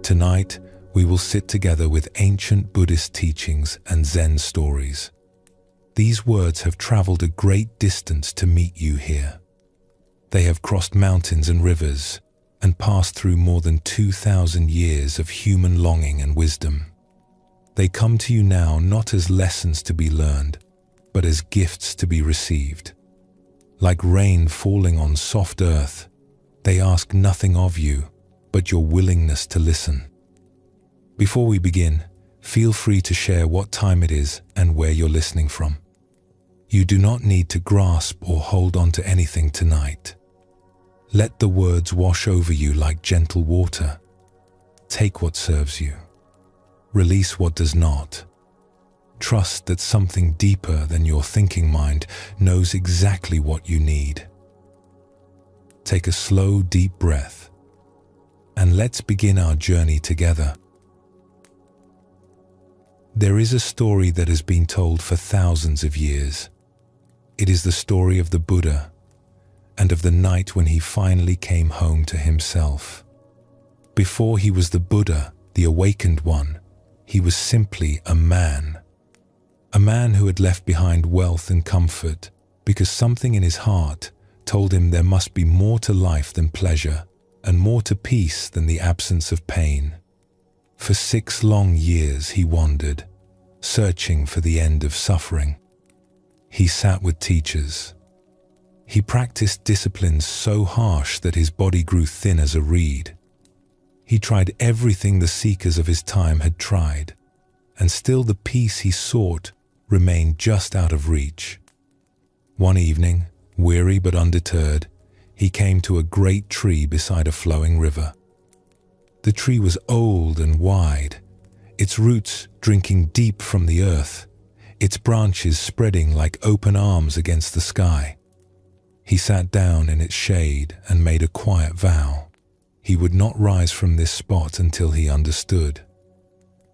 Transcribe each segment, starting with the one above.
Tonight, we will sit together with ancient Buddhist teachings and Zen stories. These words have traveled a great distance to meet you here. They have crossed mountains and rivers and passed through more than 2,000 years of human longing and wisdom. They come to you now not as lessons to be learned, but as gifts to be received. Like rain falling on soft earth, they ask nothing of you but your willingness to listen. Before we begin, feel free to share what time it is and where you're listening from. You do not need to grasp or hold on to anything tonight. Let the words wash over you like gentle water. Take what serves you. Release what does not. Trust that something deeper than your thinking mind knows exactly what you need. Take a slow, deep breath, and let's begin our journey together. There is a story that has been told for thousands of years. It is the story of the Buddha and of the night when he finally came home to himself. Before he was the Buddha, the awakened one, he was simply a man who had left behind wealth and comfort because something in his heart told him there must be more to life than pleasure and more to peace than the absence of pain. For 6 long years he wandered, searching for the end of suffering. He sat with teachers. He practiced disciplines so harsh that his body grew thin as a reed. He tried everything the seekers of his time had tried, and still the peace he sought remained just out of reach. One evening, weary but undeterred, he came to a great tree beside a flowing river. The tree was old and wide, its roots drinking deep from the earth, its branches spreading like open arms against the sky. He sat down in its shade and made a quiet vow. He would not rise from this spot until he understood.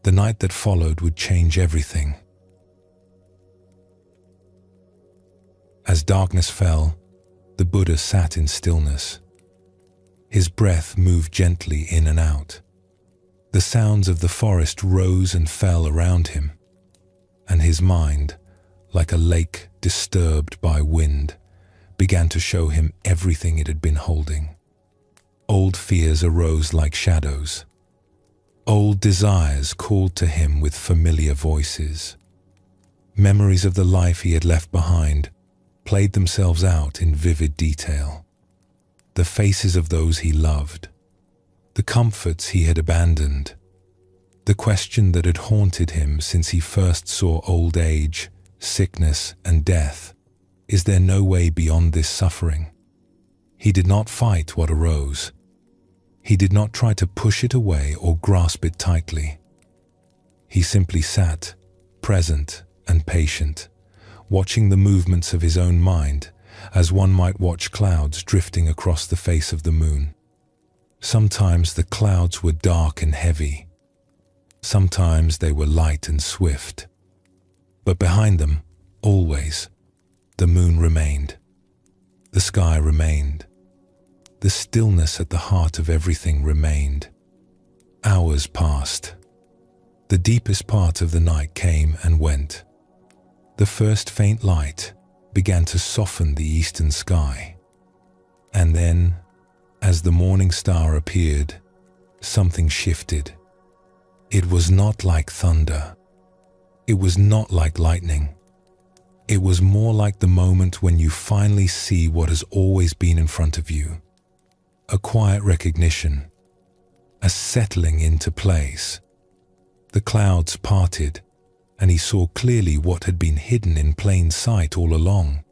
The night that followed would change everything. As darkness fell, the Buddha sat in stillness. His breath moved gently in and out. The sounds of the forest rose and fell around him, and his mind, like a lake disturbed by wind, began to show him everything it had been holding. Old fears arose like shadows. Old desires called to him with familiar voices. Memories of the life he had left behind played themselves out in vivid detail. The faces of those he loved, the comforts he had abandoned, the question that had haunted him since he first saw old age, sickness, and death. Is there no way beyond this suffering? He did not fight what arose. He did not try to push it away or grasp it tightly. He simply sat, present and patient, watching the movements of his own mind as one might watch clouds drifting across the face of the moon. Sometimes the clouds were dark and heavy. Sometimes they were light and swift. But behind them, always, the moon remained. The sky remained. The stillness at the heart of everything remained. Hours passed. The deepest part of the night came and went. The first faint light began to soften the eastern sky. And then, as the morning star appeared, something shifted. It was not like thunder. It was not like lightning. It was more like the moment when you finally see what has always been in front of you. A quiet recognition, a settling into place. The clouds parted, and he saw clearly what had been hidden in plain sight all along.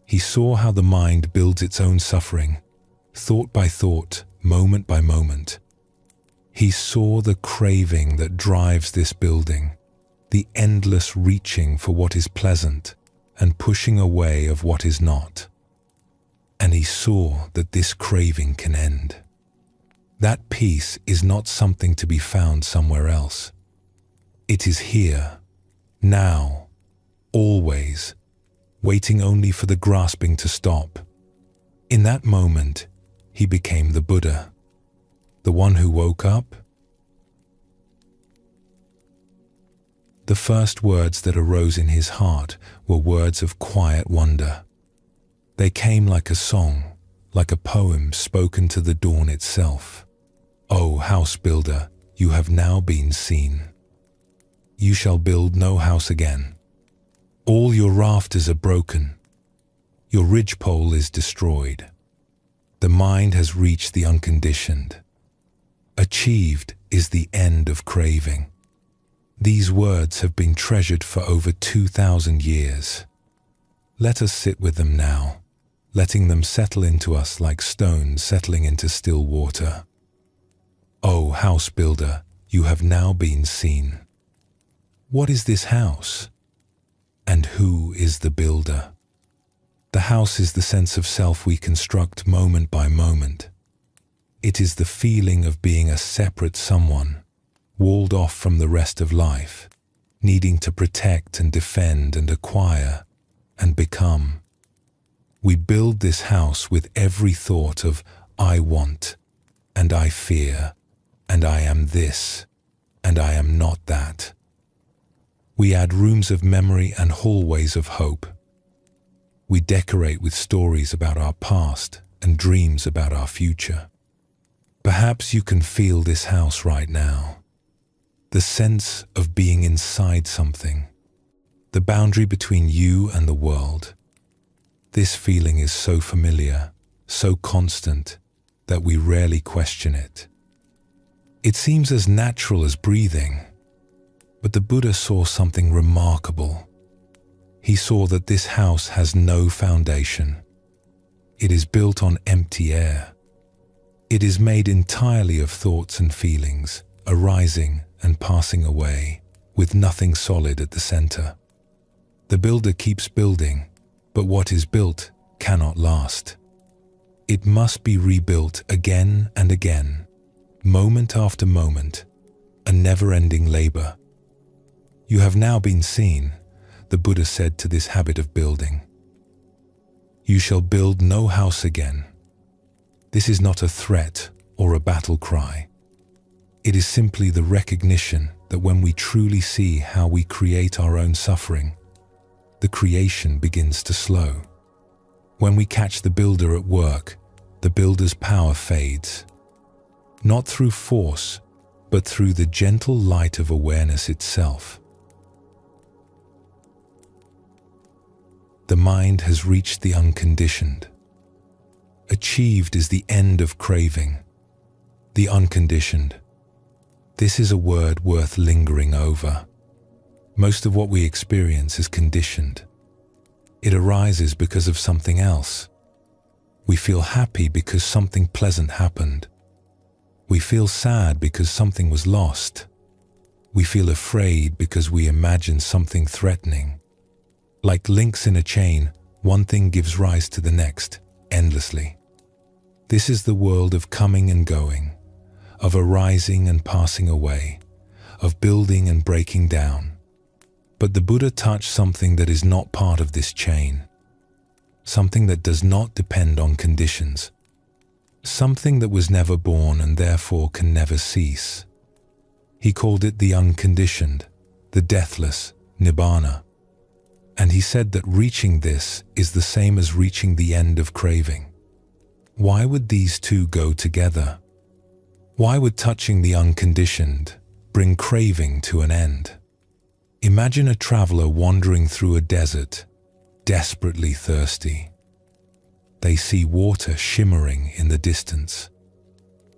He saw how the mind builds its own suffering, thought by thought, moment by moment. He saw the craving that drives this building, the endless reaching for what is pleasant and pushing away of what is not. And he saw that this craving can end. That peace is not something to be found somewhere else. It is here, now, always, waiting only for the grasping to stop. In that moment, he became the Buddha, the one who woke up, The first words that arose in his heart were words of quiet wonder. They came like a song, like a poem spoken to the dawn itself. "O house builder, you have now been seen. You shall build no house again. All your rafters are broken. Your ridgepole is destroyed. The mind has reached the unconditioned. Achieved is the end of craving." These words have been treasured for over 2,000 years. Let us sit with them now, letting them settle into us like stones settling into still water. O house builder, you have now been seen. What is this house? And who is the builder? The house is the sense of self we construct moment by moment. It is the feeling of being a separate someone, walled off from the rest of life, needing to protect and defend and acquire and become. We build this house with every thought of "I want," and "I fear," and "I am this," and "I am not that." We add rooms of memory and hallways of hope. We decorate with stories about our past and dreams about our future. Perhaps you can feel this house right now. The sense of being inside something. The boundary between you and the world. This feeling is so familiar, so constant, that we rarely question it. It seems as natural as breathing. But the Buddha saw something remarkable. He saw that this house has no foundation. It is built on empty air. It is made entirely of thoughts and feelings, arising and passing away, with nothing solid at the center. The builder keeps building, but what is built cannot last. It must be rebuilt again and again, moment after moment, a never-ending labor. You have now been seen, the Buddha said to this habit of building. You shall build no house again. This is not a threat or a battle cry. It is simply the recognition that when we truly see how we create our own suffering, the creation begins to slow. When we catch the builder at work, the builder's power fades. Not through force, but through the gentle light of awareness itself. The mind has reached the unconditioned. Achieved is the end of craving. The unconditioned. This is a word worth lingering over. Most of what we experience is conditioned. It arises because of something else. We feel happy because something pleasant happened. We feel sad because something was lost. We feel afraid because we imagine something threatening. Like links in a chain, one thing gives rise to the next, endlessly. This is the world of coming and going, of arising and passing away, of building and breaking down. But the Buddha touched something that is not part of this chain, something that does not depend on conditions, something that was never born and therefore can never cease. He called it the unconditioned, the deathless, nibbana. And he said that reaching this is the same as reaching the end of craving. Why would these two go together? Why would touching the unconditioned bring craving to an end? Imagine a traveler wandering through a desert, desperately thirsty. They see water shimmering in the distance.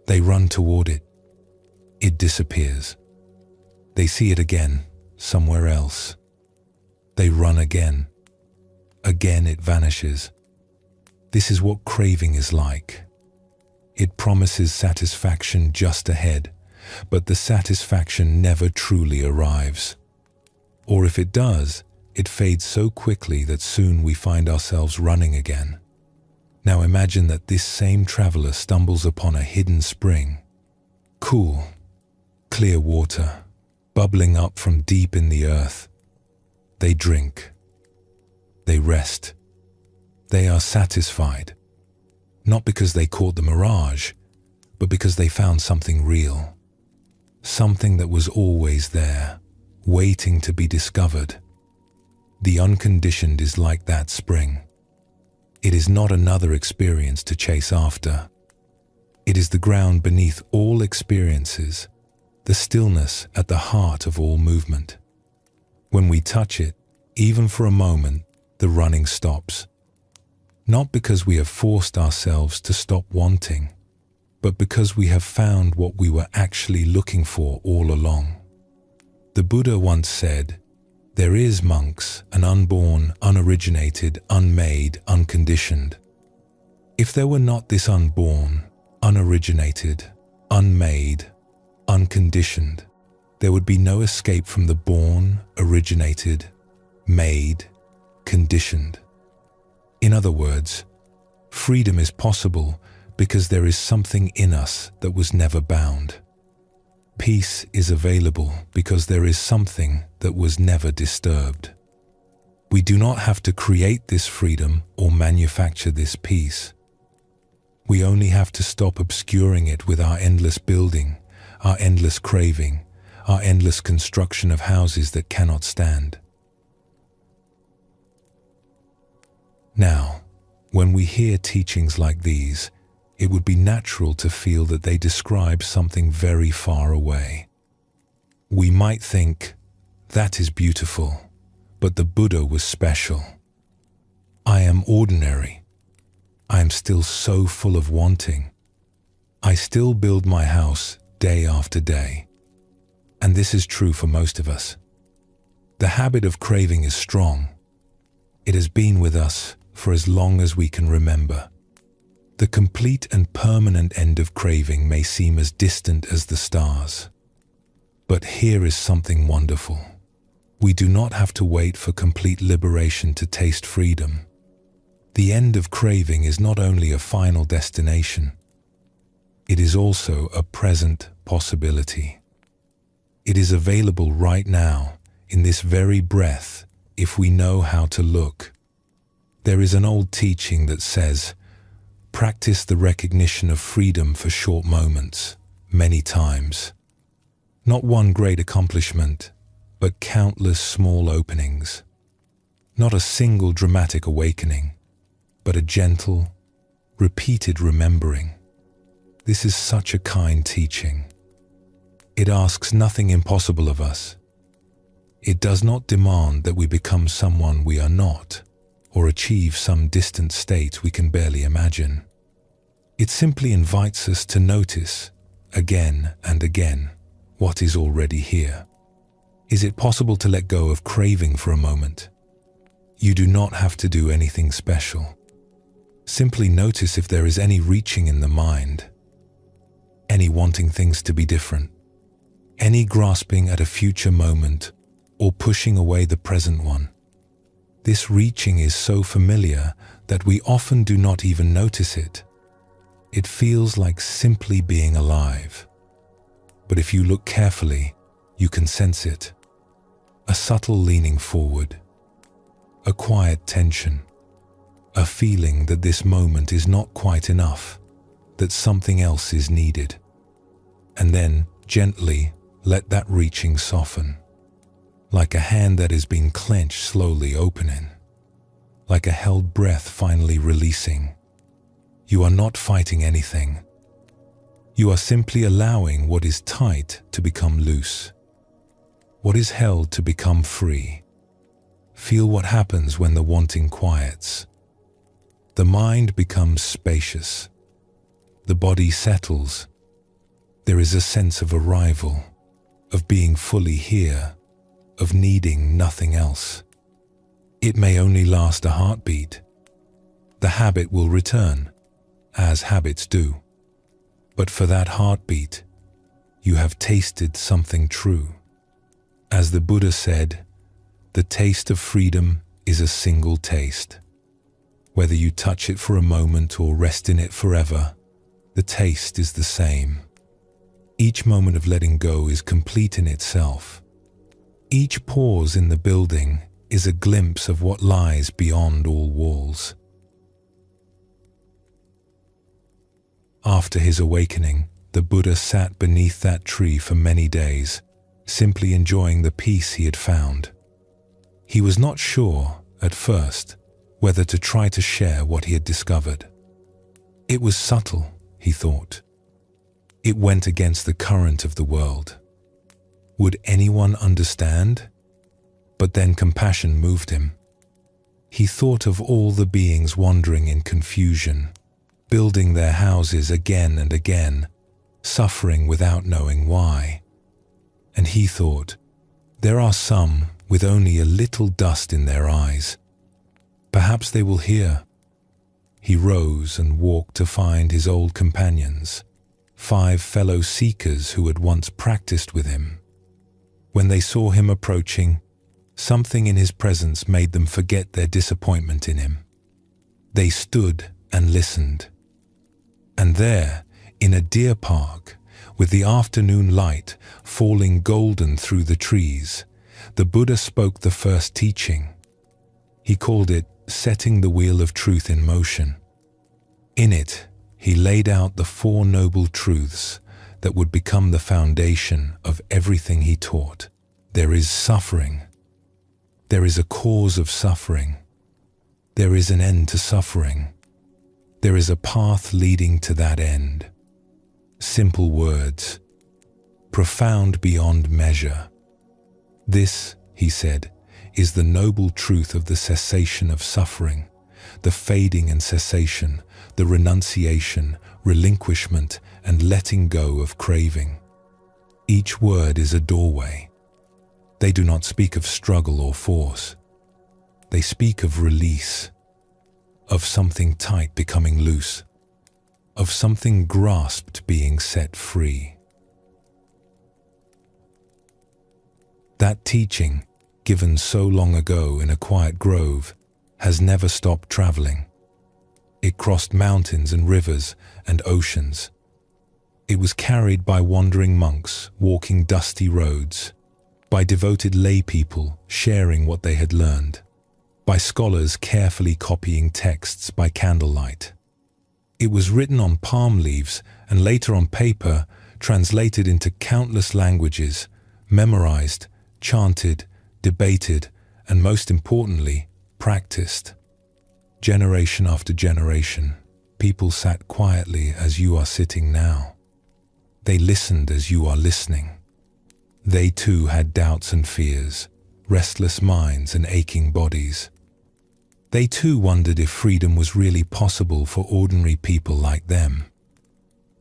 They run toward it. It disappears. They see it again, somewhere else. They run again. Again it vanishes. This is what craving is like. It promises satisfaction just ahead, but the satisfaction never truly arrives. Or if it does, it fades so quickly that soon we find ourselves running again. Now imagine that this same traveler stumbles upon a hidden spring. Cool, clear water, bubbling up from deep in the earth. They drink. They rest. They are satisfied. Not because they caught the mirage, but because they found something real. Something that was always there, waiting to be discovered. The unconditioned is like that spring. It is not another experience to chase after. It is the ground beneath all experiences, the stillness at the heart of all movement. When we touch it, even for a moment, the running stops. Not because we have forced ourselves to stop wanting, but because we have found what we were actually looking for all along. The Buddha once said, "There is, monks, an unborn, unoriginated, unmade, unconditioned. If there were not this unborn, unoriginated, unmade, unconditioned, there would be no escape from the born, originated, made, conditioned." In other words, freedom is possible because there is something in us that was never bound. Peace is available because there is something that was never disturbed. We do not have to create this freedom or manufacture this peace. We only have to stop obscuring it with our endless building, our endless craving, our endless construction of houses that cannot stand. Now, when we hear teachings like these, it would be natural to feel that they describe something very far away. We might think, that is beautiful, but the Buddha was special. I am ordinary. I am still so full of wanting. I still build my house day after day. And this is true for most of us. The habit of craving is strong. It has been with us for as long as we can remember. The complete and permanent end of craving may seem as distant as the stars. But here is something wonderful. We do not have to wait for complete liberation to taste freedom. The end of craving is not only a final destination, it is also a present possibility. It is available right now, in this very breath, if we know how to look. There is an old teaching that says, practice the recognition of freedom for short moments, many times. Not one great accomplishment, but countless small openings. Not a single dramatic awakening, but a gentle, repeated remembering. This is such a kind teaching. It asks nothing impossible of us. It does not demand that we become someone we are not, or achieve some distant state we can barely imagine. It simply invites us to notice, again and again, what is already here. Is it possible to let go of craving for a moment? You do not have to do anything special. Simply notice if there is any reaching in the mind, any wanting things to be different, any grasping at a future moment, or pushing away the present one. This reaching is so familiar that we often do not even notice it. It feels like simply being alive. But if you look carefully, you can sense it. A subtle leaning forward, a quiet tension, a feeling that this moment is not quite enough, that something else is needed. And then, gently, let that reaching soften. Like a hand that has been clenched slowly opening, like a held breath finally releasing. You are not fighting anything. You are simply allowing what is tight to become loose, what is held to become free. Feel what happens when the wanting quiets. The mind becomes spacious. The body settles. There is a sense of arrival, of being fully here, of needing nothing else. It may only last a heartbeat. The habit will return, as habits do. But for that heartbeat, you have tasted something true. As the Buddha said, the taste of freedom is a single taste. Whether you touch it for a moment or rest in it forever, the taste is the same. Each moment of letting go is complete in itself. Each pause in the building is a glimpse of what lies beyond all walls. After his awakening, the Buddha sat beneath that tree for many days, simply enjoying the peace he had found. He was not sure, at first, whether to try to share what he had discovered. It was subtle, he thought. It went against the current of the world. Would anyone understand? But then compassion moved him. He thought of all the beings wandering in confusion, building their houses again and again, suffering without knowing why. And he thought, there are some with only a little dust in their eyes. Perhaps they will hear. He rose and walked to find his old companions, 5 fellow seekers who had once practiced with him. When they saw him approaching, something in his presence made them forget their disappointment in him. They stood and listened. And there, in a deer park, with the afternoon light falling golden through the trees, the Buddha spoke the first teaching. He called it setting the wheel of truth in motion. In it, he laid out the 4 noble truths that would become the foundation of everything he taught. There is suffering. There is a cause of suffering. There is an end to suffering. There is a path leading to that end. Simple words, profound beyond measure. This, he said, is the noble truth of the cessation of suffering, the fading and cessation, the renunciation, relinquishment, and letting go of craving. Each word is a doorway. They do not speak of struggle or force. They speak of release, of something tight becoming loose, of something grasped being set free. That teaching, given so long ago in a quiet grove, has never stopped traveling. It crossed mountains and rivers and oceans. It was carried by wandering monks walking dusty roads, by devoted lay people sharing what they had learned, by scholars carefully copying texts by candlelight. It was written on palm leaves and later on paper, translated into countless languages, memorized, chanted, debated, and most importantly, practiced. Generation after generation, people sat quietly as you are sitting now. They listened as you are listening. They too had doubts and fears, restless minds and aching bodies. They too wondered if freedom was really possible for ordinary people like them.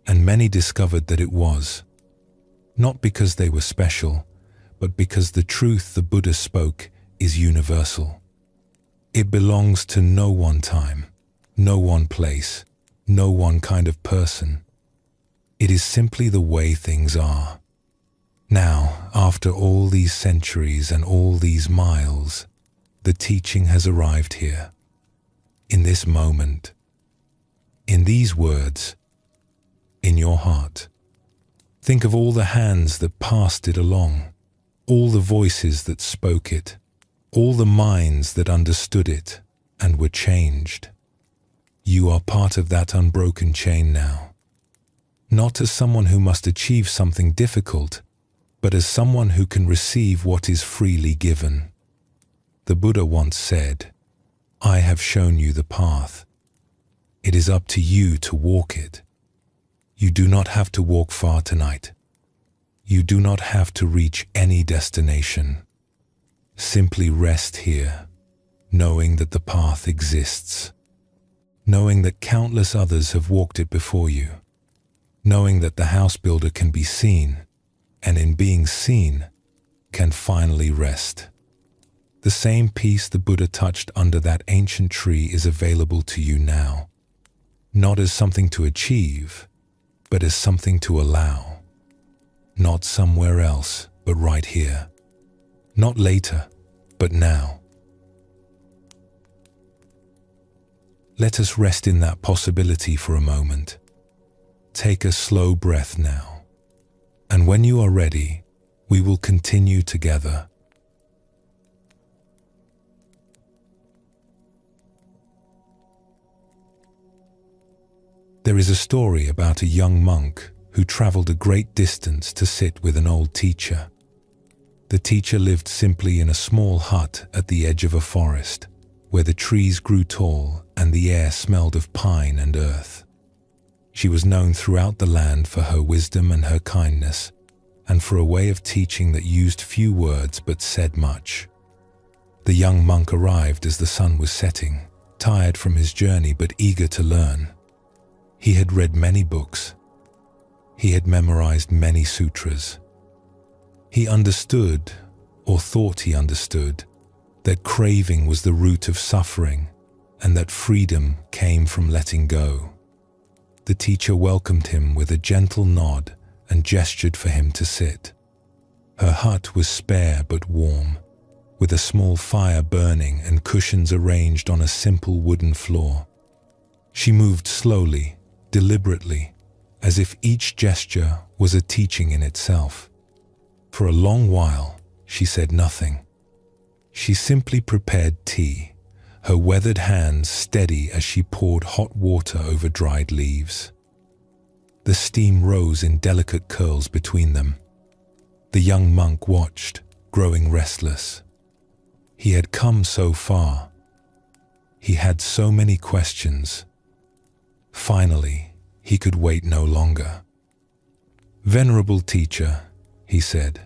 And many discovered that it was, not because they were special, but because the truth the Buddha spoke is universal. It belongs to no one time, no one place, no one kind of person. It is simply the way things are. Now, after all these centuries and all these miles, the teaching has arrived here, in this moment, in these words, in your heart. Think of all the hands that passed it along, all the voices that spoke it, all the minds that understood it and were changed. You are part of that unbroken chain now, not as someone who must achieve something difficult, but as someone who can receive what is freely given. The Buddha once said, "I have shown you the path. It is up to you to walk it. You do not have to walk far tonight. You do not have to reach any destination. Simply rest here, knowing that the path exists, knowing that countless others have walked it before you, knowing that the house builder can be seen, and in being seen, can finally rest. The same peace the Buddha touched under that ancient tree is available to you now, not as something to achieve, but as something to allow. Not somewhere else, but right here. Not later, but now. Let us rest in that possibility for a moment. Take a slow breath now, and when you are ready, we will continue together. There is a story about a young monk who traveled a great distance to sit with an old teacher. The teacher lived simply in a small hut at the edge of a forest, where the trees grew tall and the air smelled of pine and earth. She was known throughout the land for her wisdom and her kindness, and for a way of teaching that used few words but said much. The young monk arrived as the sun was setting, tired from his journey but eager to learn. He had read many books. He had memorized many sutras. He understood, or thought he understood, that craving was the root of suffering and that freedom came from letting go. The teacher welcomed him with a gentle nod and gestured for him to sit. Her hut was spare but warm, with a small fire burning and cushions arranged on a simple wooden floor. She moved slowly, deliberately, as if each gesture was a teaching in itself. For a long while, she said nothing. She simply prepared tea, her weathered hands steady as she poured hot water over dried leaves. The steam rose in delicate curls between them. The young monk watched, growing restless. He had come so far. He had so many questions. Finally, he could wait no longer. "Venerable teacher," he said,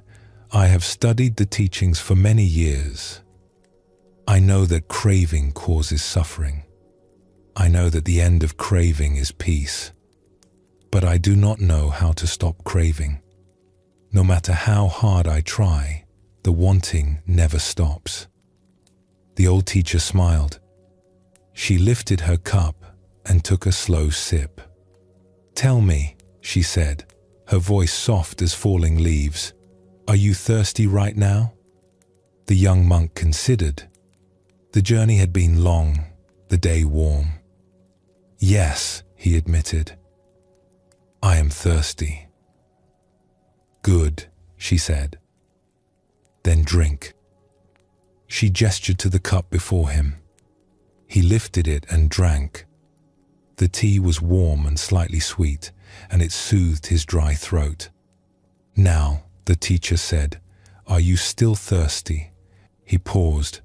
"I have studied the teachings for many years. I know that craving causes suffering. I know that the end of craving is peace. But I do not know how to stop craving. No matter how hard I try, the wanting never stops." The old teacher smiled. She lifted her cup and took a slow sip. "Tell me," she said, her voice soft as falling leaves, "are you thirsty right now?" The young monk considered. The journey had been long, the day warm. "Yes," he admitted, "I am thirsty." "Good," she said. "Then drink." She gestured to the cup before him. He lifted it and drank. The tea was warm and slightly sweet, and it soothed his dry throat. "Now," the teacher said, "are you still thirsty?" He paused.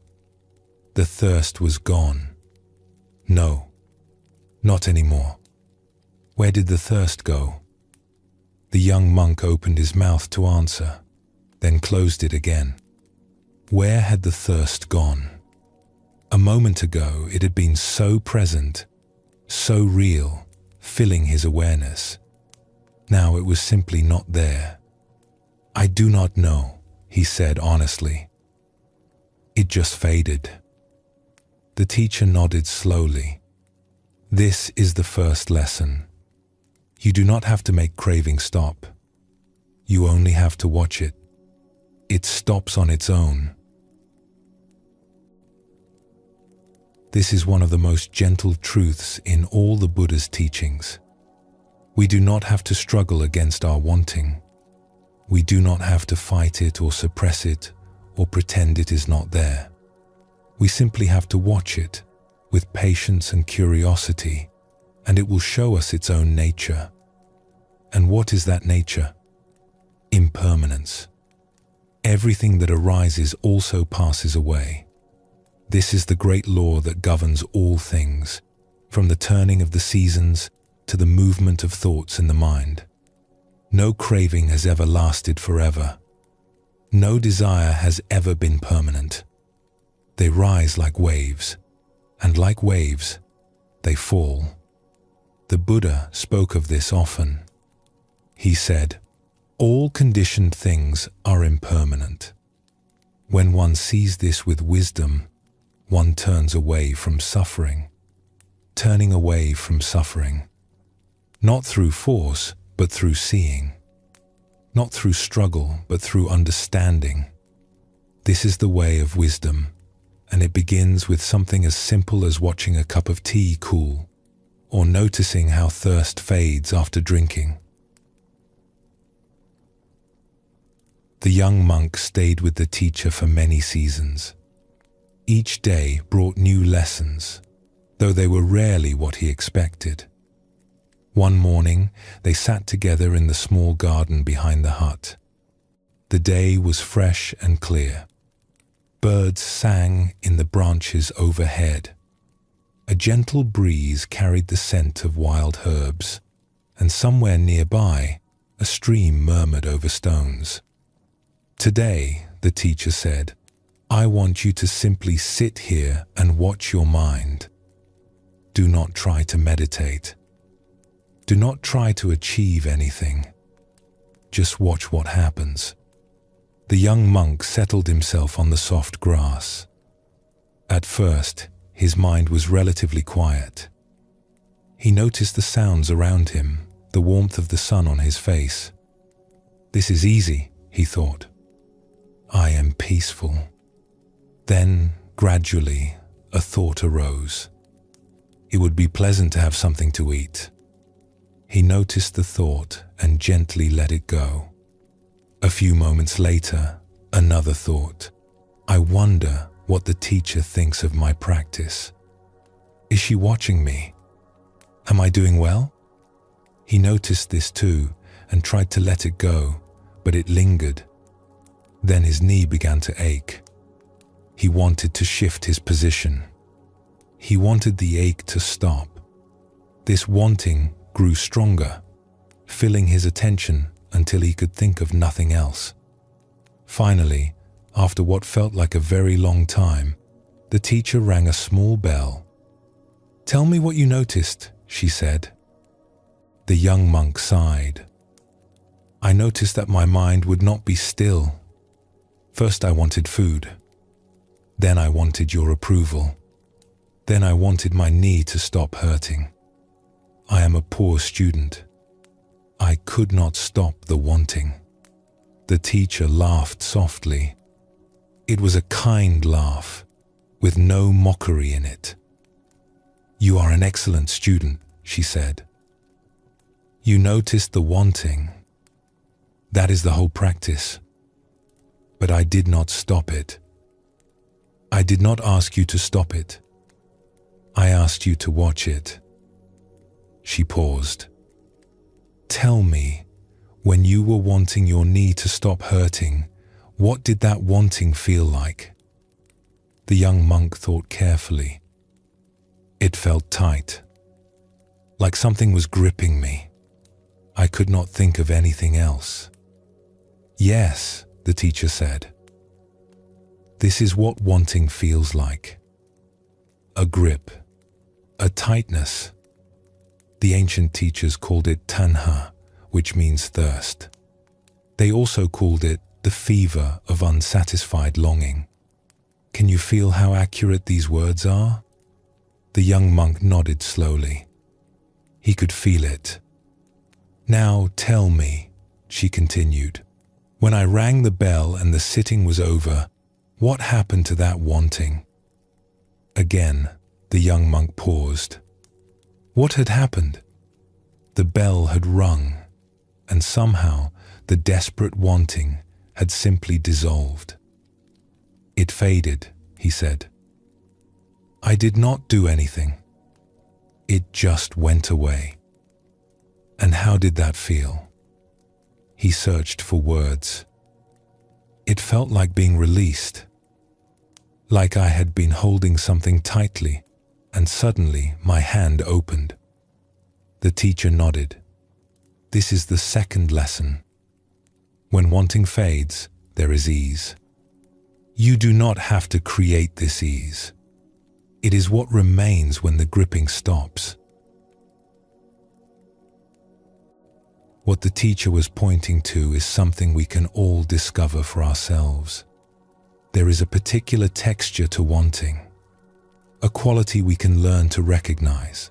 The thirst was gone. "No, not anymore." "Where did the thirst go?" The young monk opened his mouth to answer, then closed it again. Where had the thirst gone? A moment ago it had been so present, so real, filling his awareness. Now it was simply not there. "I do not know," he said honestly. "It just faded." The teacher nodded slowly. "This is the first lesson. You do not have to make craving stop. You only have to watch it. It stops on its own." This is one of the most gentle truths in all the Buddha's teachings. We do not have to struggle against our wanting. We do not have to fight it or suppress it or pretend it is not there. We simply have to watch it with patience and curiosity, and it will show us its own nature. And what is that nature? Impermanence. Everything that arises also passes away. This is the great law that governs all things, from the turning of the seasons to the movement of thoughts in the mind. No craving has ever lasted forever. No desire has ever been permanent. They rise like waves, and like waves, they fall. The Buddha spoke of this often. He said, "All conditioned things are impermanent." When one sees this with wisdom, one turns away from suffering. Turning away from suffering. Not through force, but through seeing. Not through struggle, but through understanding. This is the way of wisdom, and it begins with something as simple as watching a cup of tea cool, or noticing how thirst fades after drinking. The young monk stayed with the teacher for many seasons. Each day brought new lessons, though they were rarely what he expected. One morning, they sat together in the small garden behind the hut. The The day was fresh and clear. Birds sang in the branches overhead. A gentle breeze carried the scent of wild herbs, and somewhere nearby, a stream murmured over stones. "Today," the teacher said, "I want you to simply sit here and watch your mind. Do not try to meditate. Do not try to achieve anything. Just watch what happens." The young monk settled himself on the soft grass. At first, his mind was relatively quiet. He noticed the sounds around him, the warmth of the sun on his face. "This is easy," he thought. "I am peaceful." Then, gradually, a thought arose. It would be pleasant to have something to eat. He noticed the thought and gently let it go. A few moments later, another thought. "I wonder what the teacher thinks of my practice. Is she watching me? Am I doing well?" He noticed this too and tried to let it go, but it lingered. Then his knee began to ache. He wanted to shift his position. He wanted the ache to stop. This wanting grew stronger, filling his attention until he could think of nothing else. Finally, after what felt like a very long time, the teacher rang a small bell. "Tell me what you noticed," she said. The young monk sighed. "I noticed that my mind would not be still. First I wanted food. Then I wanted your approval. Then I wanted my knee to stop hurting. I am a poor student. I could not stop the wanting." The teacher laughed softly. It was a kind laugh, with no mockery in it. "You are an excellent student," she said. "You noticed the wanting. That is the whole practice. But I did not stop it. I did not ask you to stop it. I asked you to watch it." She paused. "Tell me, when you were wanting your knee to stop hurting, what did that wanting feel like?" The young monk thought carefully. "It felt tight, like something was gripping me. I could not think of anything else." "Yes," the teacher said. "This is what wanting feels like. A grip, a tightness." The ancient teachers called it tanha, which means thirst. They also called it the fever of unsatisfied longing. Can you feel how accurate these words are? The young monk nodded slowly. He could feel it. "Now tell me," she continued, "when I rang the bell and the sitting was over, what happened to that wanting?" Again, the young monk paused. What had happened? The bell had rung, and somehow the desperate wanting had simply dissolved. "It faded," he said. "I did not do anything. It just went away." "And how did that feel?" He searched for words. "It felt like being released, like I had been holding something tightly, and suddenly my hand opened." The teacher nodded. "This is the second lesson. When wanting fades, there is ease. You do not have to create this ease. It is what remains when the gripping stops." What the teacher was pointing to is something we can all discover for ourselves. There is a particular texture to wanting, a quality we can learn to recognize.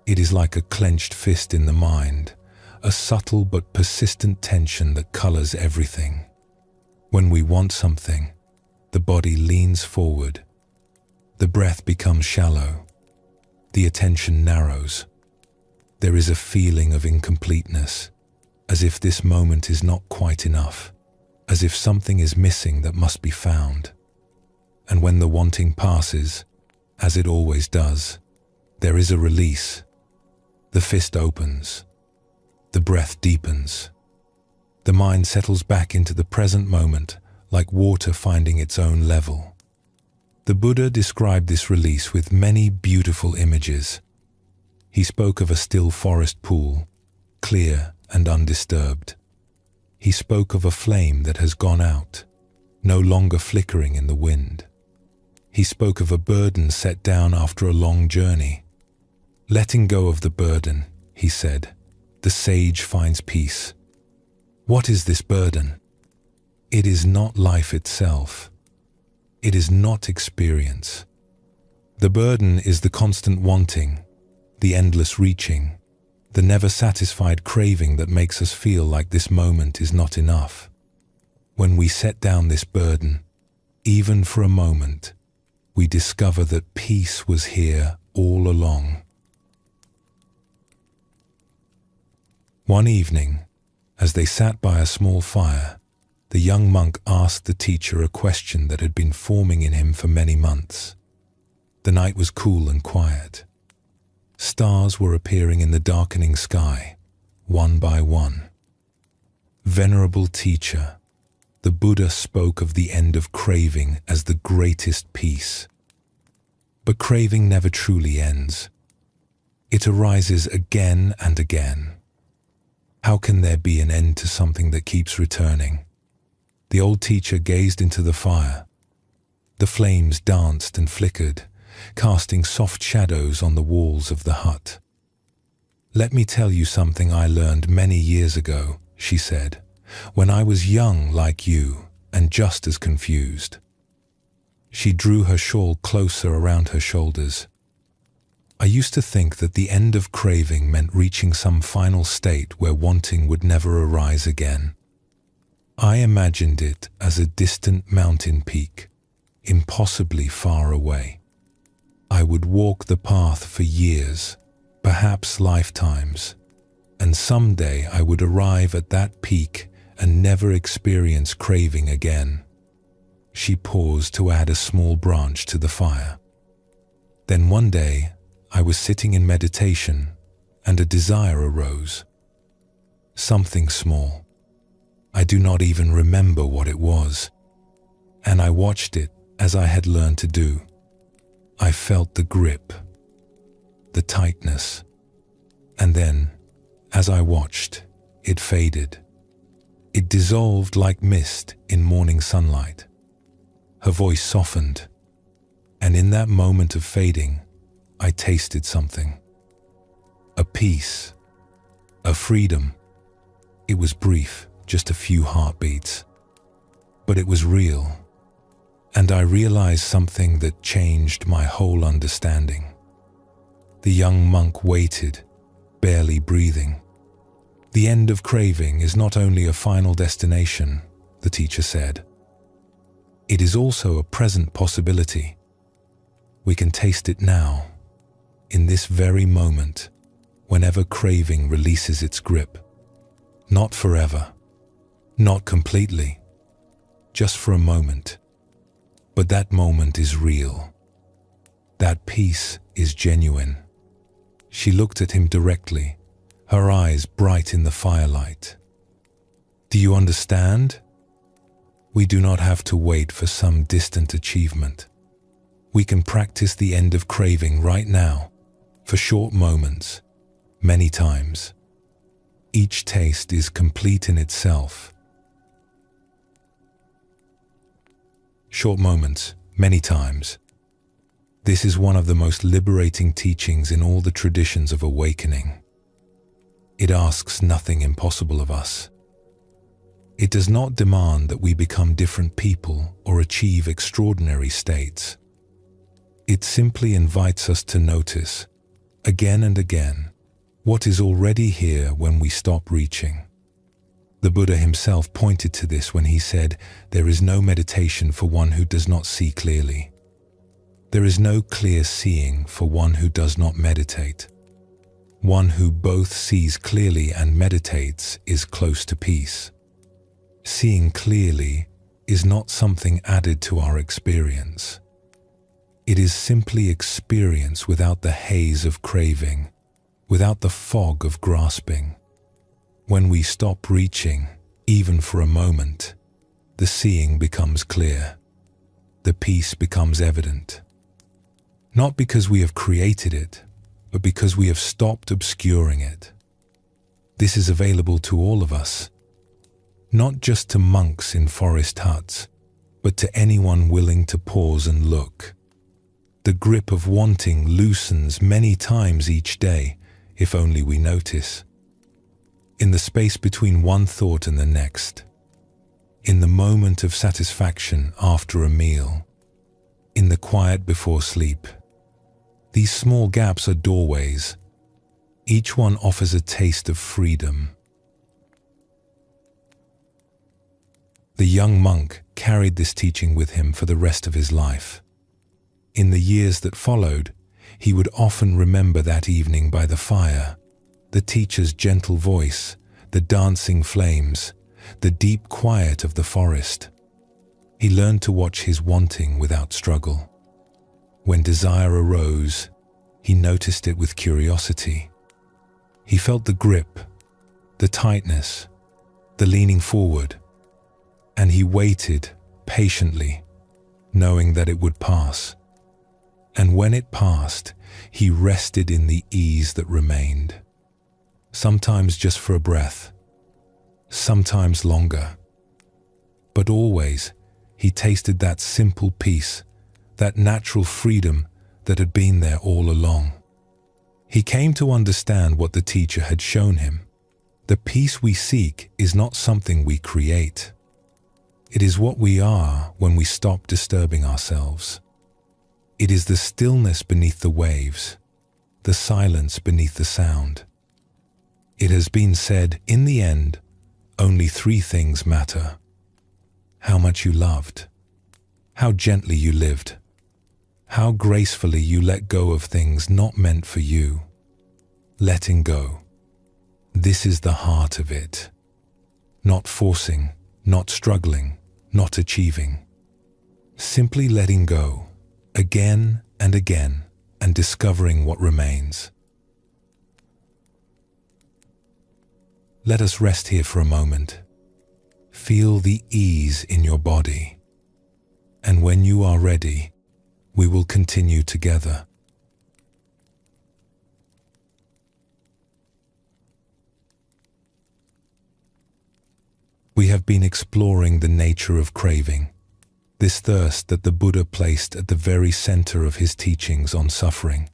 It is like a clenched fist in the mind, a subtle but persistent tension that colors everything. When we want something, the body leans forward. The breath becomes shallow. The attention narrows. There is a feeling of incompleteness, as if this moment is not quite enough, as if something is missing that must be found. And when the wanting passes, as it always does, there is a release. The fist opens. The breath deepens. The mind settles back into the present moment, like water finding its own level. The Buddha described this release with many beautiful images. He spoke of a still forest pool, clear and undisturbed. He spoke of a flame that has gone out, no longer flickering in the wind. He spoke of a burden set down after a long journey. Letting go of the burden, he said, the sage finds peace. What is this burden? It is not life itself. It is not experience. The burden is the constant wanting, the endless reaching, the never satisfied craving that makes us feel like this moment is not enough. When we set down this burden, even for a moment, we discover that peace was here all along. One evening, as they sat by a small fire, the young monk asked the teacher a question that had been forming in him for many months. The night was cool and quiet. Stars were appearing in the darkening sky, one by one. Venerable teacher, the Buddha spoke of the end of craving as the greatest peace. But craving never truly ends. It arises again and again. How can there be an end to something that keeps returning? The old teacher gazed into the fire. The flames danced and flickered, casting soft shadows on the walls of the hut. "Let me tell you something I learned many years ago," she said, "when I was young like you and just as confused." She drew her shawl closer around her shoulders. "I used to think that the end of craving meant reaching some final state where wanting would never arise again. I imagined it as a distant mountain peak, impossibly far away. I would walk the path for years, perhaps lifetimes, and someday I would arrive at that peak and never experience craving again." She paused to add a small branch to the fire. "Then one day, I was sitting in meditation and a desire arose. Something small. I do not even remember what it was, and I watched it as I had learned to do. I felt the grip, the tightness, and then, as I watched, it faded. It dissolved like mist in morning sunlight." Her voice softened, and in that moment of fading, I tasted something. A peace, a freedom. It was brief, just a few heartbeats, but it was real. And I realized something that changed my whole understanding. The young monk waited, barely breathing. "The end of craving is not only a final destination," the teacher said. "It is also a present possibility. We can taste it now, in this very moment, whenever craving releases its grip. Not forever, not completely, just for a moment. But that moment is real. That peace is genuine." She looked at him directly, her eyes bright in the firelight. "Do you understand? We do not have to wait for some distant achievement. We can practice the end of craving right now, for short moments, many times. Each taste is complete in itself." Short moments, many times. This is one of the most liberating teachings in all the traditions of awakening. It asks nothing impossible of us. It does not demand that we become different people or achieve extraordinary states. It simply invites us to notice, again and again, what is already here when we stop reaching. The Buddha himself pointed to this when he said, "There is no meditation for one who does not see clearly. There is no clear seeing for one who does not meditate. One who both sees clearly and meditates is close to peace." Seeing clearly is not something added to our experience. It is simply experience without the haze of craving, without the fog of grasping. When we stop reaching, even for a moment, the seeing becomes clear. The peace becomes evident. Not because we have created it, but because we have stopped obscuring it. This is available to all of us, not just to monks in forest huts, but to anyone willing to pause and look. The grip of wanting loosens many times each day, if only we notice. In the space between one thought and the next, in the moment of satisfaction after a meal, in the quiet before sleep. These small gaps are doorways. Each one offers a taste of freedom. The young monk carried this teaching with him for the rest of his life. In the years that followed, he would often remember that evening by the fire, the teacher's gentle voice, the dancing flames, the deep quiet of the forest. He learned to watch his wanting without struggle. When desire arose, he noticed it with curiosity. He felt the grip, the tightness, the leaning forward, and he waited patiently, knowing that it would pass. And when it passed, he rested in the ease that remained. Sometimes just for a breath, sometimes longer. But always, he tasted that simple peace, that natural freedom that had been there all along. He came to understand what the teacher had shown him. The peace we seek is not something we create. It is what we are when we stop disturbing ourselves. It is the stillness beneath the waves, the silence beneath the sound. It has been said, in the end, only 3 things matter: how much you loved, how gently you lived, how gracefully you let go of things not meant for you. Letting go. This is the heart of it. Not forcing, not struggling, not achieving. Simply letting go, again and again, and discovering what remains. Let us rest here for a moment. Feel the ease in your body. And when you are ready, we will continue together. We have been exploring the nature of craving, this thirst that the Buddha placed at the very center of his teachings on suffering.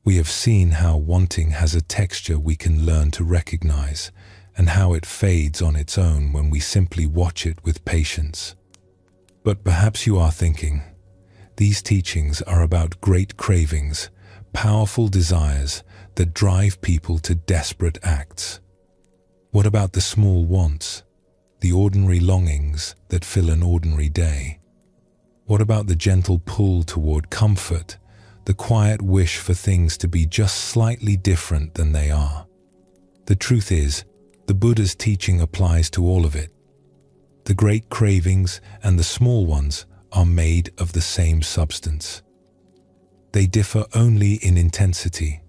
We have seen how wanting has a texture we can learn to recognize, and how it fades on its own when we simply watch it with patience. But perhaps you are thinking, these teachings are about great cravings, powerful desires that drive people to desperate acts. What about the small wants, the ordinary longings that fill an ordinary day? What about the gentle pull toward comfort, the quiet wish for things to be just slightly different than they are? The truth is, the Buddha's teaching applies to all of it. The great cravings and the small ones are made of the same substance. They differ only in intensity,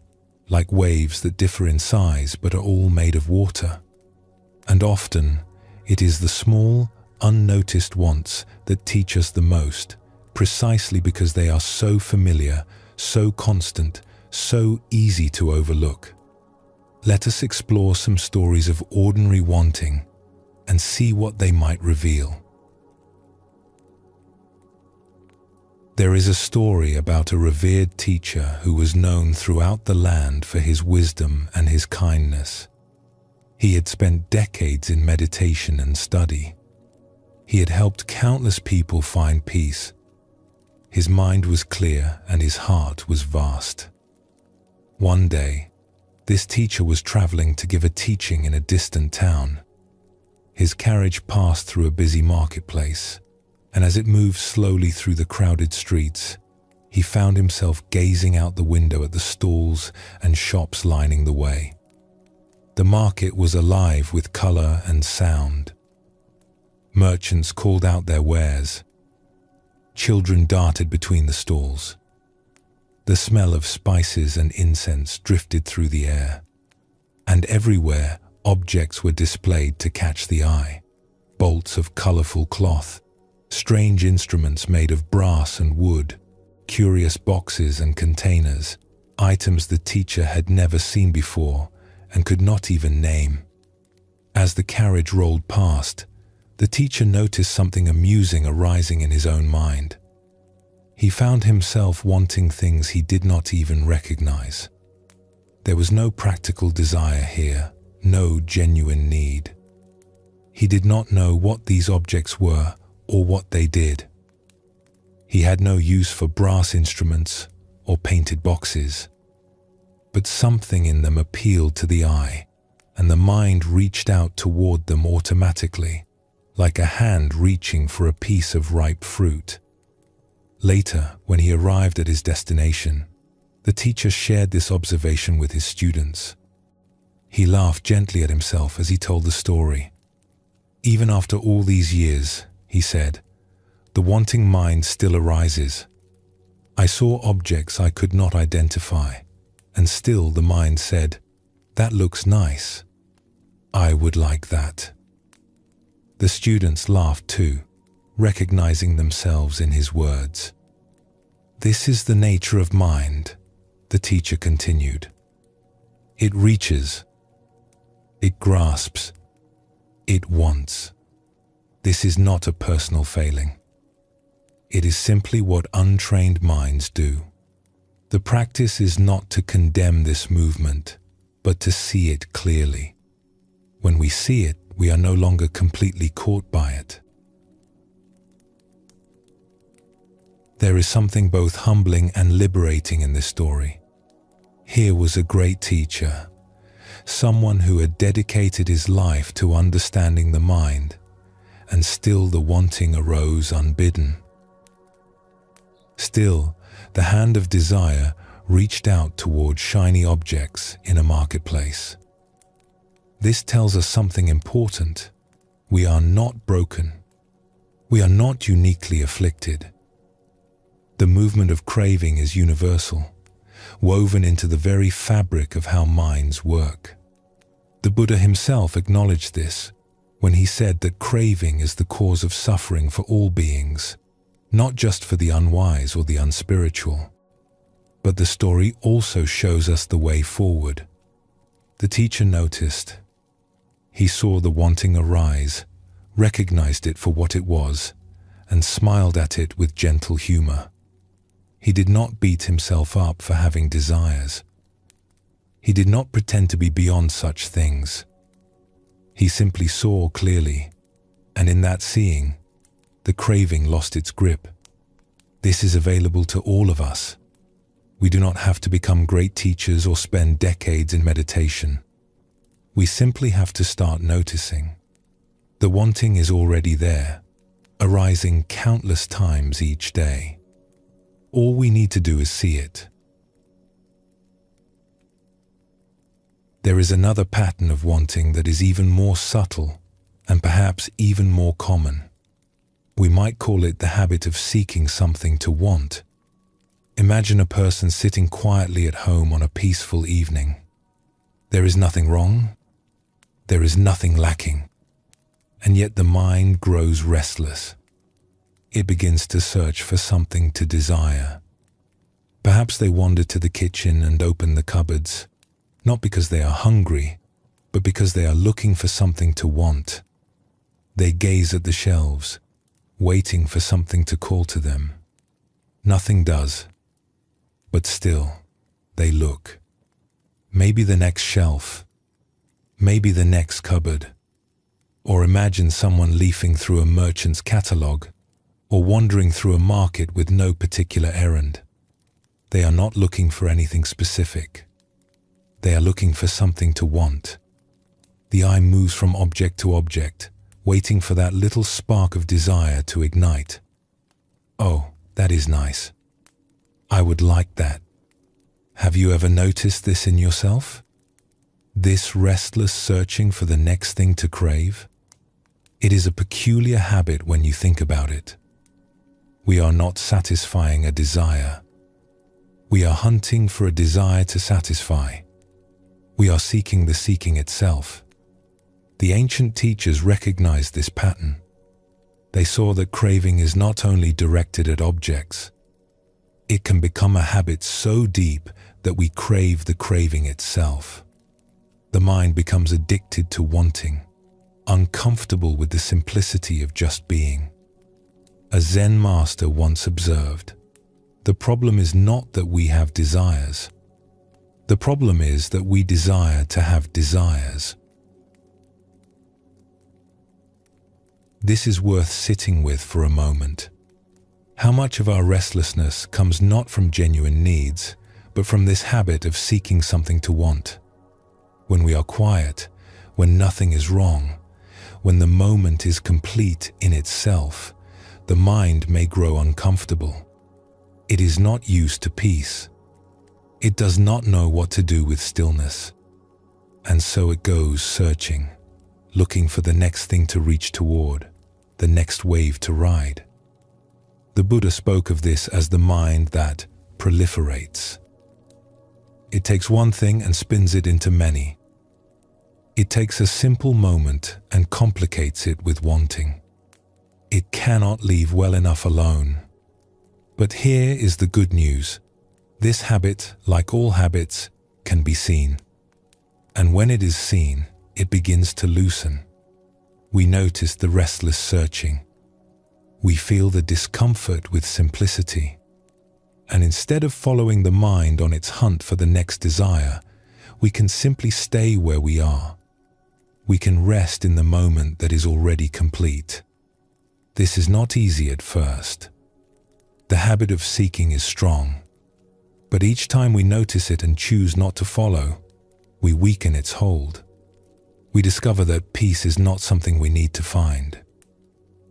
like waves that differ in size but are all made of water. And often, it is the small, unnoticed wants that teach us the most, precisely because they are so familiar, so constant, so easy to overlook. Let us explore some stories of ordinary wanting and see what they might reveal. There is a story about a revered teacher who was known throughout the land for his wisdom and his kindness. He had spent decades in meditation and study. He had helped countless people find peace. His mind was clear and his heart was vast. One day, this teacher was traveling to give a teaching in a distant town. His carriage passed through a busy marketplace, and as it moved slowly through the crowded streets, he found himself gazing out the window at the stalls and shops lining the way. The market was alive with color and sound. Merchants called out their wares. Children darted between the stalls. The smell of spices and incense drifted through the air, and everywhere Objects were displayed to catch the eye. Bolts of colorful cloth, strange instruments made of brass and wood, curious boxes and containers, items the teacher had never seen before and could not even name. As the carriage rolled past, the teacher noticed something amusing arising in his own mind. He found himself wanting things he did not even recognize. There was no practical desire here, no genuine need. He did not know what these objects were or what they did. He had no use for brass instruments or painted boxes. But something in them appealed to the eye, and the mind reached out toward them automatically, like a hand reaching for a piece of ripe fruit. Later, when he arrived at his destination, the teacher shared this observation with his students. He laughed gently at himself as he told the story. Even after all these years, he said, the wanting mind still arises. I saw objects I could not identify, and still the mind said, that looks nice. I would like that. The students laughed too, recognizing themselves in his words. This is the nature of mind, the teacher continued. It reaches, it grasps, it wants. This is not a personal failing. It is simply what untrained minds do. The practice is not to condemn this movement, but to see it clearly. When we see it, we are no longer completely caught by it. There is something both humbling and liberating in this story. Here was a great teacher, someone who had dedicated his life to understanding the mind, and still the wanting arose unbidden. Still, the hand of desire reached out toward shiny objects in a marketplace. This tells us something important. We are not broken. We are not uniquely afflicted. The movement of craving is universal, woven into the very fabric of how minds work. The Buddha himself acknowledged this when he said that craving is the cause of suffering for all beings, not just for the unwise or the unspiritual. But the story also shows us the way forward. The teacher noticed. He saw the wanting arise, recognized it for what it was, and smiled at it with gentle humor. He did not beat himself up for having desires. He did not pretend to be beyond such things. He simply saw clearly, and in that seeing, the craving lost its grip. This is available to all of us. We do not have to become great teachers or spend decades in meditation. We simply have to start noticing. The wanting is already there, arising countless times each day. All we need to do is see it. There is another pattern of wanting that is even more subtle and perhaps even more common. We might call it the habit of seeking something to want. Imagine a person sitting quietly at home on a peaceful evening. There is nothing wrong. There is nothing lacking. And yet the mind grows restless. It begins to search for something to desire. Perhaps they wander to the kitchen and open the cupboards, not because they are hungry, but because they are looking for something to want. They gaze at the shelves, waiting for something to call to them. Nothing does, but still, they look. Maybe the next shelf, maybe the next cupboard, or imagine someone leafing through a merchant's catalogue, or wandering through a market with no particular errand. They are not looking for anything specific. They are looking for something to want. The eye moves from object to object, waiting for that little spark of desire to ignite. Oh, that is nice. I would like that. Have you ever noticed this in yourself? This restless searching for the next thing to crave? It is a peculiar habit when you think about it. We are not satisfying a desire. We are hunting for a desire to satisfy. We are seeking the seeking itself. The ancient teachers recognized this pattern. They saw that craving is not only directed at objects. It can become a habit so deep that we crave the craving itself. The mind becomes addicted to wanting, uncomfortable with the simplicity of just being. A Zen master once observed, "The problem is not that we have desires. The problem is that we desire to have desires." This is worth sitting with for a moment. How much of our restlessness comes not from genuine needs, but from this habit of seeking something to want? When we are quiet, when nothing is wrong, when the moment is complete in itself, the mind may grow uncomfortable. It is not used to peace. It does not know what to do with stillness. And so it goes searching, looking for the next thing to reach toward, the next wave to ride. The Buddha spoke of this as the mind that proliferates. It takes one thing and spins it into many. It takes a simple moment and complicates it with wanting. It cannot leave well enough alone. But here is the good news. This habit, like all habits, can be seen. And when it is seen, it begins to loosen. We notice the restless searching. We feel the discomfort with simplicity. And instead of following the mind on its hunt for the next desire, we can simply stay where we are. We can rest in the moment that is already complete. This is not easy at first. The habit of seeking is strong. But each time we notice it and choose not to follow, we weaken its hold. We discover that peace is not something we need to find.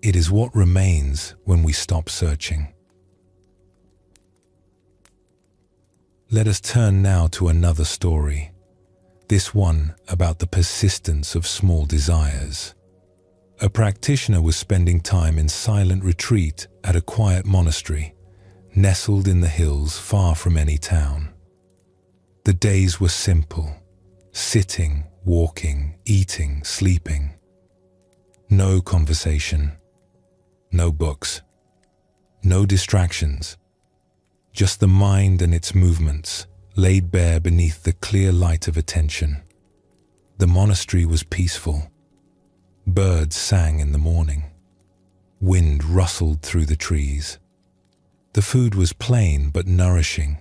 It is what remains when we stop searching. Let us turn now to another story, this one about the persistence of small desires. A practitioner was spending time in silent retreat at a quiet monastery, nestled in the hills far from any town. The days were simple, sitting, walking, eating, sleeping. No conversation, no books, no distractions, just the mind and its movements laid bare beneath the clear light of attention. The monastery was peaceful. Birds sang in the morning. Wind rustled through the trees. The food was plain but nourishing.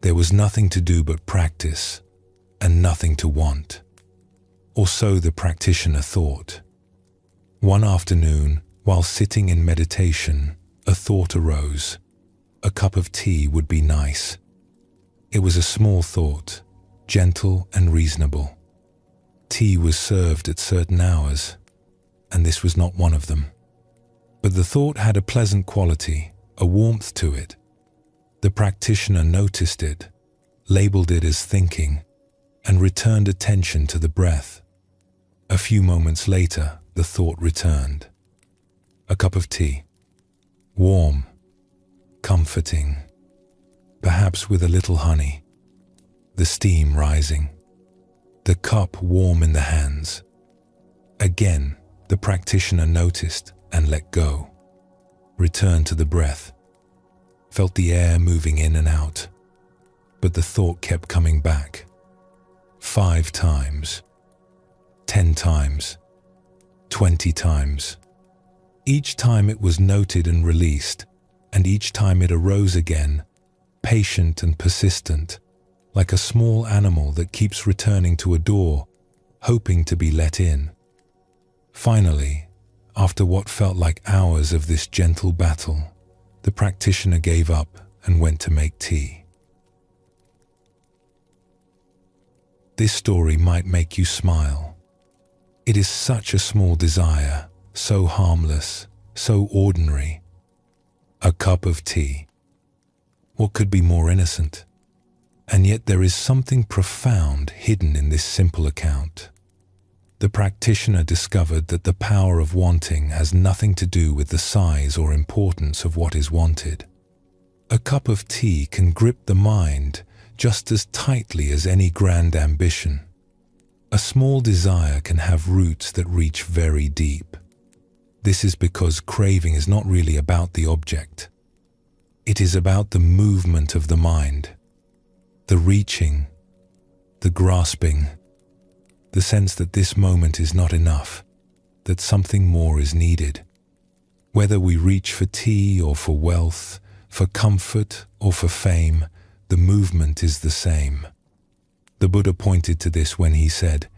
There was nothing to do but practice, and nothing to want. Or so the practitioner thought. One afternoon, while sitting in meditation, a thought arose. A cup of tea would be nice. It was a small thought, gentle and reasonable. Tea was served at certain hours, and this was not one of them. But the thought had a pleasant quality, a warmth to it. The practitioner noticed it, labeled it as thinking, and returned attention to the breath. A few moments later, the thought returned. A cup of tea. Warm, comforting, perhaps with a little honey. The steam rising. The cup warm in the hands. Again, the practitioner noticed and let go. Returned to the breath. Felt the air moving in and out. But the thought kept coming back. 5 times. 10 times. 20 times. Each time it was noted and released, and each time it arose again, patient and persistent, like a small animal that keeps returning to a door, hoping to be let in. Finally, after what felt like hours of this gentle battle, the practitioner gave up and went to make tea. This story might make you smile. It is such a small desire, so harmless, so ordinary. A cup of tea. What could be more innocent? And yet there is something profound hidden in this simple account. The practitioner discovered that the power of wanting has nothing to do with the size or importance of what is wanted. A cup of tea can grip the mind just as tightly as any grand ambition. A small desire can have roots that reach very deep. This is because craving is not really about the object. It is about the movement of the mind, the reaching, the grasping, the sense that this moment is not enough, that something more is needed. Whether we reach for tea or for wealth, for comfort or for fame, the movement is the same. The Buddha pointed to this when he said,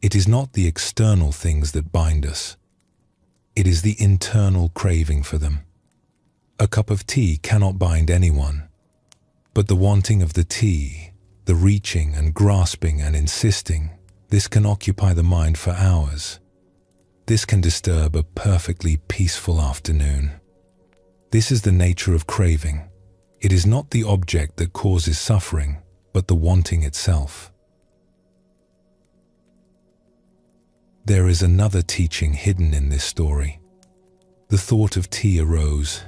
"It is not the external things that bind us. It is the internal craving for them." A cup of tea cannot bind anyone, but the wanting of the tea, the reaching and grasping and insisting, this can occupy the mind for hours. This can disturb a perfectly peaceful afternoon. This is the nature of craving. It is not the object that causes suffering, but the wanting itself. There is another teaching hidden in this story. The thought of tea arose,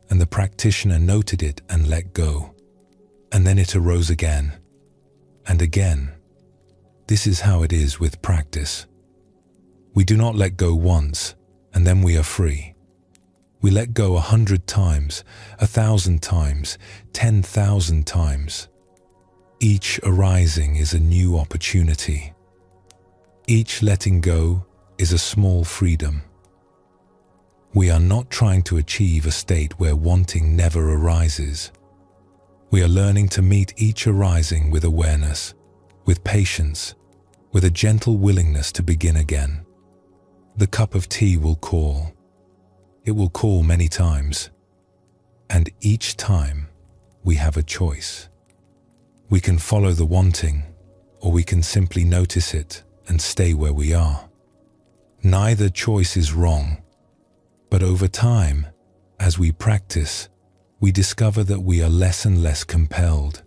and the practitioner noted it and let go. And then it arose again, and again. This is how it is with practice. We do not let go once, and then we are free. We let go 100 times, 1,000 times, 10,000 times. Each arising is a new opportunity. Each letting go is a small freedom. We are not trying to achieve a state where wanting never arises. We are learning to meet each arising with awareness, with patience, with a gentle willingness to begin again. The cup of tea will call. It will call many times, and each time we have a choice. We can follow the wanting, or we can simply notice it and stay where we are. Neither choice is wrong, but over time, as we practice, we discover that we are less and less compelled.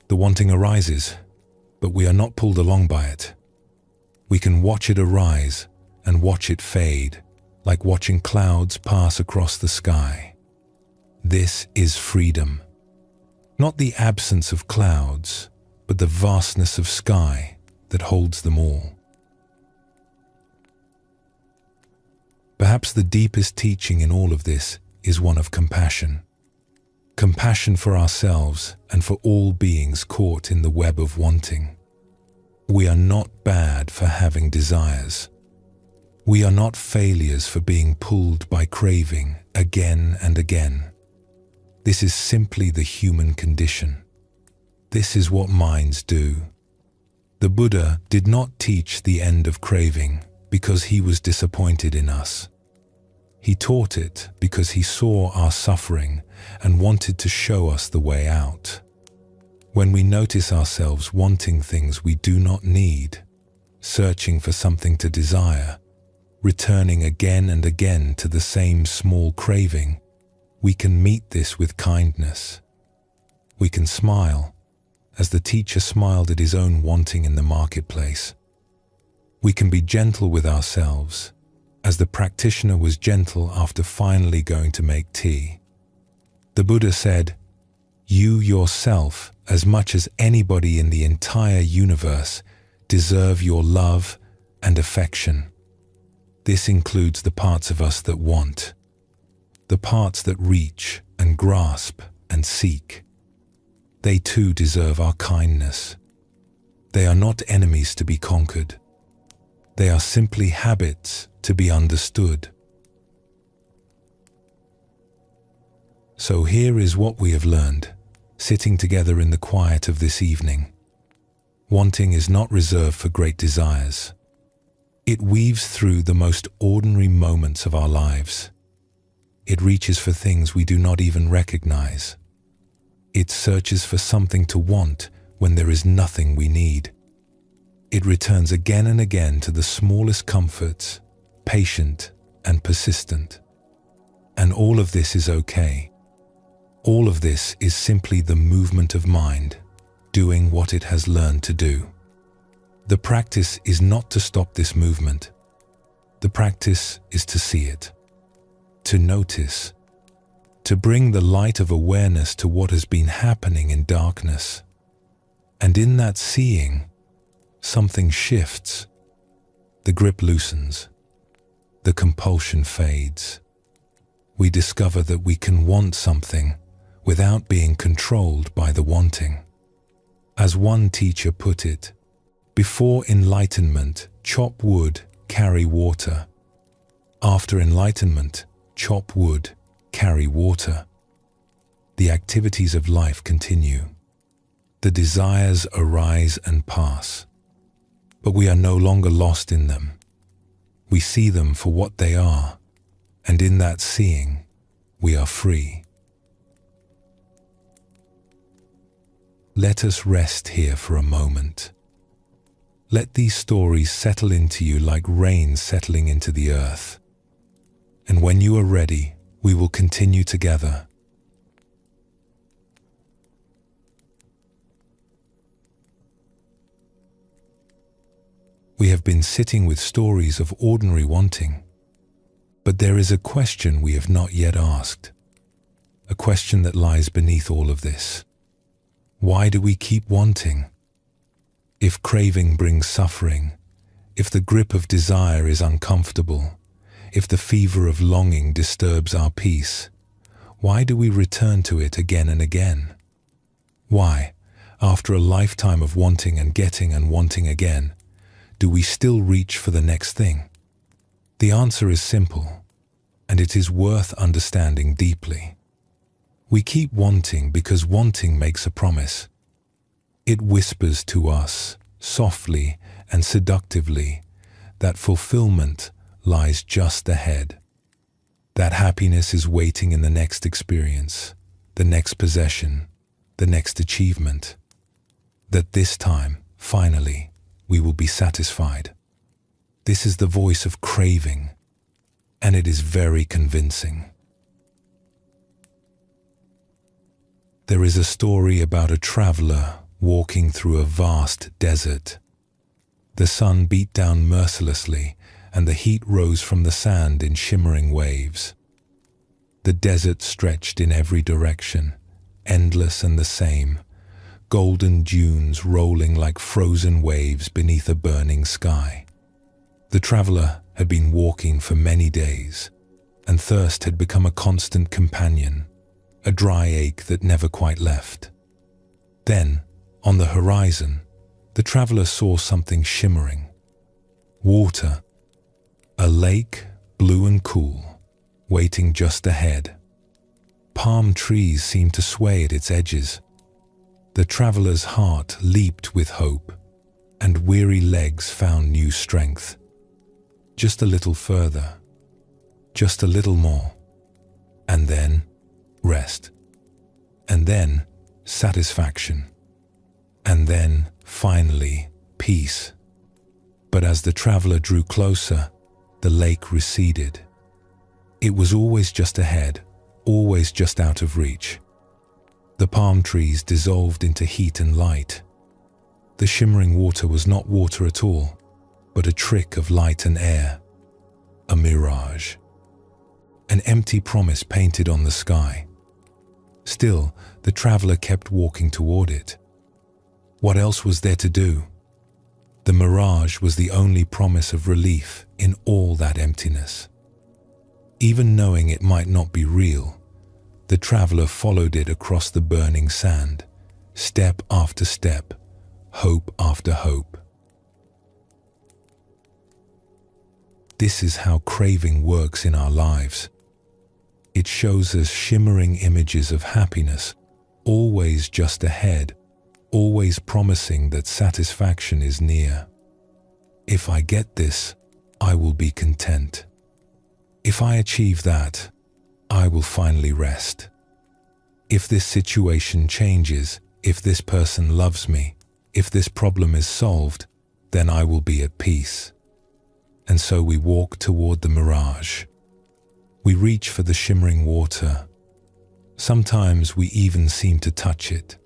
The wanting arises, but we are not pulled along by it. We can watch it arise and watch it fade, like watching clouds pass across the sky. This is freedom. Not the absence of clouds, but the vastness of sky that holds them all. Perhaps the deepest teaching in all of this is one of compassion. Compassion for ourselves and for all beings caught in the web of wanting. We are not bad for having desires. We are not failures for being pulled by craving again and again. This is simply the human condition. This is what minds do. The Buddha did not teach the end of craving because he was disappointed in us. He taught it because he saw our suffering and wanted to show us the way out. When we notice ourselves wanting things we do not need, searching for something to desire, returning again and again to the same small craving, we can meet this with kindness. We can smile, as the teacher smiled at his own wanting in the marketplace. We can be gentle with ourselves, as the practitioner was gentle after finally going to make tea. The Buddha said, "You yourself, as much as anybody in the entire universe, deserve your love and affection." This includes the parts of us that want, the parts that reach and grasp and seek. They too deserve our kindness. They are not enemies to be conquered. They are simply habits to be understood. So here is what we have learned, sitting together in the quiet of this evening. Wanting is not reserved for great desires. It weaves through the most ordinary moments of our lives. It reaches for things we do not even recognize. It searches for something to want when there is nothing we need. It returns again and again to the smallest comforts, patient and persistent. And all of this is okay. All of this is simply the movement of mind, doing what it has learned to do. The practice is not to stop this movement. The practice is to see it, to notice, to bring the light of awareness to what has been happening in darkness. And in that seeing, something shifts. The grip loosens. The compulsion fades. We discover that we can want something without being controlled by the wanting. As one teacher put it, before enlightenment, chop wood, carry water. After enlightenment, chop wood, carry water. The activities of life continue. The desires arise and pass, but we are no longer lost in them. We see them for what they are, and in that seeing, we are free. Let us rest here for a moment. Let these stories settle into you like rain settling into the earth. And when you are ready, we will continue together. We have been sitting with stories of ordinary wanting, but there is a question we have not yet asked, a question that lies beneath all of this. Why do we keep wanting? If craving brings suffering, if the grip of desire is uncomfortable, if the fever of longing disturbs our peace, why do we return to it again and again? Why, after a lifetime of wanting and getting and wanting again, do we still reach for the next thing? The answer is simple, and it is worth understanding deeply. We keep wanting because wanting makes a promise. It whispers to us, softly and seductively, that fulfillment lies just ahead. That happiness is waiting in the next experience, the next possession, the next achievement. That this time, finally, we will be satisfied. This is the voice of craving, and it is very convincing. There is a story about a traveler walking through a vast desert. The sun beat down mercilessly, and the heat rose from the sand in shimmering waves. The desert stretched in every direction, endless and the same, golden dunes rolling like frozen waves beneath a burning sky. The traveler had been walking for many days, and thirst had become a constant companion, a dry ache that never quite left. Then, on the horizon, the traveler saw something shimmering. Water, a lake, blue and cool, waiting just ahead. Palm trees seemed to sway at its edges. The traveler's heart leaped with hope, and weary legs found new strength. Just a little further, just a little more, and then rest, and then satisfaction, and then, finally, peace. But as the traveler drew closer, the lake receded. It was always just ahead, always just out of reach. The palm trees dissolved into heat and light. The shimmering water was not water at all, but a trick of light and air, a mirage, an empty promise painted on the sky. Still, the traveler kept walking toward it. What else was there to do? The mirage was the only promise of relief in all that emptiness. Even knowing it might not be real, the traveler followed it across the burning sand, step after step, hope after hope. This is how craving works in our lives. It shows us shimmering images of happiness, always just ahead, always promising that satisfaction is near. If I get this, I will be content. If I achieve that, I will finally rest. If this situation changes, if this person loves me, if this problem is solved, then I will be at peace. And so we walk toward the mirage. We reach for the shimmering water. Sometimes we even seem to touch it.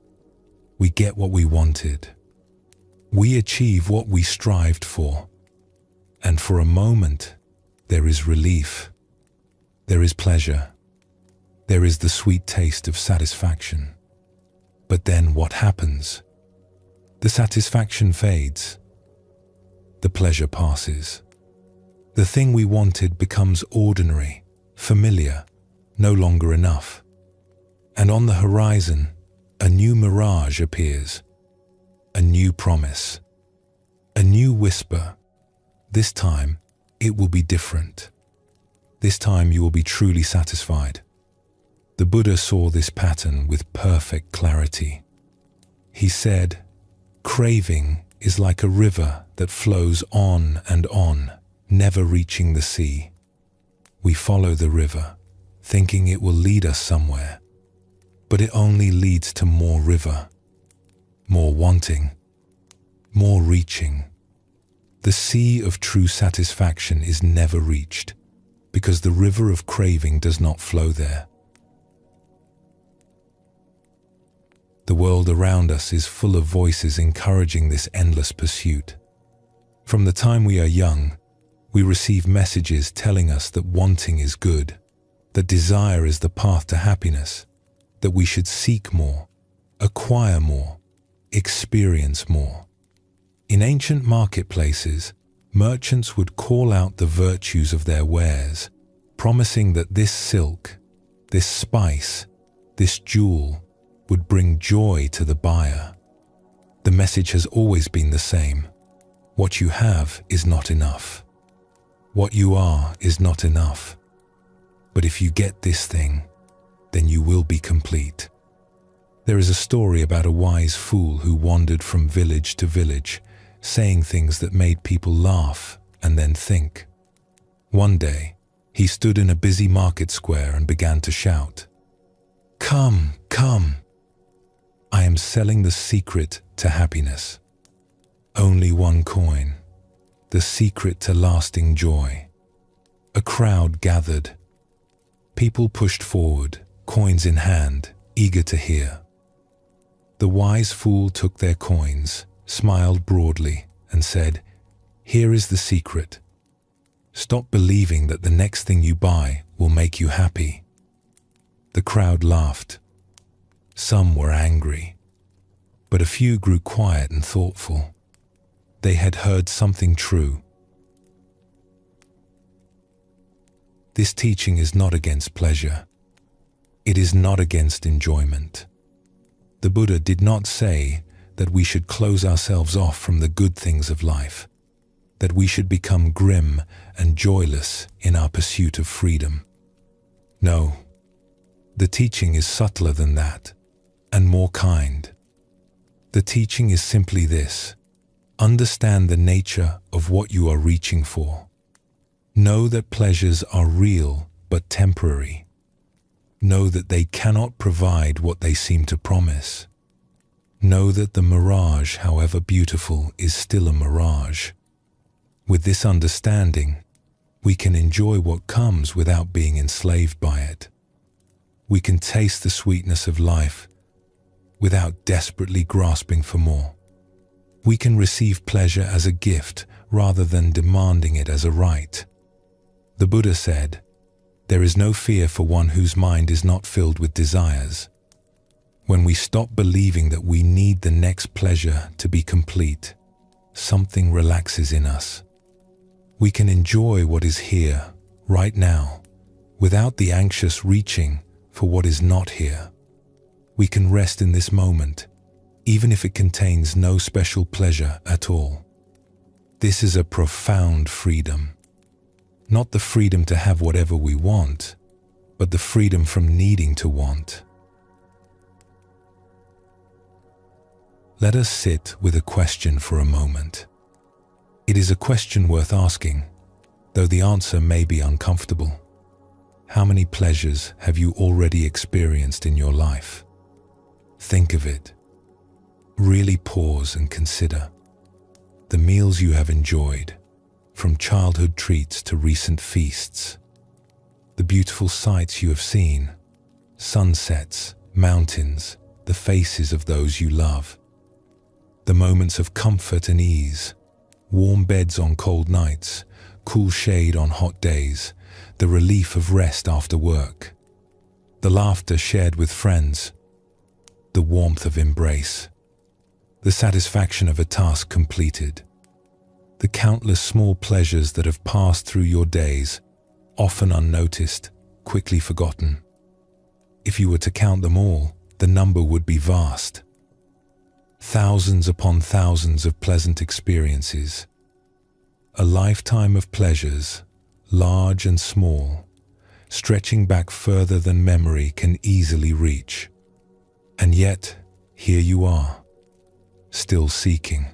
We get what we wanted. We achieve what we strived for. And for a moment, there is relief. There is pleasure. There is the sweet taste of satisfaction. But then what happens? The satisfaction fades. the pleasure passes. The thing we wanted becomes ordinary, familiar, no longer enough. And on the horizon, a new mirage appears, a new promise, a new whisper. This time, it will be different. This time you will be truly satisfied. The Buddha saw this pattern with perfect clarity. He said, "Craving is like a river that flows on and on, never reaching the sea. We follow the river, thinking it will lead us somewhere, but it only leads to more river, more wanting, more reaching. The sea of true satisfaction is never reached, because the river of craving does not flow there." The world around us is full of voices encouraging this endless pursuit. From the time we are young, we receive messages telling us that wanting is good, that desire is the path to happiness, that we should seek more, acquire more, experience more. In ancient marketplaces, merchants would call out the virtues of their wares, promising that this silk, this spice, this jewel would bring joy to the buyer. The message has always been the same. What you have is not enough. What you are is not enough. But if you get this thing, then you will be complete. There is a story about a wise fool who wandered from village to village, saying things that made people laugh and then think. One day, he stood in a busy market square and began to shout, "Come, come! I am selling the secret to happiness. Only one coin, the secret to lasting joy." A crowd gathered. People pushed forward, coins in hand, eager to hear. The wise fool took their coins, smiled broadly, and said, "Here is the secret. Stop believing that the next thing you buy will make you happy." The crowd laughed. Some were angry, but a few grew quiet and thoughtful. They had heard something true. This teaching is not against pleasure. It is not against enjoyment. The Buddha did not say that we should close ourselves off from the good things of life, that we should become grim and joyless in our pursuit of freedom. No, the teaching is subtler than that, and more kind. The teaching is simply this: understand the nature of what you are reaching for. Know that pleasures are real but temporary. Know that they cannot provide what they seem to promise. Know that the mirage, however beautiful, is still a mirage. With this understanding, we can enjoy what comes without being enslaved by it. We can taste the sweetness of life without desperately grasping for more. We can receive pleasure as a gift rather than demanding it as a right. The Buddha said, "There is no fear for one whose mind is not filled with desires." When we stop believing that we need the next pleasure to be complete, something relaxes in us. We can enjoy what is here, right now, without the anxious reaching for what is not here. We can rest in this moment, even if it contains no special pleasure at all. This is a profound freedom. Not the freedom to have whatever we want, but the freedom from needing to want. Let us sit with a question for a moment. It is a question worth asking, though the answer may be uncomfortable. How many pleasures have you already experienced in your life? Think of it. Really pause and consider. The meals you have enjoyed, from childhood treats to recent feasts. The beautiful sights you have seen, sunsets, mountains, the faces of those you love. The moments of comfort and ease, warm beds on cold nights, cool shade on hot days, the relief of rest after work. The laughter shared with friends, the warmth of embrace, the satisfaction of a task completed. The countless small pleasures that have passed through your days, often unnoticed, quickly forgotten. If you were to count them all, the number would be vast. Thousands upon thousands of pleasant experiences. A lifetime of pleasures, large and small, stretching back further than memory can easily reach. And yet, here you are, still seeking,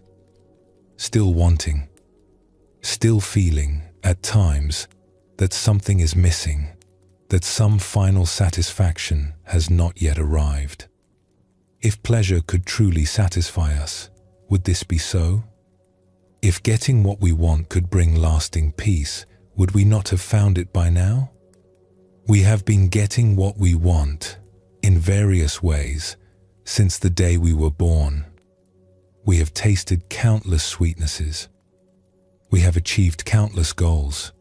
still wanting, still feeling, at times, that something is missing, that some final satisfaction has not yet arrived. If pleasure could truly satisfy us, would this be so? If getting what we want could bring lasting peace, would we not have found it by now? We have been getting what we want, in various ways, since the day we were born. We have tasted countless sweetnesses. We have achieved countless goals.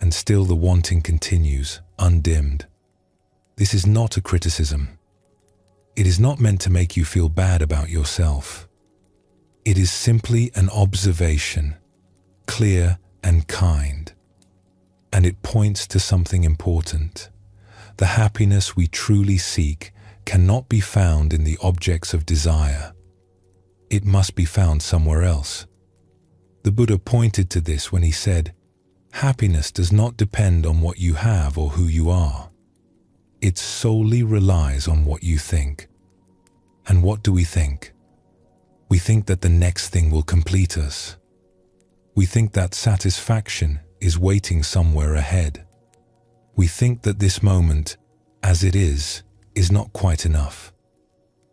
And still the wanting continues, undimmed. This is not a criticism. It is not meant to make you feel bad about yourself. It is simply an observation, clear and kind. And it points to something important. The happiness we truly seek cannot be found in the objects of desire. It must be found somewhere else. The Buddha pointed to this when he said, "Happiness does not depend on what you have or who you are. It solely relies on what you think." And what do we think? We think that the next thing will complete us. We think that satisfaction is waiting somewhere ahead. We think that this moment, as it is not quite enough.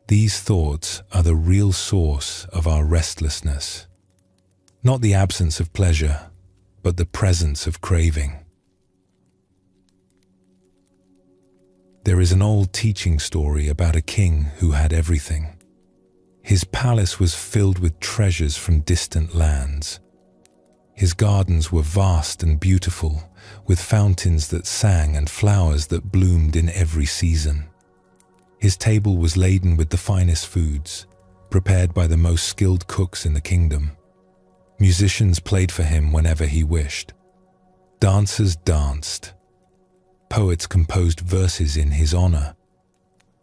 These thoughts are the real source of our restlessness. Not the absence of pleasure, but the presence of craving. There is an old teaching story about a king who had everything. His palace was filled with treasures from distant lands. His gardens were vast and beautiful, with fountains that sang and flowers that bloomed in every season. His table was laden with the finest foods, prepared by the most skilled cooks in the kingdom. Musicians played for him whenever he wished. Dancers danced. Poets composed verses in his honor.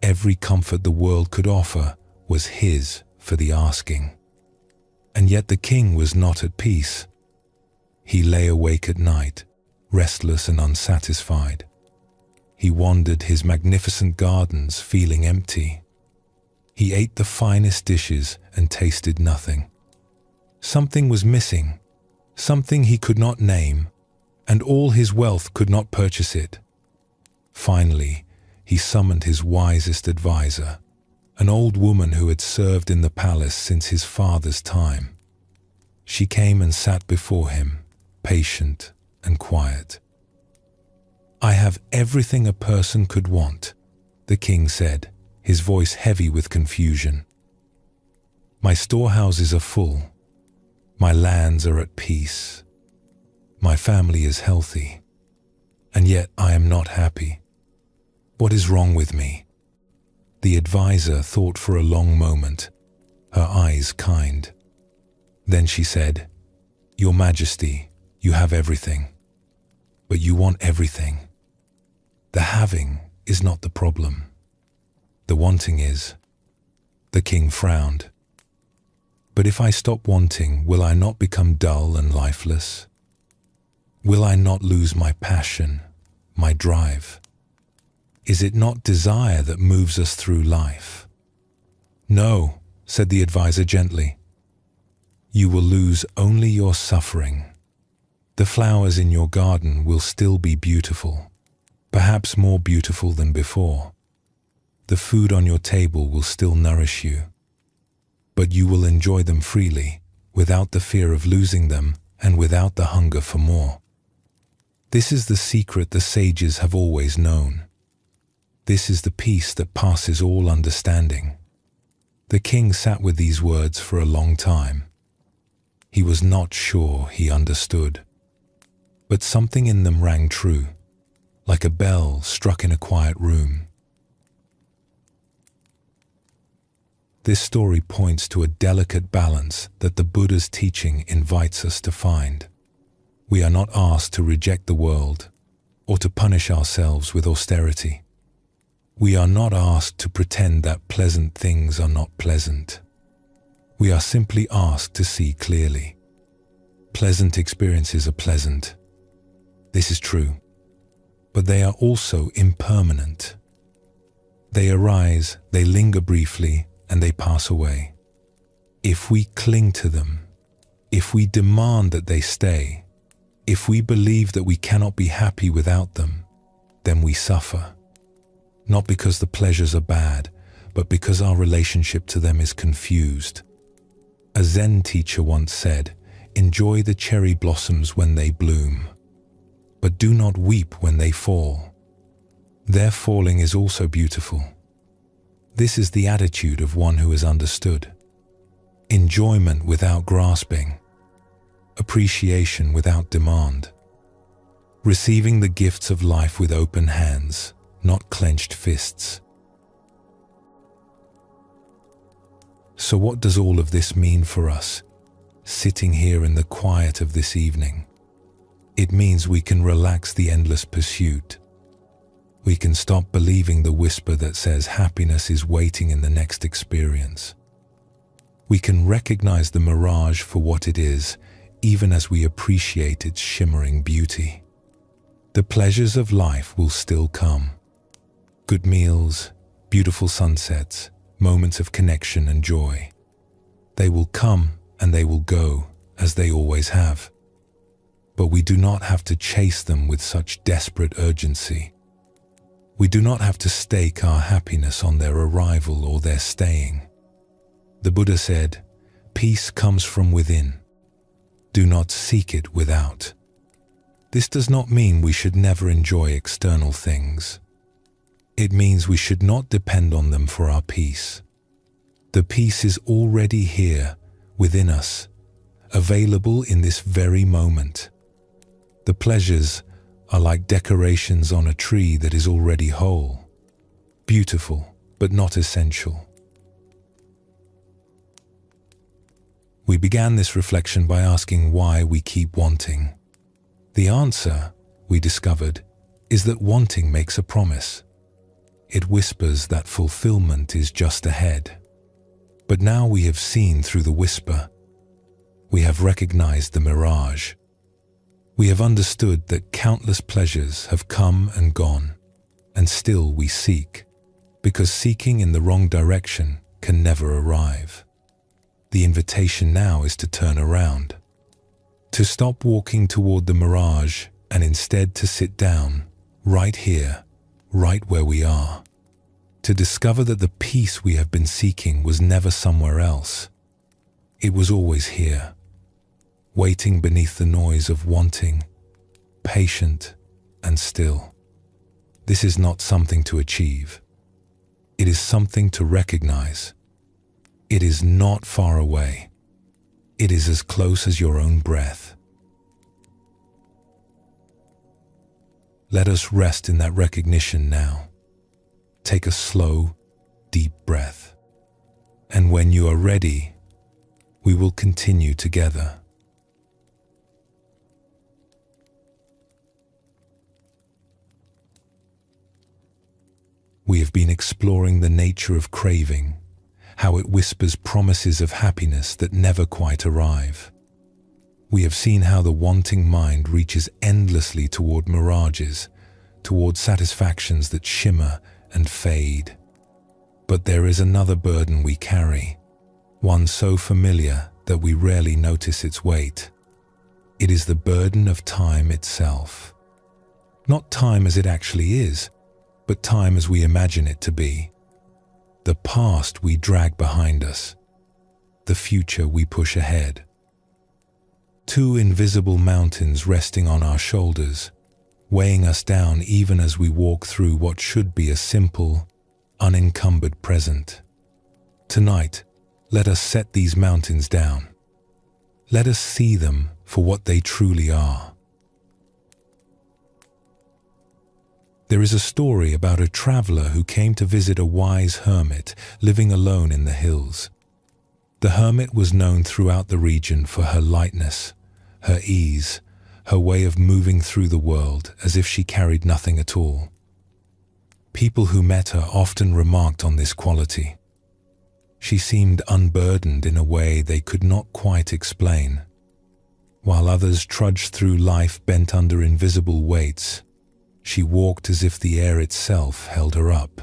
Every comfort the world could offer was his for the asking. And yet the king was not at peace. He lay awake at night, restless and unsatisfied. He wandered his magnificent gardens feeling empty. He ate the finest dishes and tasted nothing. Something was missing, something he could not name, and all his wealth could not purchase it. Finally, he summoned his wisest advisor, an old woman who had served in the palace since his father's time. She came and sat before him, patient and quiet. "I have everything a person could want," the king said, his voice heavy with confusion. "My storehouses are full. My lands are at peace. My family is healthy. And yet I am not happy. What is wrong with me?" The advisor thought for a long moment, her eyes kind. Then she said, "Your Majesty, you have everything. But you want everything. The having is not the problem. The wanting is." The king frowned. "But if I stop wanting, will I not become dull and lifeless? Will I not lose my passion, my drive? Is it not desire that moves us through life?" "No," said the advisor gently. "You will lose only your suffering. The flowers in your garden will still be beautiful, perhaps more beautiful than before. The food on your table will still nourish you, but you will enjoy them freely, without the fear of losing them and without the hunger for more. This is the secret the sages have always known. This is the peace that passes all understanding." The king sat with these words for a long time. He was not sure he understood, but something in them rang true, like a bell struck in a quiet room. This story points to a delicate balance that the Buddha's teaching invites us to find. We are not asked to reject the world or to punish ourselves with austerity. We are not asked to pretend that pleasant things are not pleasant. We are simply asked to see clearly. Pleasant experiences are pleasant. This is true. But they are also impermanent. They arise, they linger briefly, and they pass away. If we cling to them, if we demand that they stay, if we believe that we cannot be happy without them, then we suffer. Not because the pleasures are bad, but because our relationship to them is confused. A Zen teacher once said, "Enjoy the cherry blossoms when they bloom, but do not weep when they fall. Their falling is also beautiful." This is the attitude of one who has understood. Enjoyment without grasping. Appreciation without demand. Receiving the gifts of life with open hands, not clenched fists. So what does all of this mean for us, sitting here in the quiet of this evening? It means we can relax the endless pursuit. We can stop believing the whisper that says happiness is waiting in the next experience. We can recognize the mirage for what it is, even as we appreciate its shimmering beauty. The pleasures of life will still come. Good meals, beautiful sunsets, moments of connection and joy. They will come and they will go, as they always have. But we do not have to chase them with such desperate urgency. We do not have to stake our happiness on their arrival or their staying. The Buddha said, "Peace comes from within. Do not seek it without." This does not mean we should never enjoy external things. It means we should not depend on them for our peace. The peace is already here, within us, available in this very moment. The pleasures are like decorations on a tree that is already whole, beautiful but not essential. We began this reflection by asking why we keep wanting. The answer, we discovered, is that wanting makes a promise. It whispers that fulfillment is just ahead. But now we have seen through the whisper. We have recognized the mirage. We have understood that countless pleasures have come and gone, and still we seek, because seeking in the wrong direction can never arrive. The invitation now is to turn around, to stop walking toward the mirage and instead to sit down, right here, right where we are, to discover that the peace we have been seeking was never somewhere else. It was always here, waiting beneath the noise of wanting, patient and still. This is not something to achieve. It is something to recognize. It is not far away. It is as close as your own breath. Let us rest in that recognition now. Take a slow, deep breath. And when you are ready, we will continue together. We have been exploring the nature of craving, how it whispers promises of happiness that never quite arrive. We have seen how the wanting mind reaches endlessly toward mirages, toward satisfactions that shimmer and fade. But there is another burden we carry, one so familiar that we rarely notice its weight. It is the burden of time itself. Not time as it actually is, but time as we imagine it to be. The past we drag behind us, the future we push ahead. Two invisible mountains resting on our shoulders, weighing us down even as we walk through what should be a simple, unencumbered present. Tonight, let us set these mountains down. Let us see them for what they truly are. There is a story about a traveler who came to visit a wise hermit living alone in the hills. The hermit was known throughout the region for her lightness, her ease, her way of moving through the world as if she carried nothing at all. People who met her often remarked on this quality. She seemed unburdened in a way they could not quite explain. While others trudged through life bent under invisible weights, she walked as if the air itself held her up.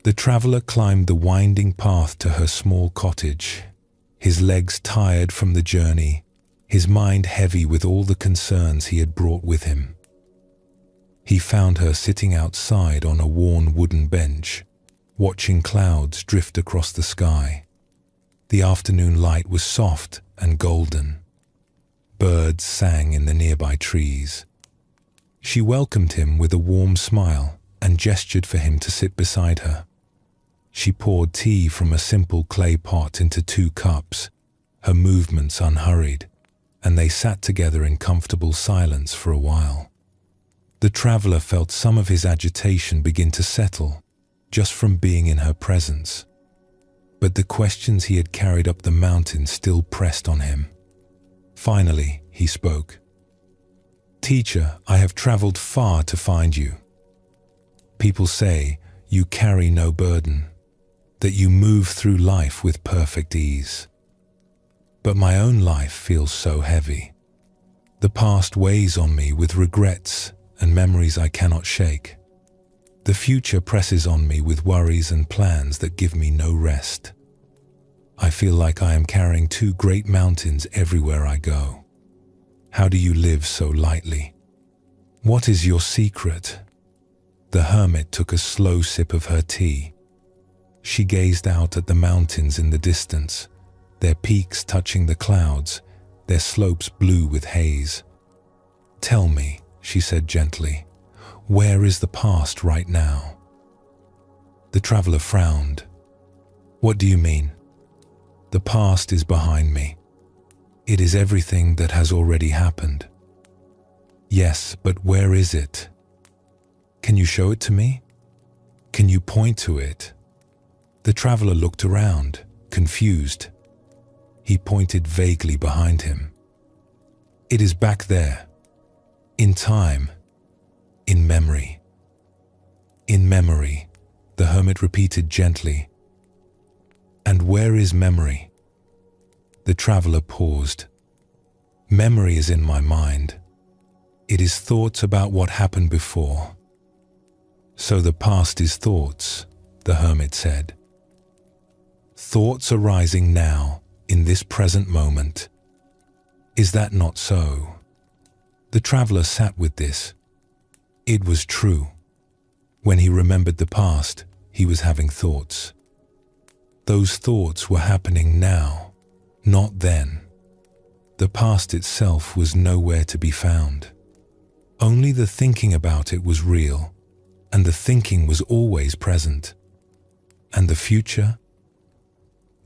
The traveler climbed the winding path to her small cottage, his legs tired from the journey, his mind heavy with all the concerns he had brought with him. He found her sitting outside on a worn wooden bench, watching clouds drift across the sky. The afternoon light was soft and golden. Birds sang in the nearby trees. She welcomed him with a warm smile and gestured for him to sit beside her. She poured tea from a simple clay pot into 2 cups, her movements unhurried, and they sat together in comfortable silence for a while. The traveler felt some of his agitation begin to settle, just from being in her presence. But the questions he had carried up the mountain still pressed on him. Finally, he spoke. "Teacher, I have traveled far to find you. People say you carry no burden, that you move through life with perfect ease. But my own life feels so heavy. The past weighs on me with regrets and memories I cannot shake. The future presses on me with worries and plans that give me no rest. I feel like I am carrying 2 great mountains everywhere I go. How do you live so lightly? What is your secret?" The hermit took a slow sip of her tea. She gazed out at the mountains in the distance, their peaks touching the clouds, their slopes blue with haze. "Tell me," she said gently, "where is the past right now?" The traveler frowned. "What do you mean?" "The past is behind me. It is everything that has already happened." "Yes, but where is it? Can you show it to me? Can you point to it?" The traveler looked around, confused. He pointed vaguely behind him. "It is back there. In time. In memory." "In memory," the hermit repeated gently. "And where is memory?" The traveler paused. "Memory is in my mind. It is thoughts about what happened before." "So the past is thoughts," the hermit said. "Thoughts arising now, in this present moment. Is that not so?" The traveler sat with this. It was true. When he remembered the past, he was having thoughts. Those thoughts were happening now, not then. The past itself was nowhere to be found. Only the thinking about it was real, and the thinking was always present. And the future?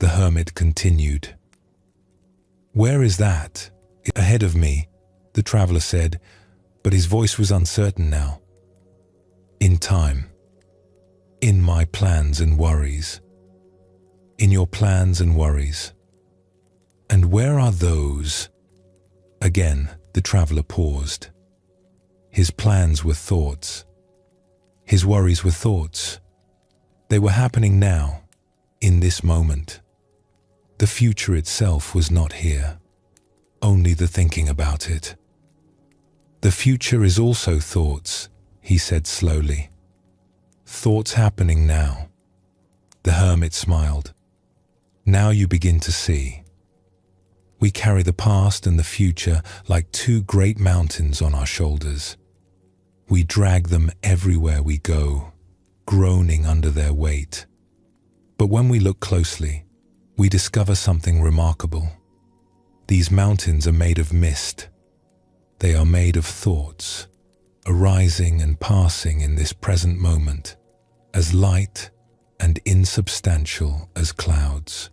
The hermit continued. "Where is that?" "Ahead of me," the traveler said, but his voice was uncertain now. "In time. In my plans and worries. In your plans and worries. And where are those?" Again, the traveler paused. His plans were thoughts. His worries were thoughts. They were happening now, in this moment. The future itself was not here, only the thinking about it. "The future is also thoughts," he said slowly. "Thoughts happening now." The hermit smiled. "Now you begin to see. We carry the past and the future like 2 great mountains on our shoulders. We drag them everywhere we go, groaning under their weight. But when we look closely, we discover something remarkable. These mountains are made of mist. They are made of thoughts, arising and passing in this present moment, as light and insubstantial as clouds."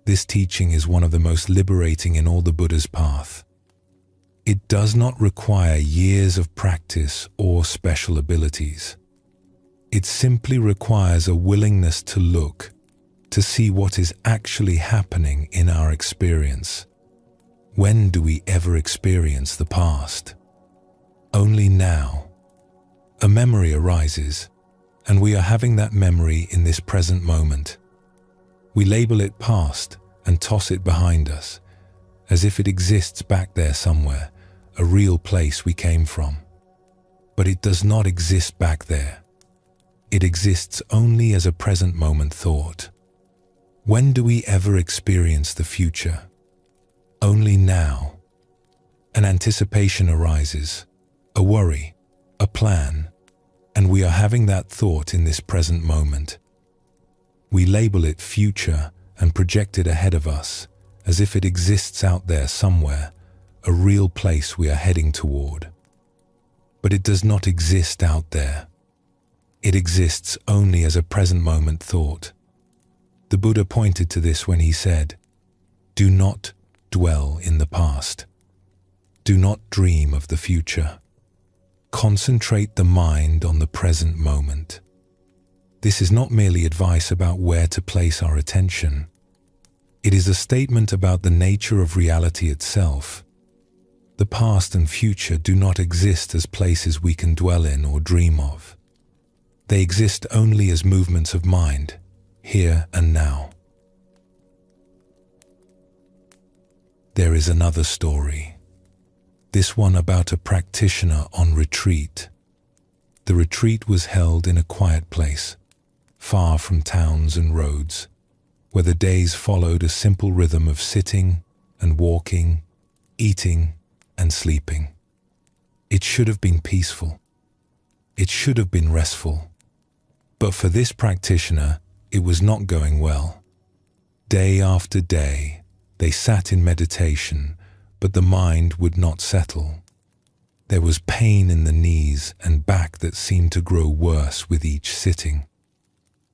This teaching is one of the most liberating in all the Buddha's path. It does not require years of practice or special abilities. It simply requires a willingness to look, to see what is actually happening in our experience. When do we ever experience the past? Only now. A memory arises, and we are having that memory in this present moment. We label it past and toss it behind us, as if it exists back there somewhere, a real place we came from. But it does not exist back there. It exists only as a present moment thought. When do we ever experience the future? Only now. An anticipation arises, a worry, a plan, and we are having that thought in this present moment. We label it future and project it ahead of us, as if it exists out there somewhere, a real place we are heading toward. But it does not exist out there. It exists only as a present moment thought. The Buddha pointed to this when he said, "Do not dwell in the past. Do not dream of the future. Concentrate the mind on the present moment." This is not merely advice about where to place our attention. It is a statement about the nature of reality itself. The past and future do not exist as places we can dwell in or dream of. They exist only as movements of mind, here and now. There is another story, this one about a practitioner on retreat. The retreat was held in a quiet place, far from towns and roads, where the days followed a simple rhythm of sitting and walking, eating and sleeping. It should have been peaceful. It should have been restful. But for this practitioner, it was not going well. Day after day, they sat in meditation, but the mind would not settle. There was pain in the knees and back that seemed to grow worse with each sitting.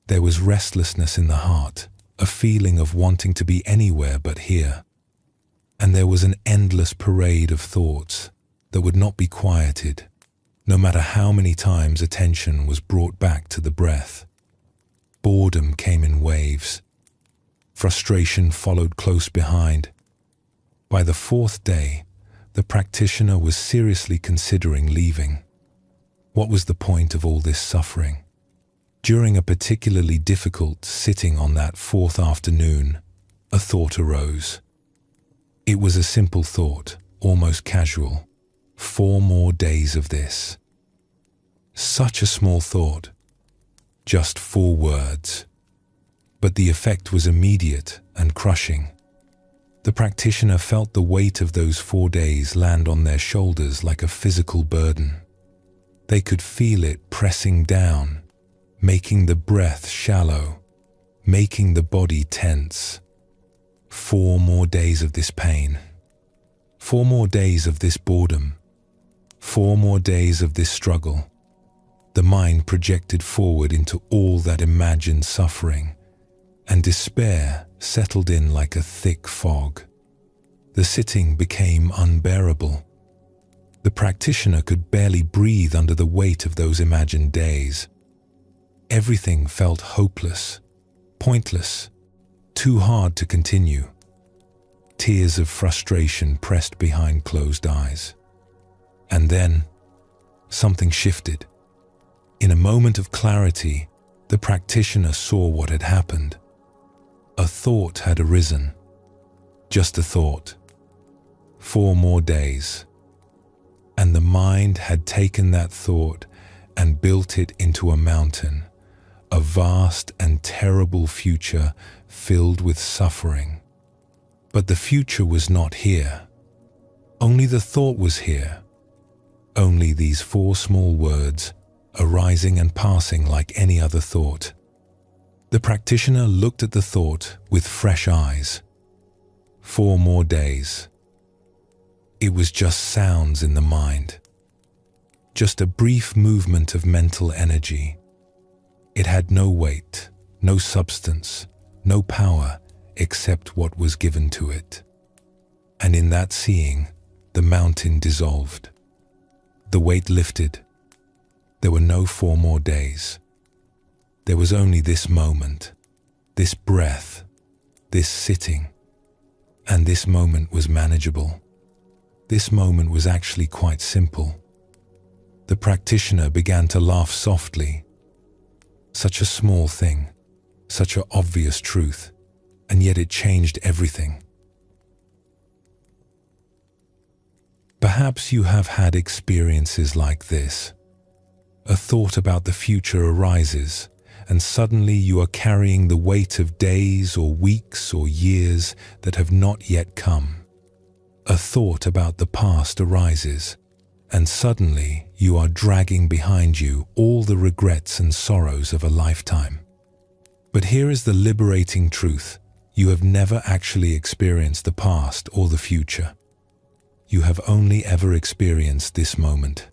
There was restlessness in the heart, a feeling of wanting to be anywhere but here. And there was an endless parade of thoughts that would not be quieted, no matter how many times attention was brought back to the breath. Boredom came in waves. Frustration followed close behind. By the fourth day, the practitioner was seriously considering leaving. What was the point of all this suffering? During a particularly difficult sitting on that fourth afternoon, a thought arose. It was a simple thought, almost casual. 4 more days of this. Such a small thought. Just 4 words. But the effect was immediate and crushing. The practitioner felt the weight of those 4 days land on their shoulders like a physical burden. They could feel it pressing down, making the breath shallow, making the body tense. 4 more days of this pain. 4 more days of this boredom. 4 more days of this struggle. The mind projected forward into all that imagined suffering, and despair settled in like a thick fog. The sitting became unbearable. The practitioner could barely breathe under the weight of those imagined days. Everything felt hopeless, pointless, too hard to continue. Tears of frustration pressed behind closed eyes. And then, something shifted. In a moment of clarity, the practitioner saw what had happened. A thought had arisen. Just a thought. 4 more days. And the mind had taken that thought and built it into a mountain, a vast and terrible future filled with suffering. But the future was not here. Only the thought was here. Only these 4 small words, arising and passing like any other thought. The practitioner looked at the thought with fresh eyes. 4 more days. It was just sounds in the mind. Just a brief movement of mental energy. It had no weight, no substance, no power except what was given to it. And in that seeing, the mountain dissolved. The weight lifted. There were no 4 more days. There was only this moment, this breath, this sitting. And this moment was manageable. This moment was actually quite simple. The practitioner began to laugh softly. Such a small thing, such an obvious truth, and yet it changed everything. Perhaps you have had experiences like this. A thought about the future arises, and suddenly you are carrying the weight of days or weeks or years that have not yet come. A thought about the past arises, and suddenly you are dragging behind you all the regrets and sorrows of a lifetime. But here is the liberating truth. You have never actually experienced the past or the future. You have only ever experienced this moment.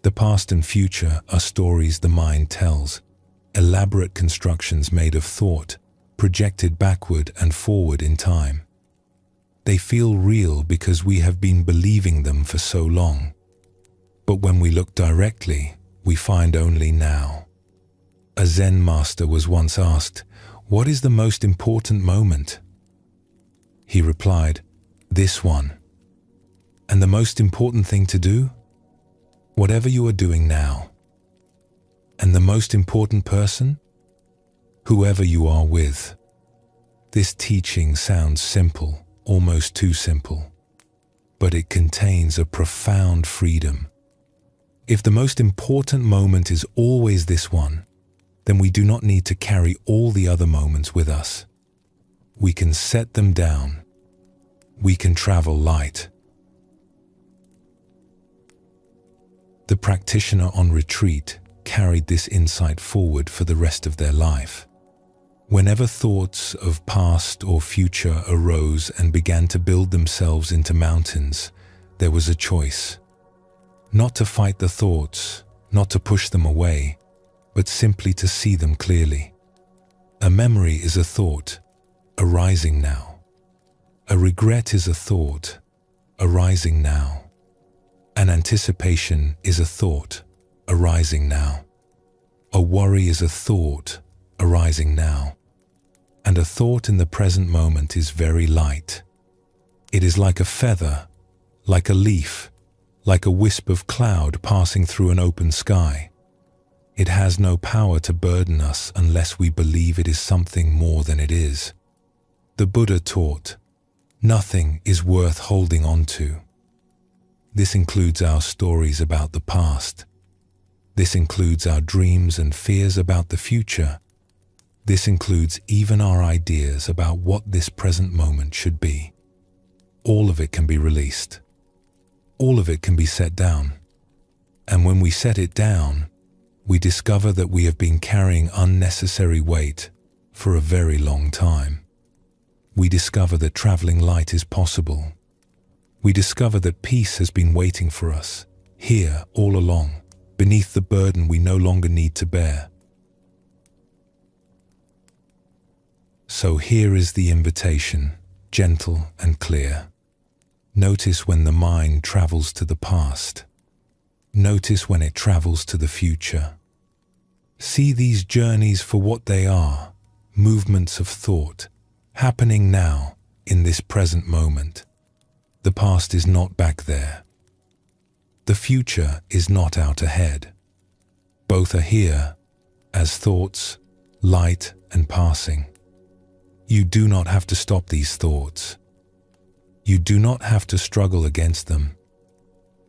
The past and future are stories the mind tells, elaborate constructions made of thought, projected backward and forward in time. They feel real because we have been believing them for so long. But when we look directly, we find only now. A Zen master was once asked, "What is the most important moment?" He replied, "This one." And the most important thing to do? Whatever you are doing now. And the most important person? Whoever you are with. This teaching sounds simple, almost too simple, but it contains a profound freedom. If the most important moment is always this one, then we do not need to carry all the other moments with us. We can set them down. We can travel light. The practitioner on retreat carried this insight forward for the rest of their life. Whenever thoughts of past or future arose and began to build themselves into mountains, there was a choice. Not to fight the thoughts, not to push them away, but simply to see them clearly. A memory is a thought, arising now. A regret is a thought, arising now. An anticipation is a thought, arising now. A worry is a thought, arising now. And a thought in the present moment is very light. It is like a feather, like a leaf, like a wisp of cloud passing through an open sky. It has no power to burden us unless we believe it is something more than it is. The Buddha taught, "Nothing is worth holding on to." This includes our stories about the past. This includes our dreams and fears about the future. This includes even our ideas about what this present moment should be. All of it can be released. All of it can be set down. And when we set it down, we discover that we have been carrying unnecessary weight for a very long time. We discover that traveling light is possible. We discover that peace has been waiting for us, here all along, beneath the burden we no longer need to bear. So here is the invitation, gentle and clear. Notice when the mind travels to the past. Notice when it travels to the future. See these journeys for what they are, movements of thought, happening now, in this present moment. The past is not back there. The future is not out ahead. Both are here, as thoughts, light and passing. You do not have to stop these thoughts. You do not have to struggle against them.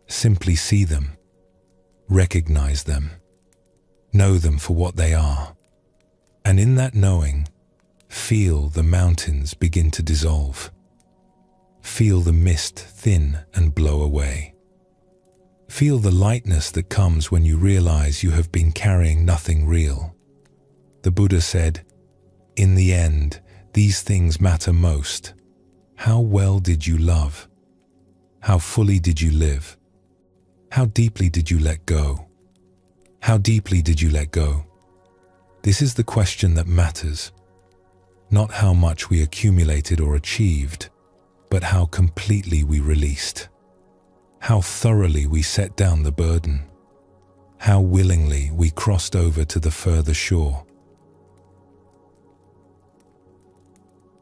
Simply see them. Recognize them. Know them for what they are. And in that knowing, feel the mountains begin to dissolve. Feel the mist thin and blow away. Feel the lightness that comes when you realize you have been carrying nothing real. The Buddha said, "In the end, these things matter most. How well did you love? How fully did you live? How deeply did you let go? How deeply did you let go?" This is the question that matters. Not how much we accumulated or achieved, but how completely we released. how thoroughly we set down the burden, how willingly we crossed over to the further shore.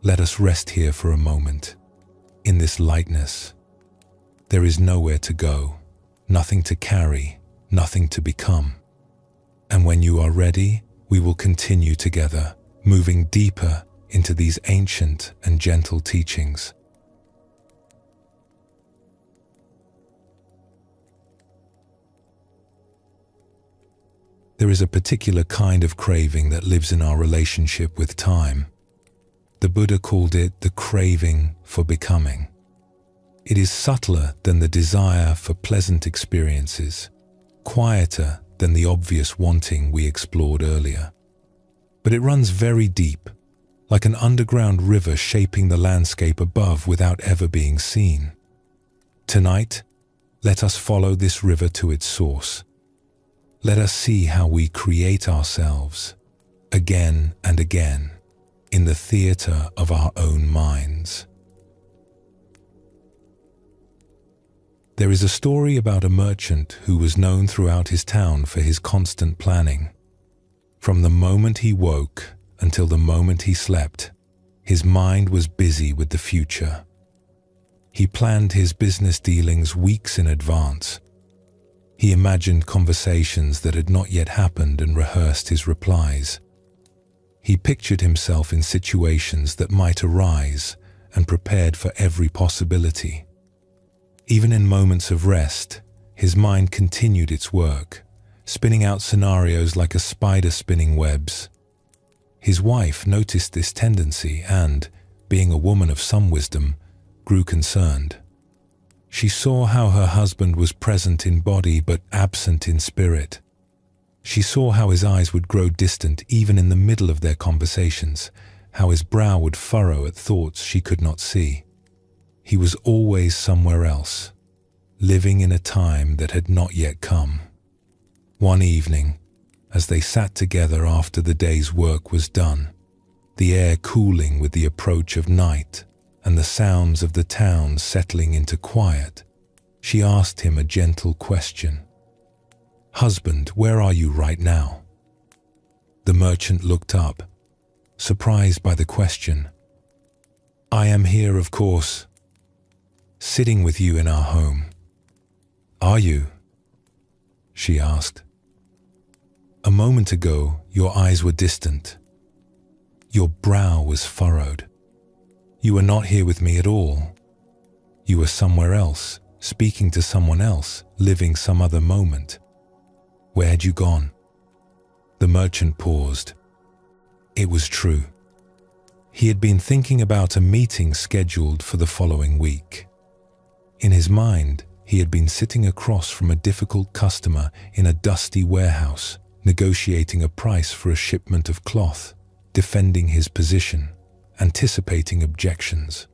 Let us rest here for a moment, in this lightness. There is nowhere to go, nothing to carry, nothing to become. And when you are ready, we will continue together, moving deeper into these ancient and gentle teachings. There is a particular kind of craving that lives in our relationship with time. The Buddha called it the craving for becoming. It is subtler than the desire for pleasant experiences, quieter than the obvious wanting we explored earlier. But it runs very deep, like an underground river shaping the landscape above without ever being seen. Tonight, let us follow this river to its source. Let us see how we create ourselves, again and again, in the theater of our own minds. There is a story about a merchant who was known throughout his town for his constant planning. From the moment he woke until the moment he slept, his mind was busy with the future. He planned his business dealings weeks in advance. He imagined conversations that had not yet happened and rehearsed his replies. He pictured himself in situations that might arise and prepared for every possibility. Even in moments of rest, his mind continued its work, spinning out scenarios like a spider spinning webs. His wife noticed this tendency and, being a woman of some wisdom, grew concerned. She saw how her husband was present in body but absent in spirit. She saw how his eyes would grow distant even in the middle of their conversations, how his brow would furrow at thoughts she could not see. He was always somewhere else, living in a time that had not yet come. One evening, as they sat together after the day's work was done, the air cooling with the approach of night and the sounds of the town settling into quiet, she asked him a gentle question. "Husband, where are you right now?" The merchant looked up, surprised by the question. "I am here, of course, sitting with you in our home." "Are you?" she asked. "A moment ago, your eyes were distant. Your brow was furrowed. You were not here with me at all. You were somewhere else, speaking to someone else, living some other moment. Where had you gone?" The merchant paused. It was true. He had been thinking about a meeting scheduled for the following week. In his mind, he had been sitting across from a difficult customer in a dusty warehouse, negotiating a price for a shipment of cloth, defending his position, anticipating objections.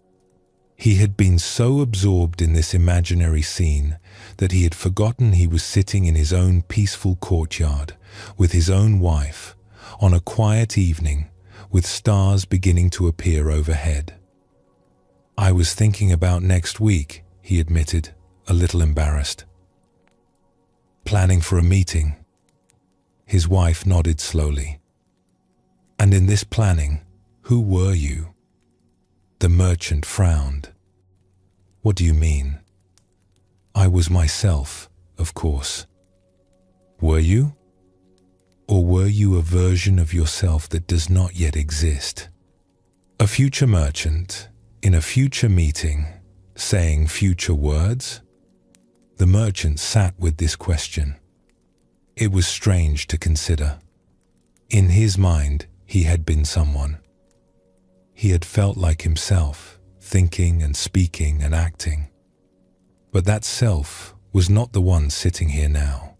He had been so absorbed in this imaginary scene that he had forgotten he was sitting in his own peaceful courtyard with his own wife on a quiet evening with stars beginning to appear overhead. "I was thinking about next week," he admitted, a little embarrassed. "Planning for a meeting." His wife nodded slowly. "And in this planning, who were you?" The merchant frowned. "What do you mean?" "I was myself, of course." "Were you? Or were you a version of yourself that does not yet exist?" A future merchant, in a future meeting, saying future words? The merchant sat with this question. It was strange to consider. In his mind, he had been someone. He had felt like himself, thinking and speaking and acting. But that self was not the one sitting here now.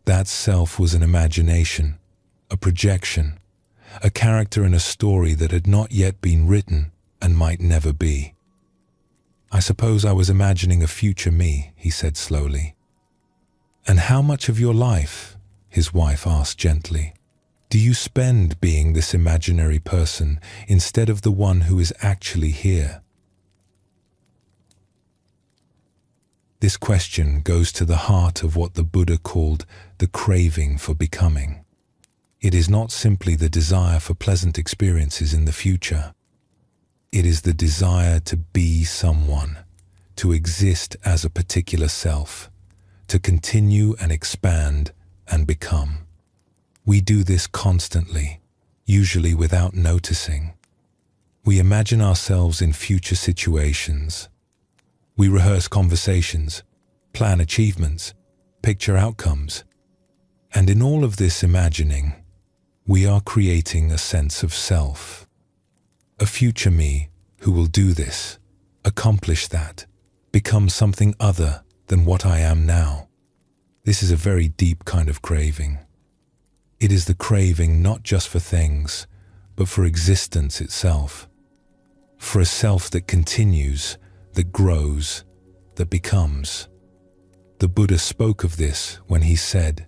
That self was an imagination, a projection, a character in a story that had not yet been written and might never be. "I suppose I was imagining a future me," he said slowly. "And how much of your life," his wife asked gently, "do you spend being this imaginary person instead of the one who is actually here?" This question goes to the heart of what the Buddha called the craving for becoming. It is not simply the desire for pleasant experiences in the future. It is the desire to be someone, to exist as a particular self, to continue and expand and become. We do this constantly, usually without noticing. We imagine ourselves in future situations. We rehearse conversations, plan achievements, picture outcomes. And in all of this imagining, we are creating a sense of self. A future me who will do this, accomplish that, become something other than what I am now. This is a very deep kind of craving. It is the craving not just for things, but for existence itself. For a self that continues, that grows, that becomes. The Buddha spoke of this when he said,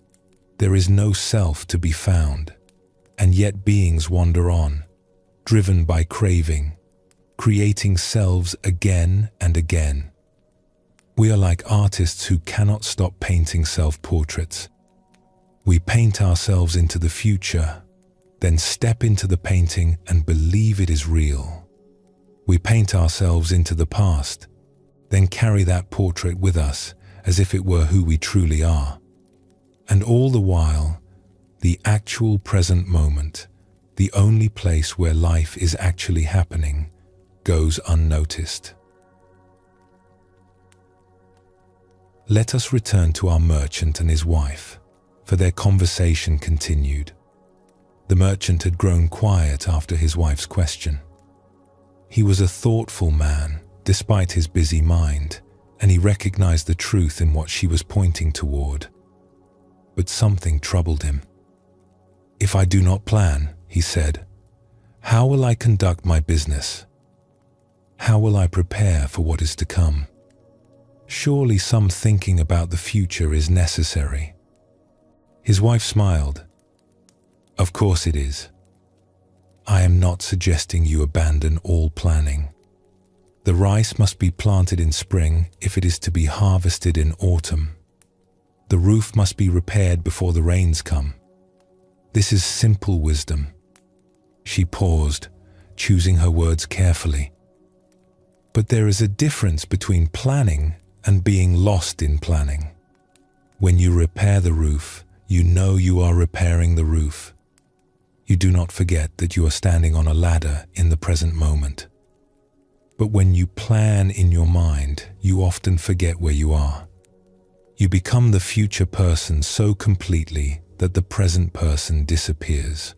"There is no self to be found, and yet beings wander on, driven by craving, creating selves again and again." We are like artists who cannot stop painting self-portraits. We paint ourselves into the future, then step into the painting and believe it is real. We paint ourselves into the past, then carry that portrait with us as if it were who we truly are. And all the while, the actual present moment, the only place where life is actually happening, goes unnoticed. Let us return to our merchant and his wife, for their conversation continued. The merchant had grown quiet after his wife's question. He was a thoughtful man, despite his busy mind, and he recognized the truth in what she was pointing toward. But something troubled him. "If I do not plan," he said, "how will I conduct my business? How will I prepare for what is to come? Surely some thinking about the future is necessary." His wife smiled. "Of course it is. I am not suggesting you abandon all planning. The rice must be planted in spring if it is to be harvested in autumn. The roof must be repaired before the rains come. This is simple wisdom." She paused, choosing her words carefully. "But there is a difference between planning and being lost in planning. When you repair the roof, you know you are repairing the roof. You do not forget that you are standing on a ladder in the present moment. But when you plan in your mind, you often forget where you are. You become the future person so completely that the present person disappears."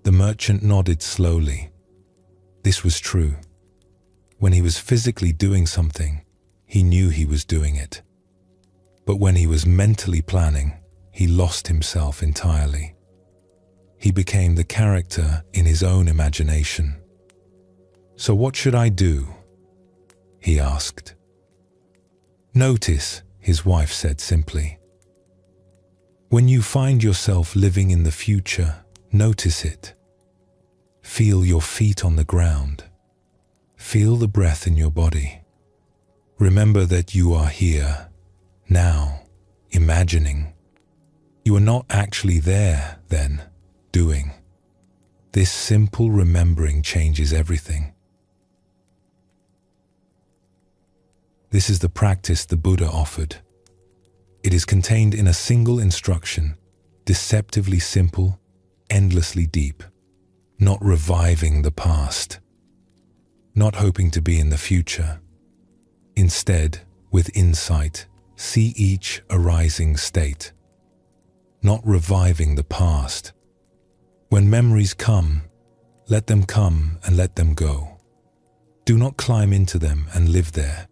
The merchant nodded slowly. This was true. When he was physically doing something, he knew he was doing it. But when he was mentally planning, he lost himself entirely. He became the character in his own imagination. "So what should I do?" he asked. "Notice," his wife said simply. "When you find yourself living in the future, notice it. Feel your feet on the ground. Feel the breath in your body. Remember that you are here, now, imagining. You are not actually there, then, doing. This simple remembering changes everything." This is the practice the Buddha offered. It is contained in a single instruction, deceptively simple, endlessly deep. Not reviving the past. Not hoping to be in the future. Instead, with insight, see each arising state. Not reviving the past. When memories come, let them come and let them go. Do not climb into them and live there.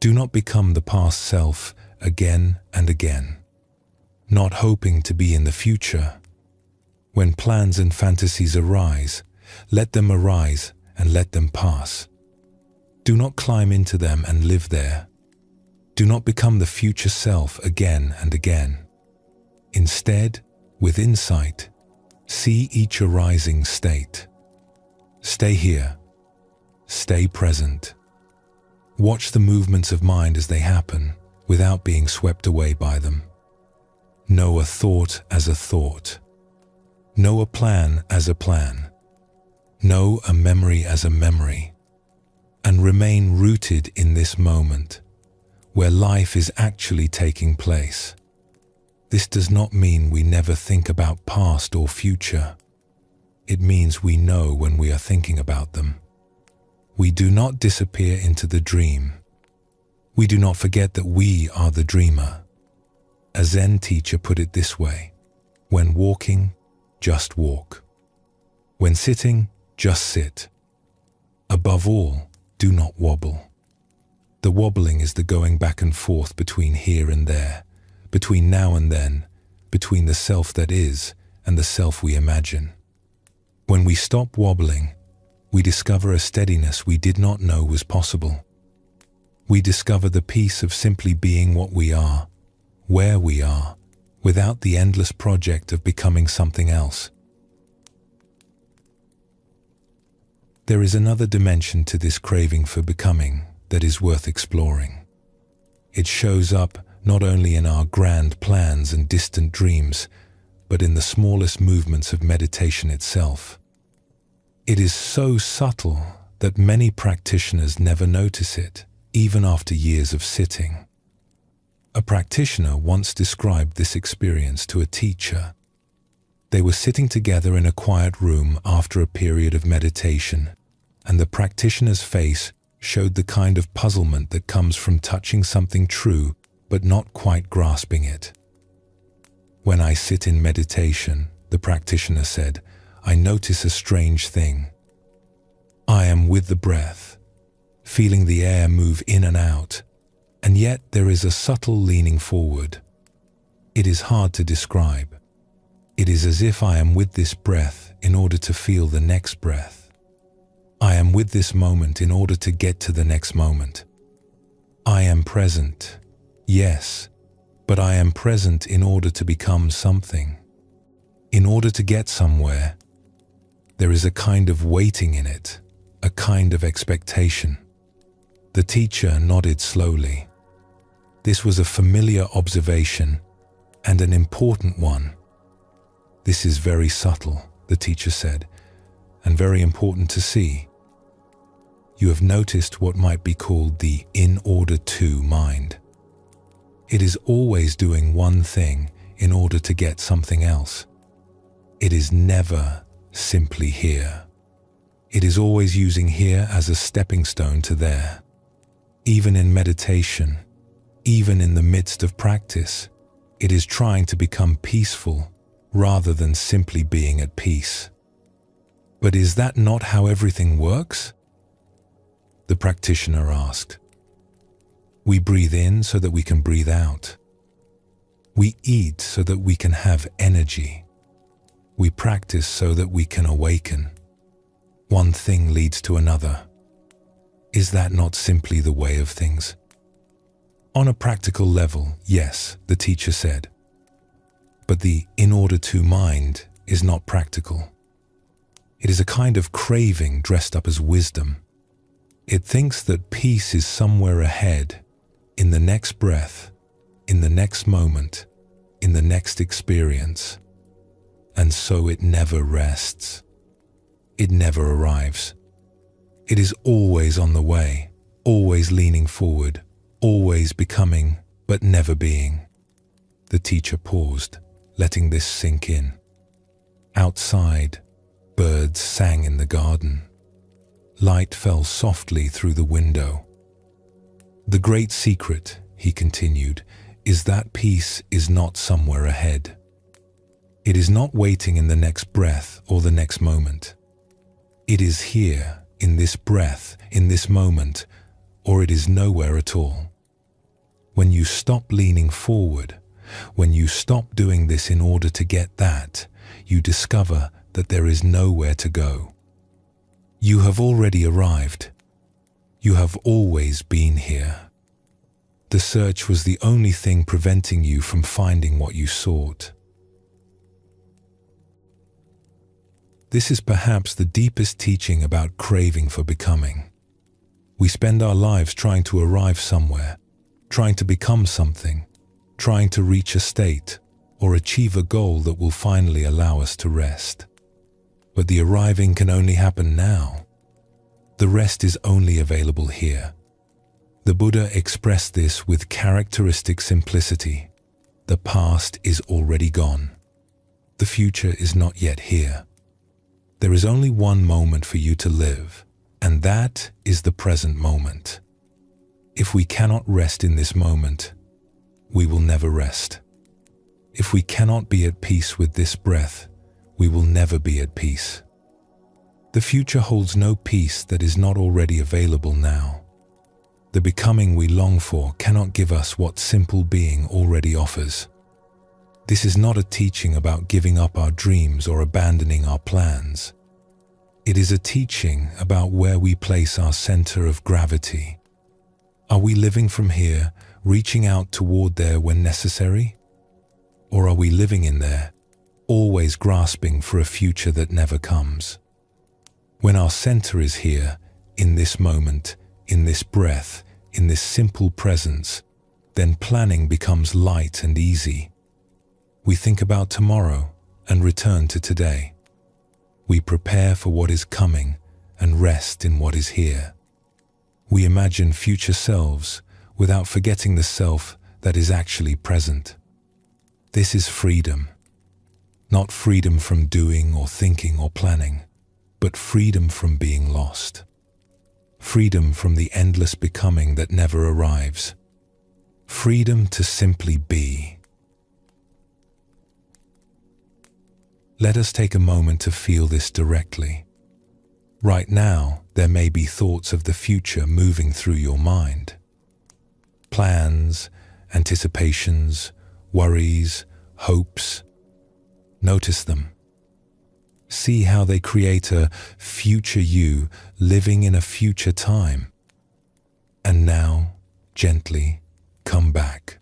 Do not become the past self again and again. Not hoping to be in the future. When plans and fantasies arise, let them arise and let them pass. Do not climb into them and live there. Do not become the future self again and again. Instead, with insight, see each arising state. Stay here. Stay present. Watch the movements of mind as they happen, without being swept away by them. Know a thought as a thought. Know a plan as a plan. Know a memory as a memory. And remain rooted in this moment, where life is actually taking place. This does not mean we never think about past or future. It means we know when we are thinking about them. We do not disappear into the dream. We do not forget that we are the dreamer. A Zen teacher put it this way: when walking, just walk. When sitting, just sit. Above all, do not wobble. The wobbling is the going back and forth between here and there, between now and then, between the self that is and the self we imagine. When we stop wobbling, we discover a steadiness we did not know was possible. We discover the peace of simply being what we are, where we are, without the endless project of becoming something else. There is another dimension to this craving for becoming that is worth exploring. It shows up not only in our grand plans and distant dreams, but in the smallest movements of meditation itself. It is so subtle that many practitioners never notice it, even after years of sitting. A practitioner once described this experience to a teacher. They were sitting together in a quiet room after a period of meditation, and the practitioner's face showed the kind of puzzlement that comes from touching something true but not quite grasping it. When I sit in meditation, the practitioner said, I notice a strange thing. I am with the breath, feeling the air move in and out, and yet there is a subtle leaning forward. It is hard to describe. It is as if I am with this breath in order to feel the next breath. I am with this moment in order to get to the next moment. I am present, yes, but I am present in order to become something. In order to get somewhere, there is a kind of waiting in it, a kind of expectation. The teacher nodded slowly. This was a familiar observation and an important one. This is very subtle, the teacher said, and very important to see. You have noticed what might be called the in order to mind. It is always doing one thing in order to get something else. It is never simply here. It is always using here as a stepping stone to there. Even in meditation, even in the midst of practice, it is trying to become peaceful rather than simply being at peace. But is that not how everything works? The practitioner asked. We breathe in so that we can breathe out. We eat so that we can have energy. We practice so that we can awaken. One thing leads to another. Is that not simply the way of things? On a practical level, yes, the teacher said. But the in order to mind is not practical. It is a kind of craving dressed up as wisdom. It thinks that peace is somewhere ahead, in the next breath, in the next moment, in the next experience. And so it never rests. It never arrives. It is always on the way, always leaning forward, always becoming, but never being. The teacher paused, letting this sink in. Outside, birds sang in the garden. Light fell softly through the window. The great secret, he continued, is that peace is not somewhere ahead. It is not waiting in the next breath or the next moment. It is here, in this breath, in this moment, or it is nowhere at all. When you stop leaning forward, when you stop doing this in order to get that, you discover that there is nowhere to go. You have already arrived. You have always been here. The search was the only thing preventing you from finding what you sought. This is perhaps the deepest teaching about craving for becoming. We spend our lives trying to arrive somewhere, trying to become something, trying to reach a state or achieve a goal that will finally allow us to rest. But the arriving can only happen now. The rest is only available here. The Buddha expressed this with characteristic simplicity. The past is already gone. The future is not yet here. There is only one moment for you to live, and that is the present moment. If we cannot rest in this moment, we will never rest. If we cannot be at peace with this breath, we will never be at peace. The future holds no peace that is not already available now. The becoming we long for cannot give us what simple being already offers. This is not a teaching about giving up our dreams or abandoning our plans. It is a teaching about where we place our center of gravity. Are we living from here, reaching out toward there when necessary? Or are we living in there, always grasping for a future that never comes? When our center is here, in this moment, in this breath, in this simple presence, then planning becomes light and easy. We think about tomorrow and return to today. We prepare for what is coming and rest in what is here. We imagine future selves without forgetting the self that is actually present. This is freedom. Not freedom from doing or thinking or planning, but freedom from being lost. Freedom from the endless becoming that never arrives. Freedom to simply be. Let us take a moment to feel this directly. Right now, there may be thoughts of the future moving through your mind. Plans, anticipations, worries, hopes. Notice them. See how they create a future you living in a future time. And now, gently, come back.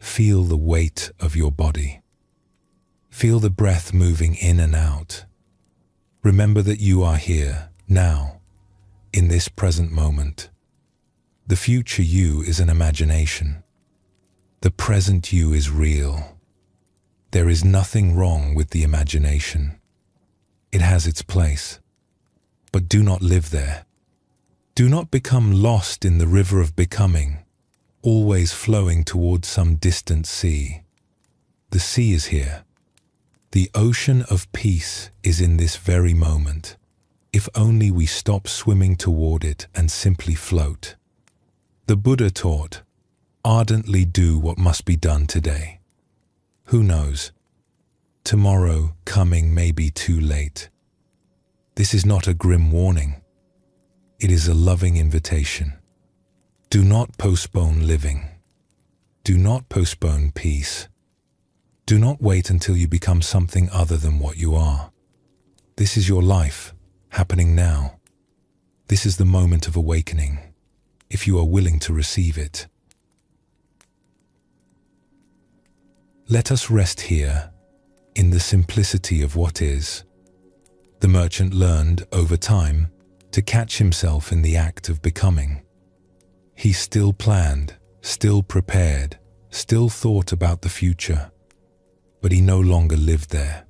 Feel the weight of your body. Feel the breath moving in and out. Remember that you are here, now, in this present moment. The future you is an imagination. The present you is real. There is nothing wrong with the imagination. It has its place. But do not live there. Do not become lost in the river of becoming, always flowing towards some distant sea. The sea is here. The ocean of peace is in this very moment, if only we stop swimming toward it and simply float. The Buddha taught, ardently do what must be done today. Who knows? Tomorrow coming may be too late. This is not a grim warning. It is a loving invitation. Do not postpone living. Do not postpone peace. Do not wait until you become something other than what you are. This is your life, happening now. This is the moment of awakening, if you are willing to receive it. Let us rest here, in the simplicity of what is. The merchant learned, over time, to catch himself in the act of becoming. He still planned, still prepared, still thought about the future. But he no longer lived there.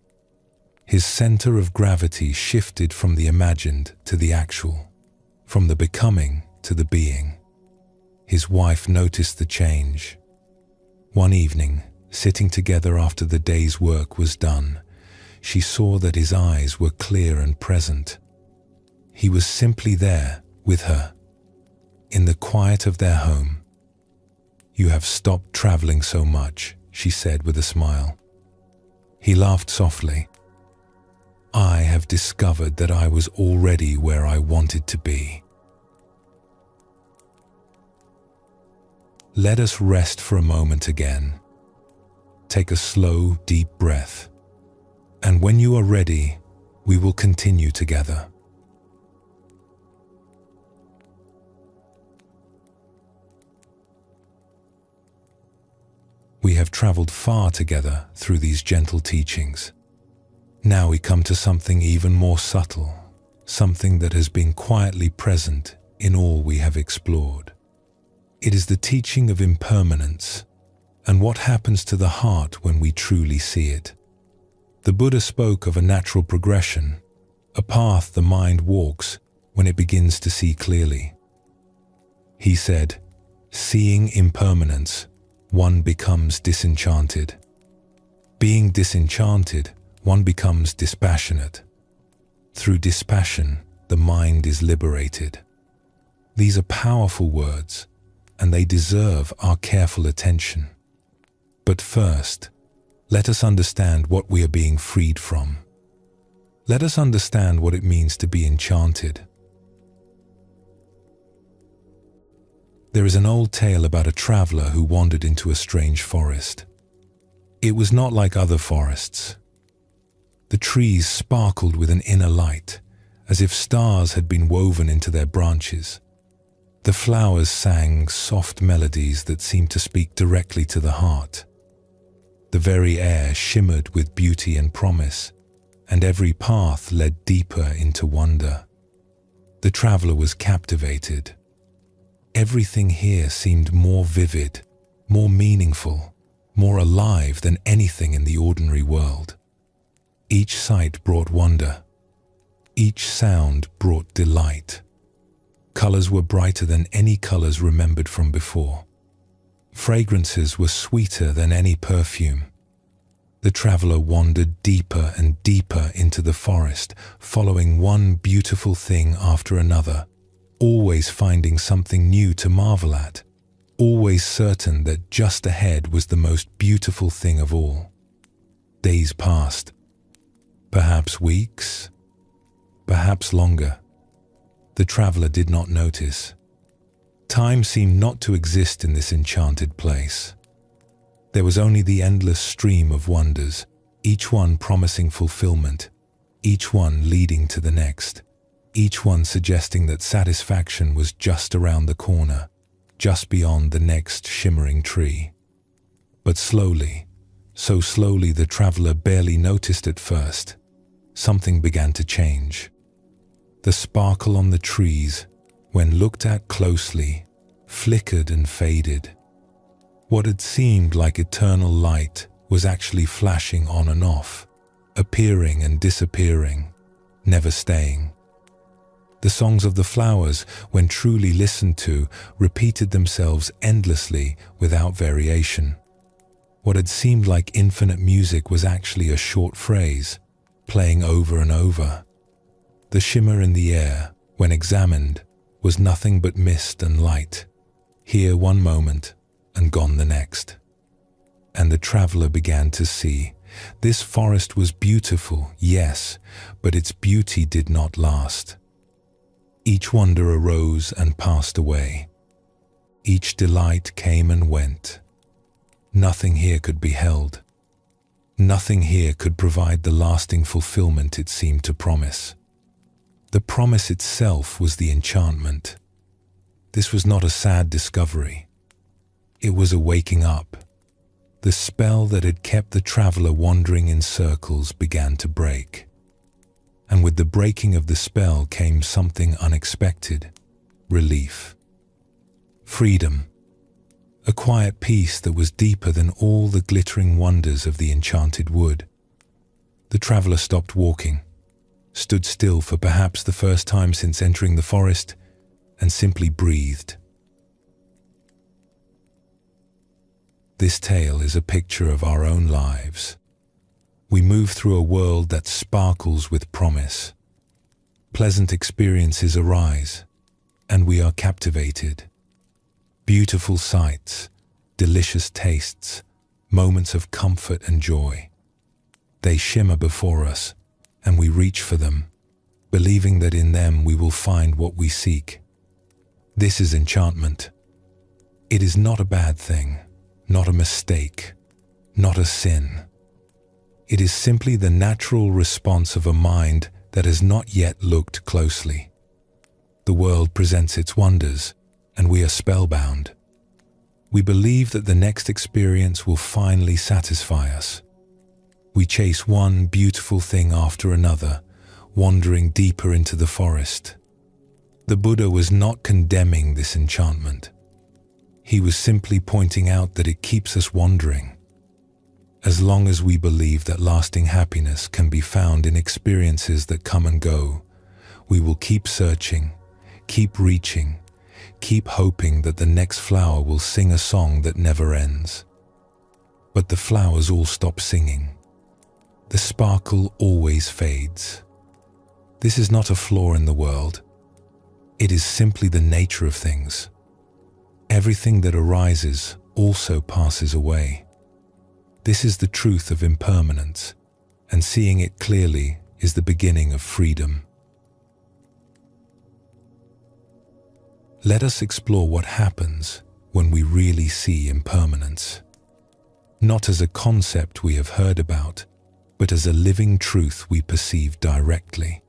His center of gravity shifted from the imagined to the actual, from the becoming to the being. His wife noticed the change. One evening, sitting together after the day's work was done, she saw that his eyes were clear and present. He was simply there with her, in the quiet of their home. "You have stopped traveling so much," she said with a smile. He laughed softly. "I have discovered that I was already where I wanted to be." Let us rest for a moment again. Take a slow, deep breath. And when you are ready, we will continue together. We have traveled far together through these gentle teachings. Now we come to something even more subtle, something that has been quietly present in all we have explored. It is the teaching of impermanence and what happens to the heart when we truly see it. The Buddha spoke of a natural progression, a path the mind walks when it begins to see clearly. He said, "Seeing impermanence, one becomes disenchanted. Being disenchanted, one becomes dispassionate. Through dispassion, the mind is liberated." These are powerful words, and they deserve our careful attention. But first, let us understand what we are being freed from. Let us understand what it means to be enchanted. There is an old tale about a traveler who wandered into a strange forest. It was not like other forests. The trees sparkled with an inner light, as if stars had been woven into their branches. The flowers sang soft melodies that seemed to speak directly to the heart. The very air shimmered with beauty and promise, and every path led deeper into wonder. The traveler was captivated. Everything here seemed more vivid, more meaningful, more alive than anything in the ordinary world. Each sight brought wonder. Each sound brought delight. Colors were brighter than any colors remembered from before. Fragrances were sweeter than any perfume. The traveler wandered deeper and deeper into the forest, following one beautiful thing after another, always finding something new to marvel at, always certain that just ahead was the most beautiful thing of all. Days passed, perhaps weeks, perhaps longer. The traveler did not notice. Time seemed not to exist in this enchanted place. There was only the endless stream of wonders, each one promising fulfillment, each one leading to the next, each one suggesting that satisfaction was just around the corner, just beyond the next shimmering tree. But slowly, so slowly the traveler barely noticed at first, something began to change. The sparkle on the trees, when looked at closely, flickered and faded. What had seemed like eternal light was actually flashing on and off, appearing and disappearing, never staying. The songs of the flowers, when truly listened to, repeated themselves endlessly without variation. What had seemed like infinite music was actually a short phrase, playing over and over. The shimmer in the air, when examined, was nothing but mist and light, here one moment and gone the next. And the traveler began to see. This forest was beautiful, yes, but its beauty did not last. Each wonder arose and passed away. Each delight came and went. Nothing here could be held. Nothing here could provide the lasting fulfillment it seemed to promise. The promise itself was the enchantment. This was not a sad discovery. It was a waking up. The spell that had kept the traveler wandering in circles began to break. And with the breaking of the spell came something unexpected: relief. Freedom. A quiet peace that was deeper than all the glittering wonders of the enchanted wood. The traveler stopped walking, stood still for perhaps the first time since entering the forest, and simply breathed. This tale is a picture of our own lives. We move through a world that sparkles with promise. Pleasant experiences arise, and we are captivated. Beautiful sights, delicious tastes, moments of comfort and joy. They shimmer before us, and we reach for them, believing that in them we will find what we seek. This is enchantment. It is not a bad thing, not a mistake, not a sin. It is simply the natural response of a mind that has not yet looked closely. The world presents its wonders, and we are spellbound. We believe that the next experience will finally satisfy us. We chase one beautiful thing after another, wandering deeper into the forest. The Buddha was not condemning this enchantment. He was simply pointing out that it keeps us wandering. As long as we believe that lasting happiness can be found in experiences that come and go, we will keep searching, keep reaching, keep hoping that the next flower will sing a song that never ends. But the flowers all stop singing. The sparkle always fades. This is not a flaw in the world. It is simply the nature of things. Everything that arises also passes away. This is the truth of impermanence, and seeing it clearly is the beginning of freedom. Let us explore what happens when we really see impermanence. Not as a concept we have heard about, but as a living truth we perceive directly.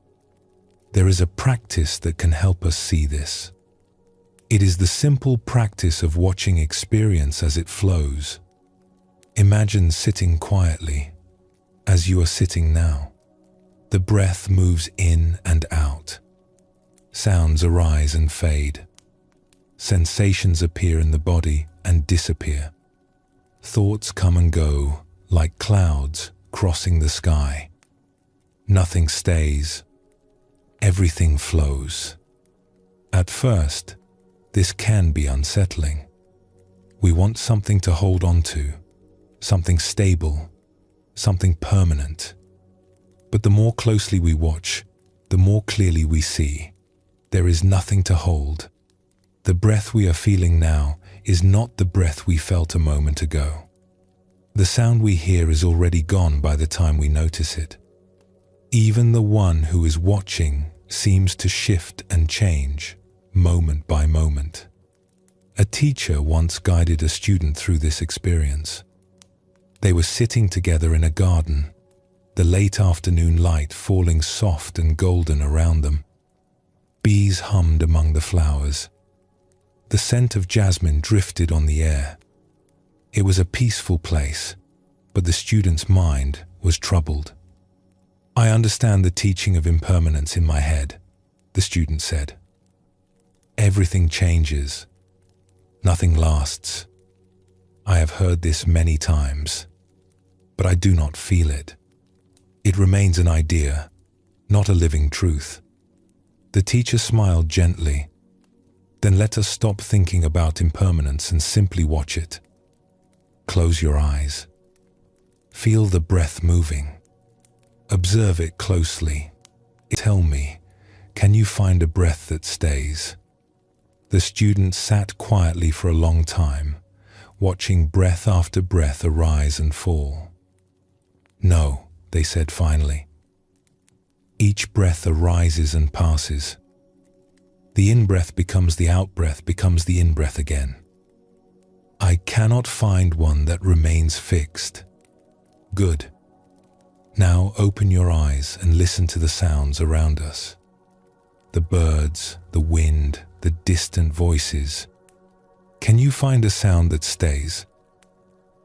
There is a practice that can help us see this. It is the simple practice of watching experience as it flows. Imagine sitting quietly, as you are sitting now. The breath moves in and out. Sounds arise and fade. Sensations appear in the body and disappear. Thoughts come and go like clouds crossing the sky. Nothing stays. Everything flows. At first, this can be unsettling. We want something to hold on to, something stable, something permanent. But the more closely we watch, the more clearly we see. There is nothing to hold. The breath we are feeling now is not the breath we felt a moment ago. The sound we hear is already gone by the time we notice it. Even the one who is watching seems to shift and change, moment by moment. A teacher once guided a student through this experience. They were sitting together in a garden, the late afternoon light falling soft and golden around them. Bees hummed among the flowers. The scent of jasmine drifted on the air. It was a peaceful place, but the student's mind was troubled. "I understand the teaching of impermanence in my head," the student said. "Everything changes. Nothing lasts. I have heard this many times, but I do not feel it. It remains an idea, not a living truth." The teacher smiled gently. "Then let us stop thinking about impermanence and simply watch it. Close your eyes. Feel the breath moving. Observe it closely. Tell me, can you find a breath that stays?" The student sat quietly for a long time, watching breath after breath arise and fall. "No," they said finally. "Each breath arises and passes. The in-breath becomes the out-breath, becomes the in-breath again. I cannot find one that remains fixed." "Good. Now open your eyes and listen to the sounds around us. The birds, the wind, the distant voices. Can you find a sound that stays?"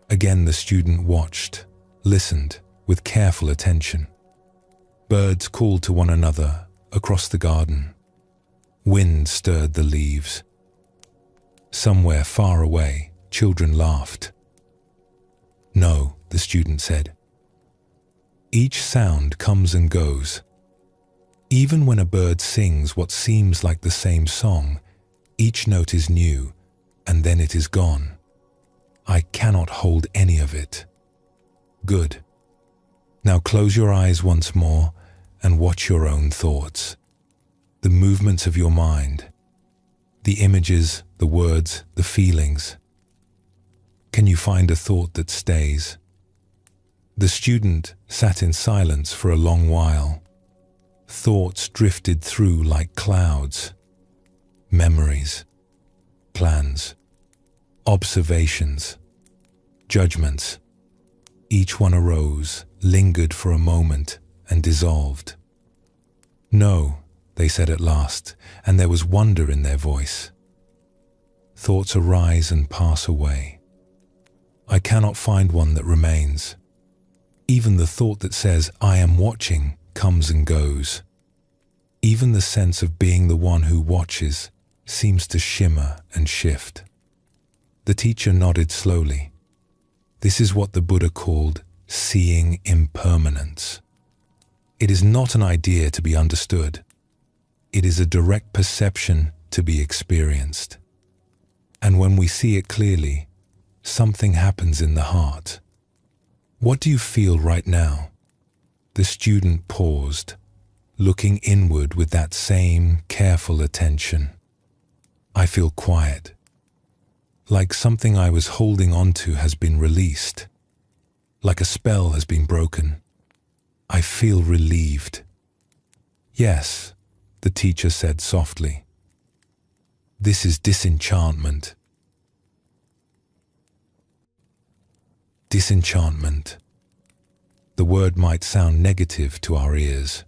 Again the student watched, listened with careful attention. Birds called to one another across the garden. Wind stirred the leaves. Somewhere far away, children laughed. "No," the student said. "Each sound comes and goes. Even when a bird sings what seems like the same song, each note is new, and then it is gone. I cannot hold any of it." "Good. Now close your eyes once more and watch your own thoughts. The movements of your mind, the images, the words, the feelings. Can you find a thought that stays?" The student sat in silence for a long while. Thoughts drifted through like clouds. Memories, plans, observations, judgments. Each one arose, lingered for a moment, and dissolved. "No," they said at last, and there was wonder in their voice. "Thoughts arise and pass away. I cannot find one that remains. Even the thought that says, 'I am watching,' comes and goes. Even the sense of being the one who watches seems to shimmer and shift. The teacher nodded slowly. This is what the Buddha called seeing impermanence. It is not an idea to be understood. It is a direct perception to be experienced. And when we see it clearly, something happens in the heart. What do you feel right now? The student paused, looking inward with that same careful attention. I feel quiet, like something I was holding onto has been released, like a spell has been broken. I feel relieved. Yes, the teacher said softly. This is disenchantment. Disenchantment. The word might sound negative to our ears.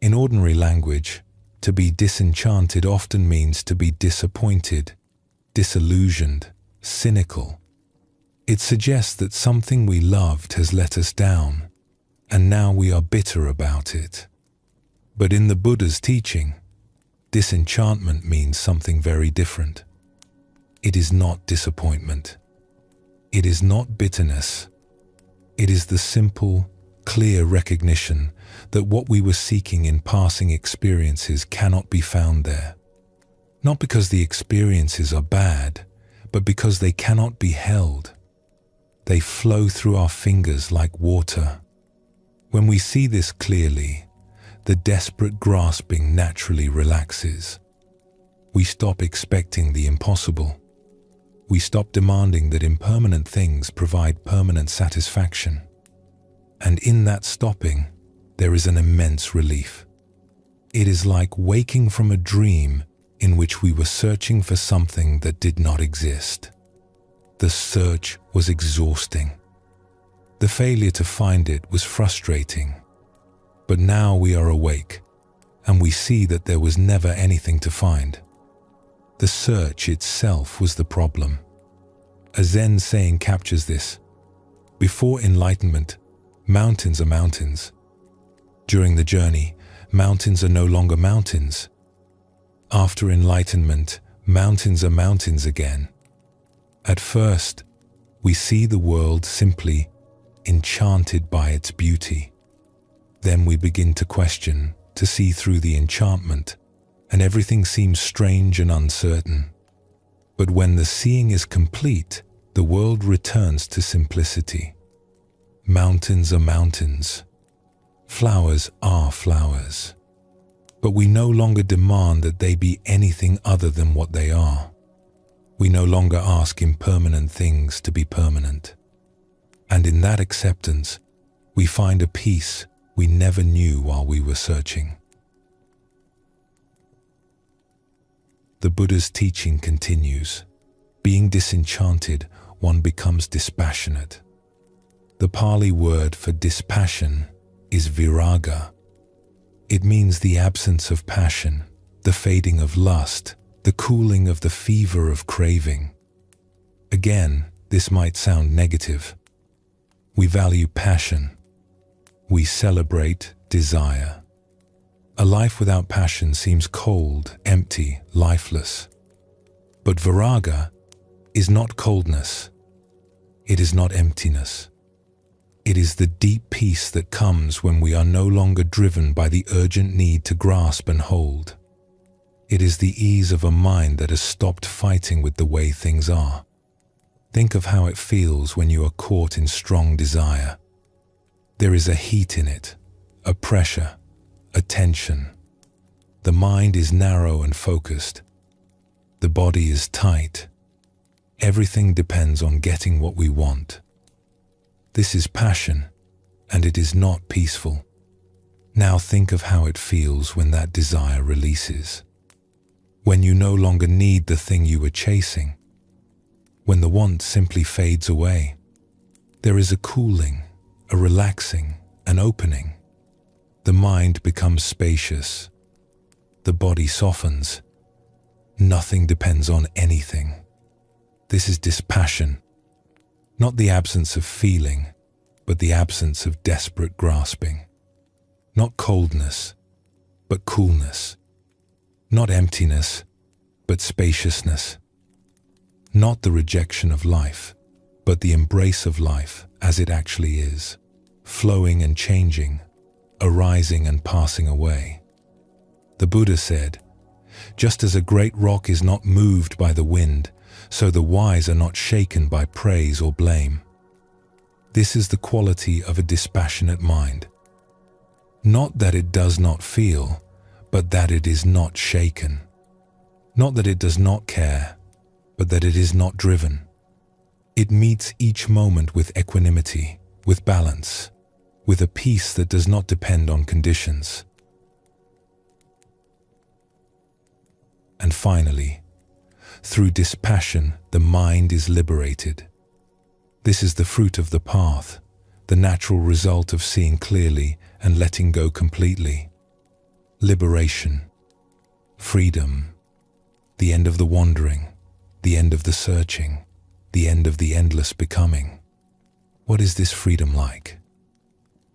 In ordinary language, to be disenchanted often means to be disappointed, disillusioned, cynical. It suggests that something we loved has let us down, and now we are bitter about it. But in the Buddha's teaching, disenchantment means something very different. It is not disappointment. It is not bitterness. It is the simple, clear recognition that what we were seeking in passing experiences cannot be found there. Not because the experiences are bad, but because they cannot be held. They flow through our fingers like water. When we see this clearly, the desperate grasping naturally relaxes. We stop expecting the impossible. We stop demanding that impermanent things provide permanent satisfaction. And in that stopping, there is an immense relief. It is like waking from a dream in which we were searching for something that did not exist. The search was exhausting. The failure to find it was frustrating. But now we are awake, and we see that there was never anything to find. The search itself was the problem. A Zen saying captures this. Before enlightenment, mountains are mountains. During the journey, mountains are no longer mountains. After enlightenment, mountains are mountains again. At first, we see the world simply enchanted by its beauty. Then we begin to question, to see through the enchantment, and everything seems strange and uncertain. But when the seeing is complete, the world returns to simplicity. Mountains are mountains. Flowers are flowers. But we no longer demand that they be anything other than what they are. We no longer ask impermanent things to be permanent. And in that acceptance, we find a peace we never knew while we were searching. The Buddha's teaching continues. Being disenchanted, one becomes dispassionate. The Pali word for dispassion is viraga. It means the absence of passion, the fading of lust, the cooling of the fever of craving. Again, this might sound negative. We value passion. We celebrate desire. A life without passion seems cold, empty, lifeless. But viraga is not coldness. It is not emptiness. It is the deep peace that comes when we are no longer driven by the urgent need to grasp and hold. It is the ease of a mind that has stopped fighting with the way things are. Think of how it feels when you are caught in strong desire. There is a heat in it, a pressure, a tension. The mind is narrow and focused. The body is tight. Everything depends on getting what we want. This is passion, and it is not peaceful. Now think of how it feels when that desire releases. When you no longer need the thing you were chasing. When the want simply fades away. There is a cooling, a relaxing, an opening. The mind becomes spacious. The body softens. Nothing depends on anything. This is dispassion. Not the absence of feeling, but the absence of desperate grasping. Not coldness, but coolness. Not emptiness, but spaciousness. Not the rejection of life, but the embrace of life as it actually is, flowing and changing, arising and passing away. The Buddha said, "Just as a great rock is not moved by the wind, so the wise are not shaken by praise or blame." This is the quality of a dispassionate mind. Not that it does not feel, but that it is not shaken. Not that it does not care, but that it is not driven. It meets each moment with equanimity, with balance, with a peace that does not depend on conditions. And finally, through dispassion, the mind is liberated. This is the fruit of the path, the natural result of seeing clearly and letting go completely. Liberation, freedom, the end of the wandering, the end of the searching, the end of the endless becoming. What is this freedom like?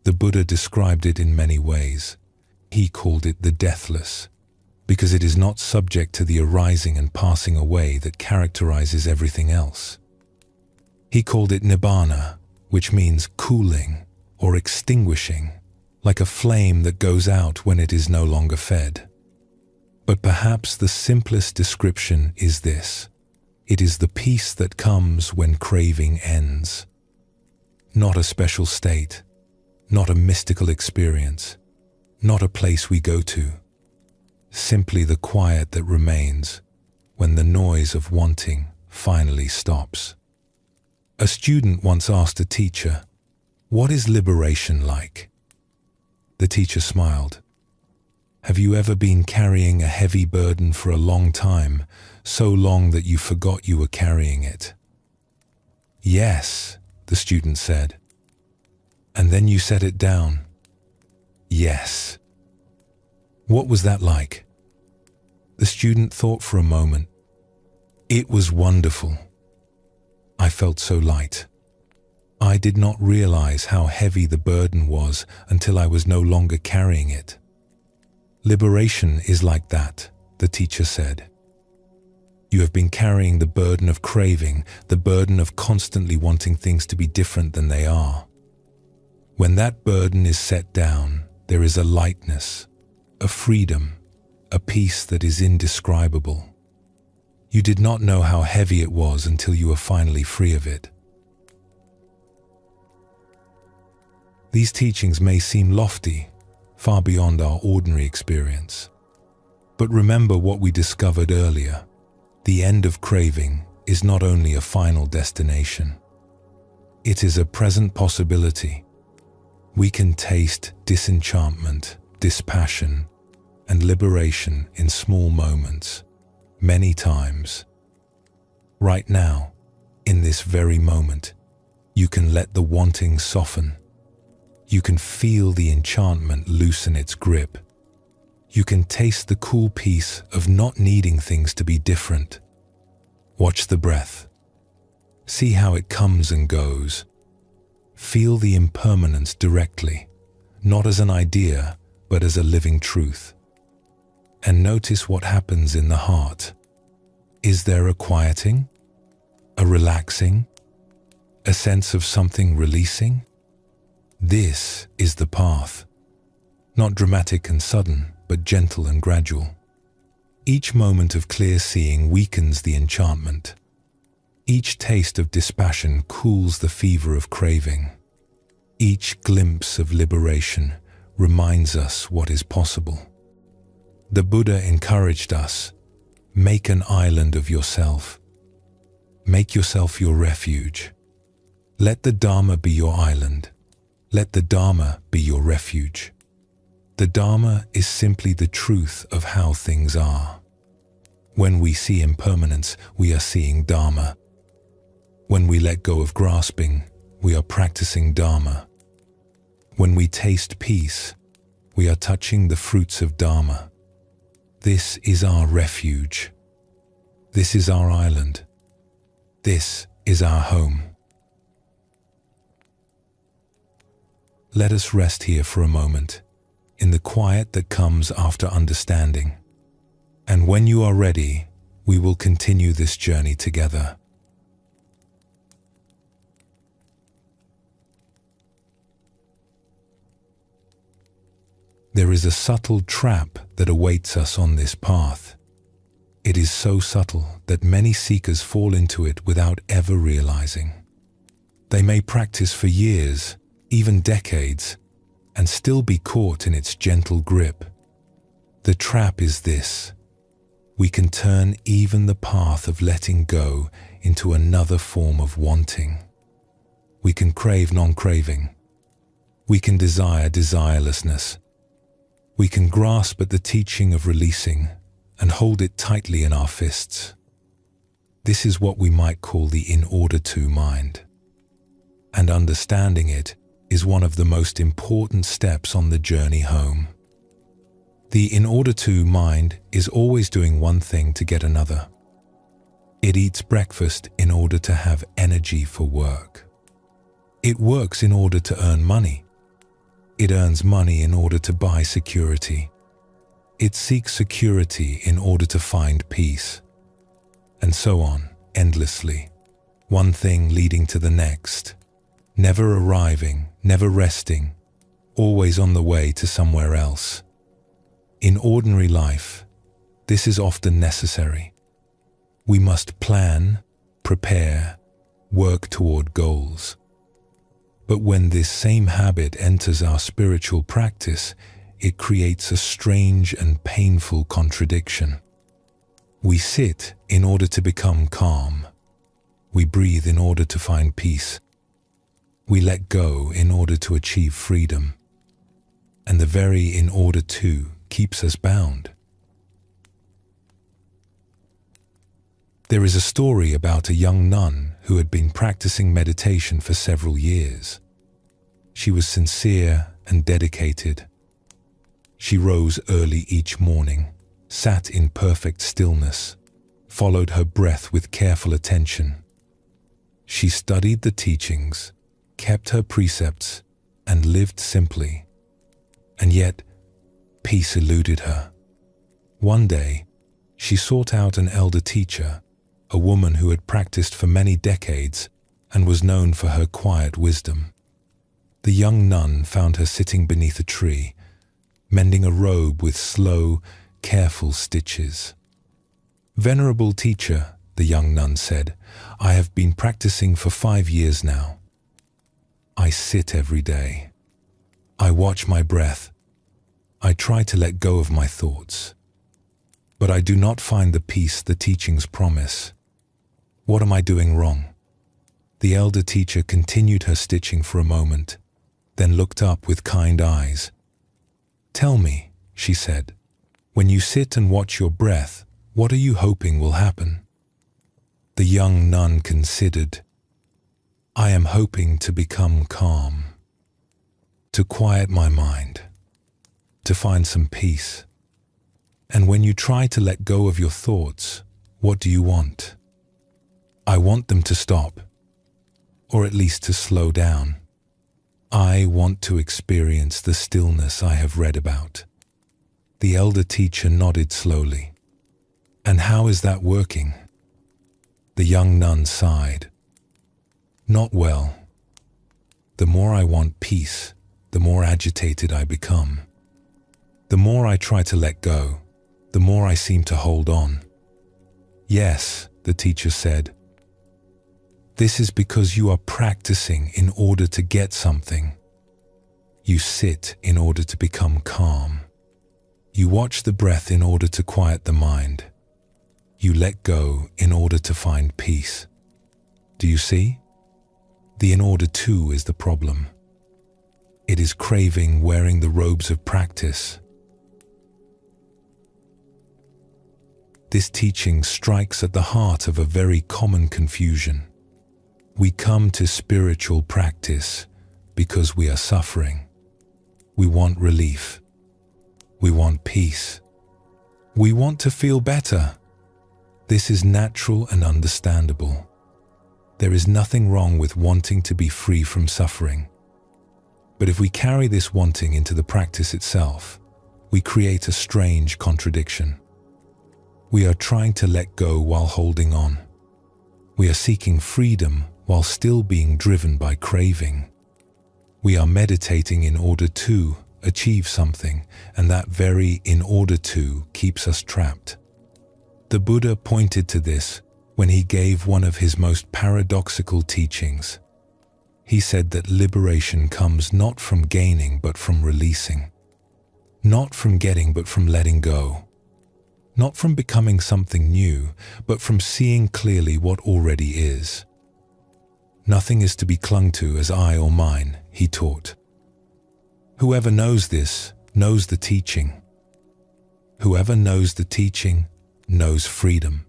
The Buddha described it in many ways. He called it the deathless, because it is not subject to the arising and passing away that characterizes everything else. He called it nibbana, which means cooling or extinguishing, like a flame that goes out when it is no longer fed. But perhaps the simplest description is this: it is the peace that comes when craving ends. Not a special state, not a mystical experience, not a place we go to. Simply the quiet that remains when the noise of wanting finally stops. A student once asked a teacher, "What is liberation like?" The teacher smiled. "Have you ever been carrying a heavy burden for a long time, so long that you forgot you were carrying it?" "Yes," the student said. "And then you set it down?" "Yes." "What was that like?" The student thought for a moment. "It was wonderful. I felt so light. I did not realize how heavy the burden was until I was no longer carrying it." Liberation is like that, the teacher said. You have been carrying the burden of craving, the burden of constantly wanting things to be different than they are. When that burden is set down, there is a lightness, a freedom, a peace that is indescribable. You did not know how heavy it was until you were finally free of it. These teachings may seem lofty, far beyond our ordinary experience. But remember what we discovered earlier. The end of craving is not only a final destination. It is a present possibility. We can taste disenchantment, dispassion, and liberation in small moments, many times. Right now, in this very moment, you can let the wanting soften. You can feel the enchantment loosen its grip. You can taste the cool peace of not needing things to be different. Watch the breath. See how it comes and goes. Feel the impermanence directly, not as an idea, but as a living truth. And notice what happens in the heart. Is there a quieting? A relaxing? A sense of something releasing? This is the path. Not dramatic and sudden, but gentle and gradual. Each moment of clear seeing weakens the enchantment. Each taste of dispassion cools the fever of craving. Each glimpse of liberation reminds us what is possible. The Buddha encouraged us, make an island of yourself. Make yourself your refuge. Let the Dharma be your island. Let the Dharma be your refuge. The Dharma is simply the truth of how things are. When we see impermanence, we are seeing Dharma. When we let go of grasping, we are practicing Dharma. When we taste peace, we are touching the fruits of Dharma. This is our refuge. This is our island. This is our home. Let us rest here for a moment, in the quiet that comes after understanding. And when you are ready, we will continue this journey together. There is a subtle trap that awaits us on this path. It is so subtle that many seekers fall into it without ever realizing. They may practice for years, even decades, and still be caught in its gentle grip. The trap is this: we can turn even the path of letting go into another form of wanting. We can crave non-craving. We can desire desirelessness. We can grasp at the teaching of releasing and hold it tightly in our fists. This is what we might call the in order to mind. And understanding it is one of the most important steps on the journey home. The in order to mind is always doing one thing to get another. It eats breakfast in order to have energy for work. It works in order to earn money. It earns money in order to buy security. It seeks security in order to find peace. And so on, endlessly. One thing leading to the next. Never arriving, never resting, always on the way to somewhere else. In ordinary life, this is often necessary. We must plan, prepare, work toward goals. But when this same habit enters our spiritual practice, it creates a strange and painful contradiction. We sit in order to become calm. We breathe in order to find peace. We let go in order to achieve freedom. And the very in order to keeps us bound. There is a story about a young nun who had been practicing meditation for several years. She was sincere and dedicated. She rose early each morning, sat in perfect stillness, followed her breath with careful attention. She studied the teachings, kept her precepts, and lived simply. And yet, peace eluded her. One day, she sought out an elder teacher, a woman who had practiced for many decades and was known for her quiet wisdom. The young nun found her sitting beneath a tree, mending a robe with slow, careful stitches. "Venerable teacher," the young nun said, "I have been practicing for 5 years now. I sit every day. I watch my breath. I try to let go of my thoughts. But I do not find the peace the teachings promise. What am I doing wrong?" The elder teacher continued her stitching for a moment, then looked up with kind eyes. "Tell me," she said, "when you sit and watch your breath, what are you hoping will happen?" The young nun considered. "I am hoping to become calm, to quiet my mind, to find some peace. And when you try to let go of your thoughts, what do you want?" "I want them to stop, or at least to slow down. I want to experience the stillness I have read about." The elder teacher nodded slowly. "And how is that working?" The young nun sighed. "Not well. The more I want peace, the more agitated I become. The more I try to let go, the more I seem to hold on." "Yes," the teacher said. "This is because you are practicing in order to get something. You sit in order to become calm. You watch the breath in order to quiet the mind. You let go in order to find peace. Do you see? The in order to is the problem. It is craving wearing the robes of practice." This teaching strikes at the heart of a very common confusion. We come to spiritual practice because we are suffering. We want relief. We want peace. We want to feel better. This is natural and understandable. There is nothing wrong with wanting to be free from suffering. But if we carry this wanting into the practice itself, we create a strange contradiction. We are trying to let go while holding on. We are seeking freedom while still being driven by craving. We are meditating in order to achieve something, and that very "in order to" keeps us trapped. The Buddha pointed to this when he gave one of his most paradoxical teachings. He said that liberation comes not from gaining but from releasing. Not from getting but from letting go. Not from becoming something new, but from seeing clearly what already is. Nothing is to be clung to as I or mine, he taught. Whoever knows this knows the teaching. Whoever knows the teaching knows freedom.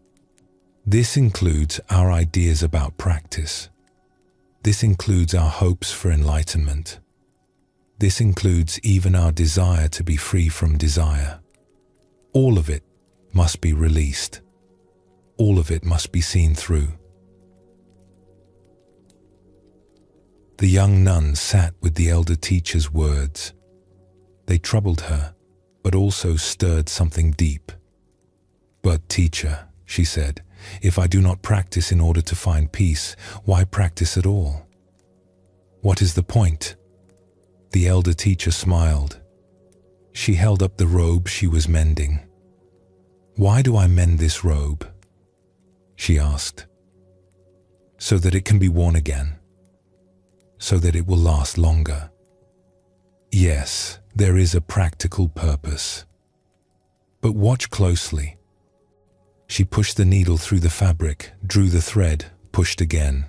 This includes our ideas about practice. This includes our hopes for enlightenment. This includes even our desire to be free from desire. All of it must be released. All of it must be seen through. The young nun sat with the elder teacher's words. They troubled her, but also stirred something deep. "But teacher," she said, "if I do not practice in order to find peace, why practice at all? What is the point?" The elder teacher smiled. She held up the robe she was mending. "Why do I mend this robe?" she asked. "So that it can be worn again. So that it will last longer. Yes, there is a practical purpose. But watch closely." She pushed the needle through the fabric, drew the thread, pushed again.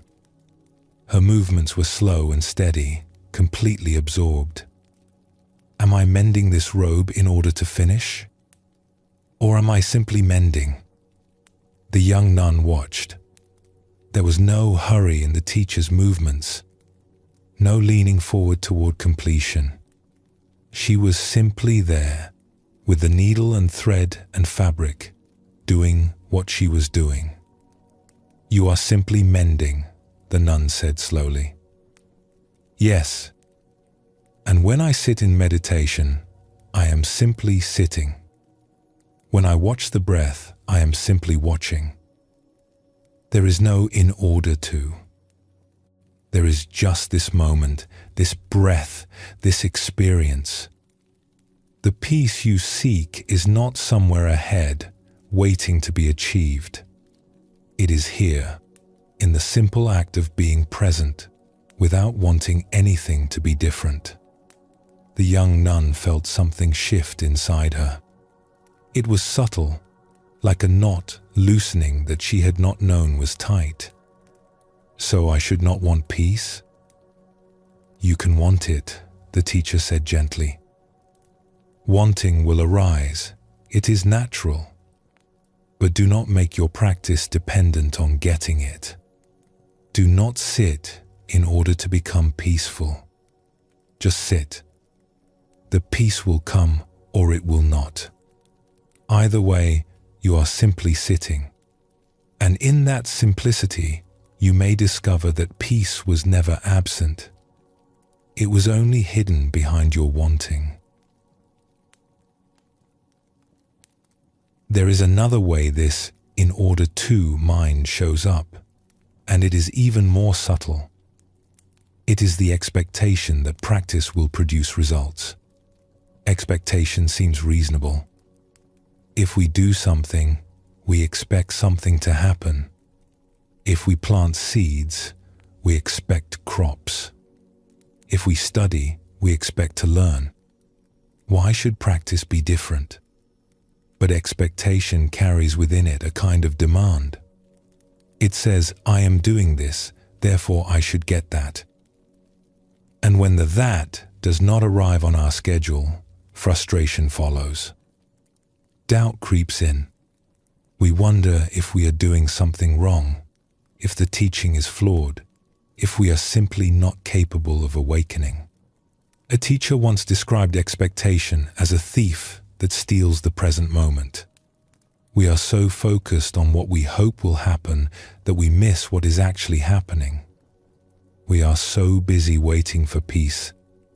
Her movements were slow and steady, completely absorbed. Am I mending this robe in order to finish? Or am I simply mending? The young nun watched. There was no hurry in the teacher's movements, no leaning forward toward completion. She was simply there, with the needle and thread and fabric, doing what she was doing. "You are simply mending," the nun said slowly. "Yes. And when I sit in meditation, I am simply sitting. When I watch the breath, I am simply watching. There is no in order to. There is just this moment, this breath, this experience. The peace you seek is not somewhere ahead, waiting to be achieved. It is here, in the simple act of being present, without wanting anything to be different." The young nun felt something shift inside her. It was subtle, like a knot loosening that she had not known was tight. "So I should not want peace?" "You can want it," the teacher said gently. "Wanting will arise. It is natural. But do not make your practice dependent on getting it. Do not sit in order to become peaceful. Just sit. The peace will come or it will not. Either way, you are simply sitting. And in that simplicity, you may discover that peace was never absent. It was only hidden behind your wanting." There is another way this "in order to" mind shows up, and it is even more subtle. It is the expectation that practice will produce results. Expectation seems reasonable. If we do something, we expect something to happen. If we plant seeds, we expect crops. If we study, we expect to learn. Why should practice be different? But expectation carries within it a kind of demand. It says, "I am doing this, therefore I should get that." And when the "that" does not arrive on our schedule, frustration follows. Doubt creeps in. We wonder if we are doing something wrong, if the teaching is flawed, if we are simply not capable of awakening. A teacher once described expectation as a thief that steals the present moment. We are so focused on what we hope will happen that we miss what is actually happening. We are so busy waiting for peace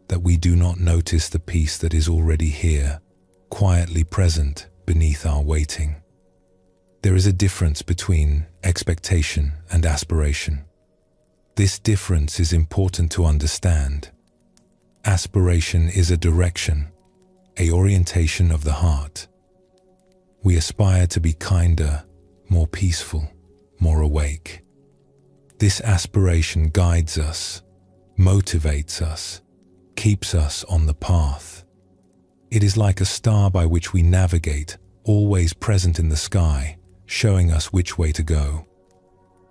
that we do not notice the peace that is already here, quietly present beneath our waiting. There is a difference between expectation and aspiration. This difference is important to understand. Aspiration is a direction, an orientation of the heart. We aspire to be kinder, more peaceful, more awake. This aspiration guides us, motivates us, keeps us on the path. It is like a star by which we navigate, always present in the sky, showing us which way to go.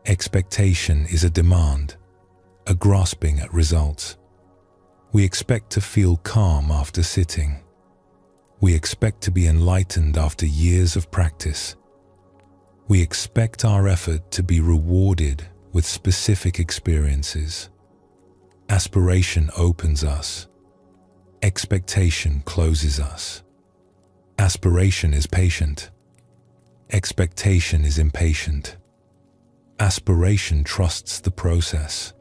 Expectation is a demand, a grasping at results. We expect to feel calm after sitting. We expect to be enlightened after years of practice. We expect our effort to be rewarded with specific experiences. Aspiration opens us. Expectation closes us. Aspiration is patient. Expectation is impatient. Aspiration trusts the process.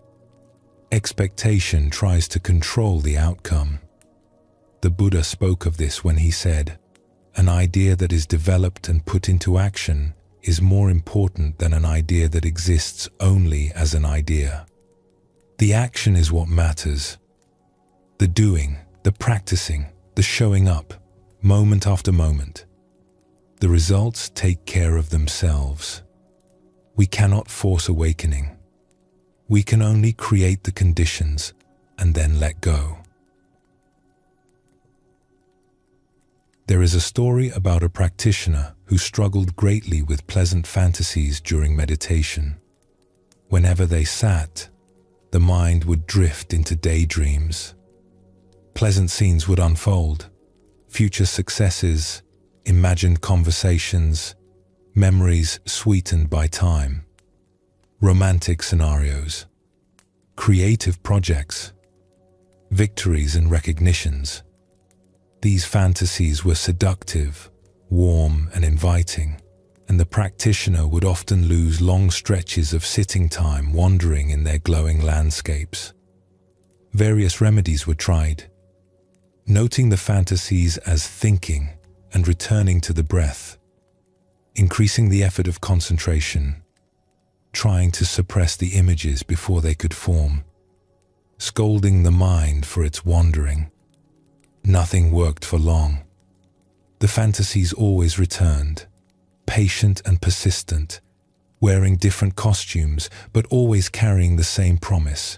Expectation tries to control the outcome. The Buddha spoke of this when he said, "An idea that is developed and put into action is more important than an idea that exists only as an idea." The action is what matters. The doing, the practicing, the showing up, moment after moment. The results take care of themselves. We cannot force awakening. We can only create the conditions and then let go. There is a story about a practitioner who struggled greatly with pleasant fantasies during meditation. Whenever they sat, the mind would drift into daydreams. Pleasant scenes would unfold, future successes, imagined conversations, memories sweetened by time, romantic scenarios, creative projects, victories and recognitions. These fantasies were seductive, warm and inviting, and the practitioner would often lose long stretches of sitting time wandering in their glowing landscapes. Various remedies were tried, noting the fantasies as thinking and returning to the breath, increasing the effort of concentration, trying to suppress the images before they could form, scolding the mind for its wandering. Nothing worked for long. The fantasies always returned, patient and persistent, wearing different costumes but always carrying the same promise: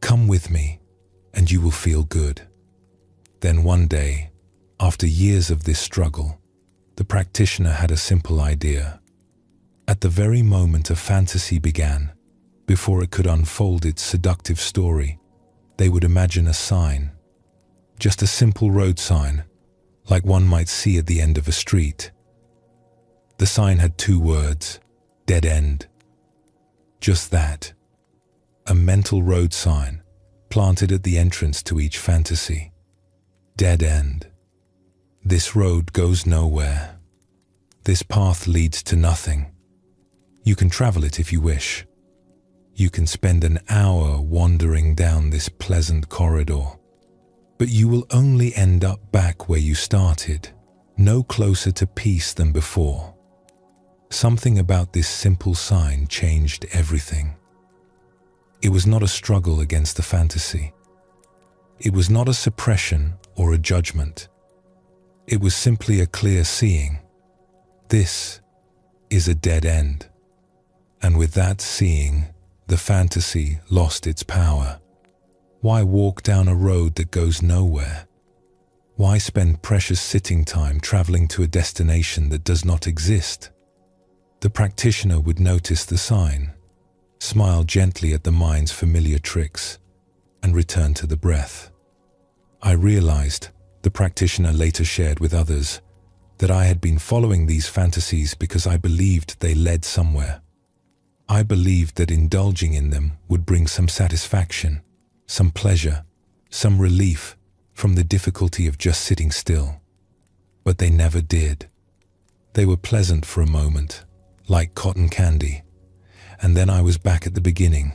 "Come with me and you will feel good." Then one day, after years of this struggle, the practitioner had a simple idea. At the very moment a fantasy began, before it could unfold its seductive story, they would imagine a sign, just a simple road sign, like one might see at the end of a street. The sign had 2 words, dead end. Just that, a mental road sign planted at the entrance to each fantasy. Dead end. This road goes nowhere. This path leads to nothing. You can travel it if you wish. You can spend an hour wandering down this pleasant corridor, but you will only end up back where you started, no closer to peace than before. Something about this simple sign changed everything. It was not a struggle against the fantasy. It was not a suppression or a judgment. It was simply a clear seeing. This is a dead end. And with that seeing, the fantasy lost its power. Why walk down a road that goes nowhere? Why spend precious sitting time traveling to a destination that does not exist? The practitioner would notice the sign, smile gently at the mind's familiar tricks, and return to the breath. I realized, the practitioner later shared with others, that I had been following these fantasies because I believed they led somewhere. I believed that indulging in them would bring some satisfaction, some pleasure, some relief from the difficulty of just sitting still. But they never did. They were pleasant for a moment, like cotton candy, and then I was back at the beginning,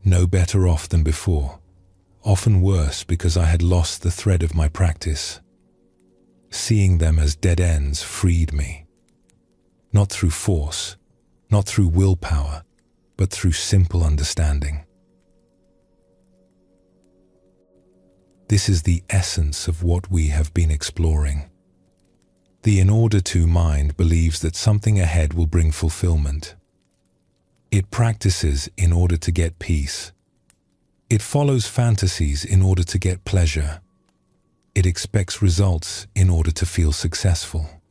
no better off than before, often worse because I had lost the thread of my practice. Seeing them as dead ends freed me. Not through force, not through willpower, but through simple understanding. This is the essence of what we have been exploring. The in order to mind believes that something ahead will bring fulfillment. It practices in order to get peace. It follows fantasies in order to get pleasure. It expects results in order to feel successful.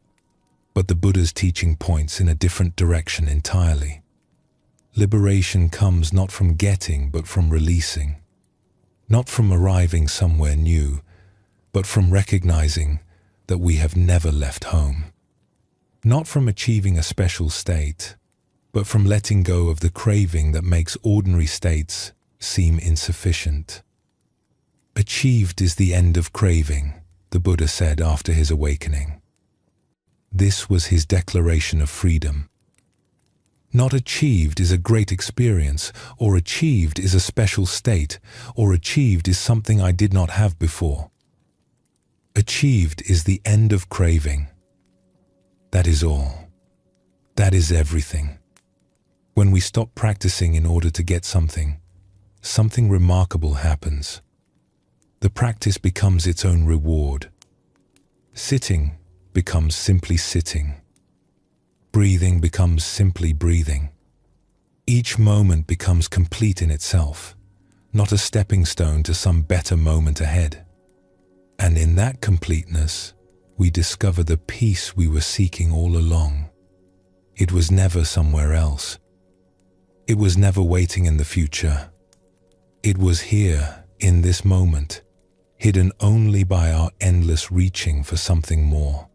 But the Buddha's teaching points in a different direction entirely. Liberation comes not from getting, but from releasing. Not from arriving somewhere new, but from recognizing that we have never left home. Not from achieving a special state, but from letting go of the craving that makes ordinary states seem insufficient. Achieved is the end of craving, the Buddha said after his awakening. This was his declaration of freedom. Not achieved is a great experience, or achieved is a special state, or achieved is something I did not have before. Achieved is the end of craving. That is all. That is everything. When we stop practicing in order to get something, something remarkable happens. The practice becomes its own reward. Sitting becomes simply sitting. Breathing becomes simply breathing. Each moment becomes complete in itself, not a stepping stone to some better moment ahead. And in that completeness, we discover the peace we were seeking all along. It was never somewhere else. It was never waiting in the future. It was here, in this moment, hidden only by our endless reaching for something more.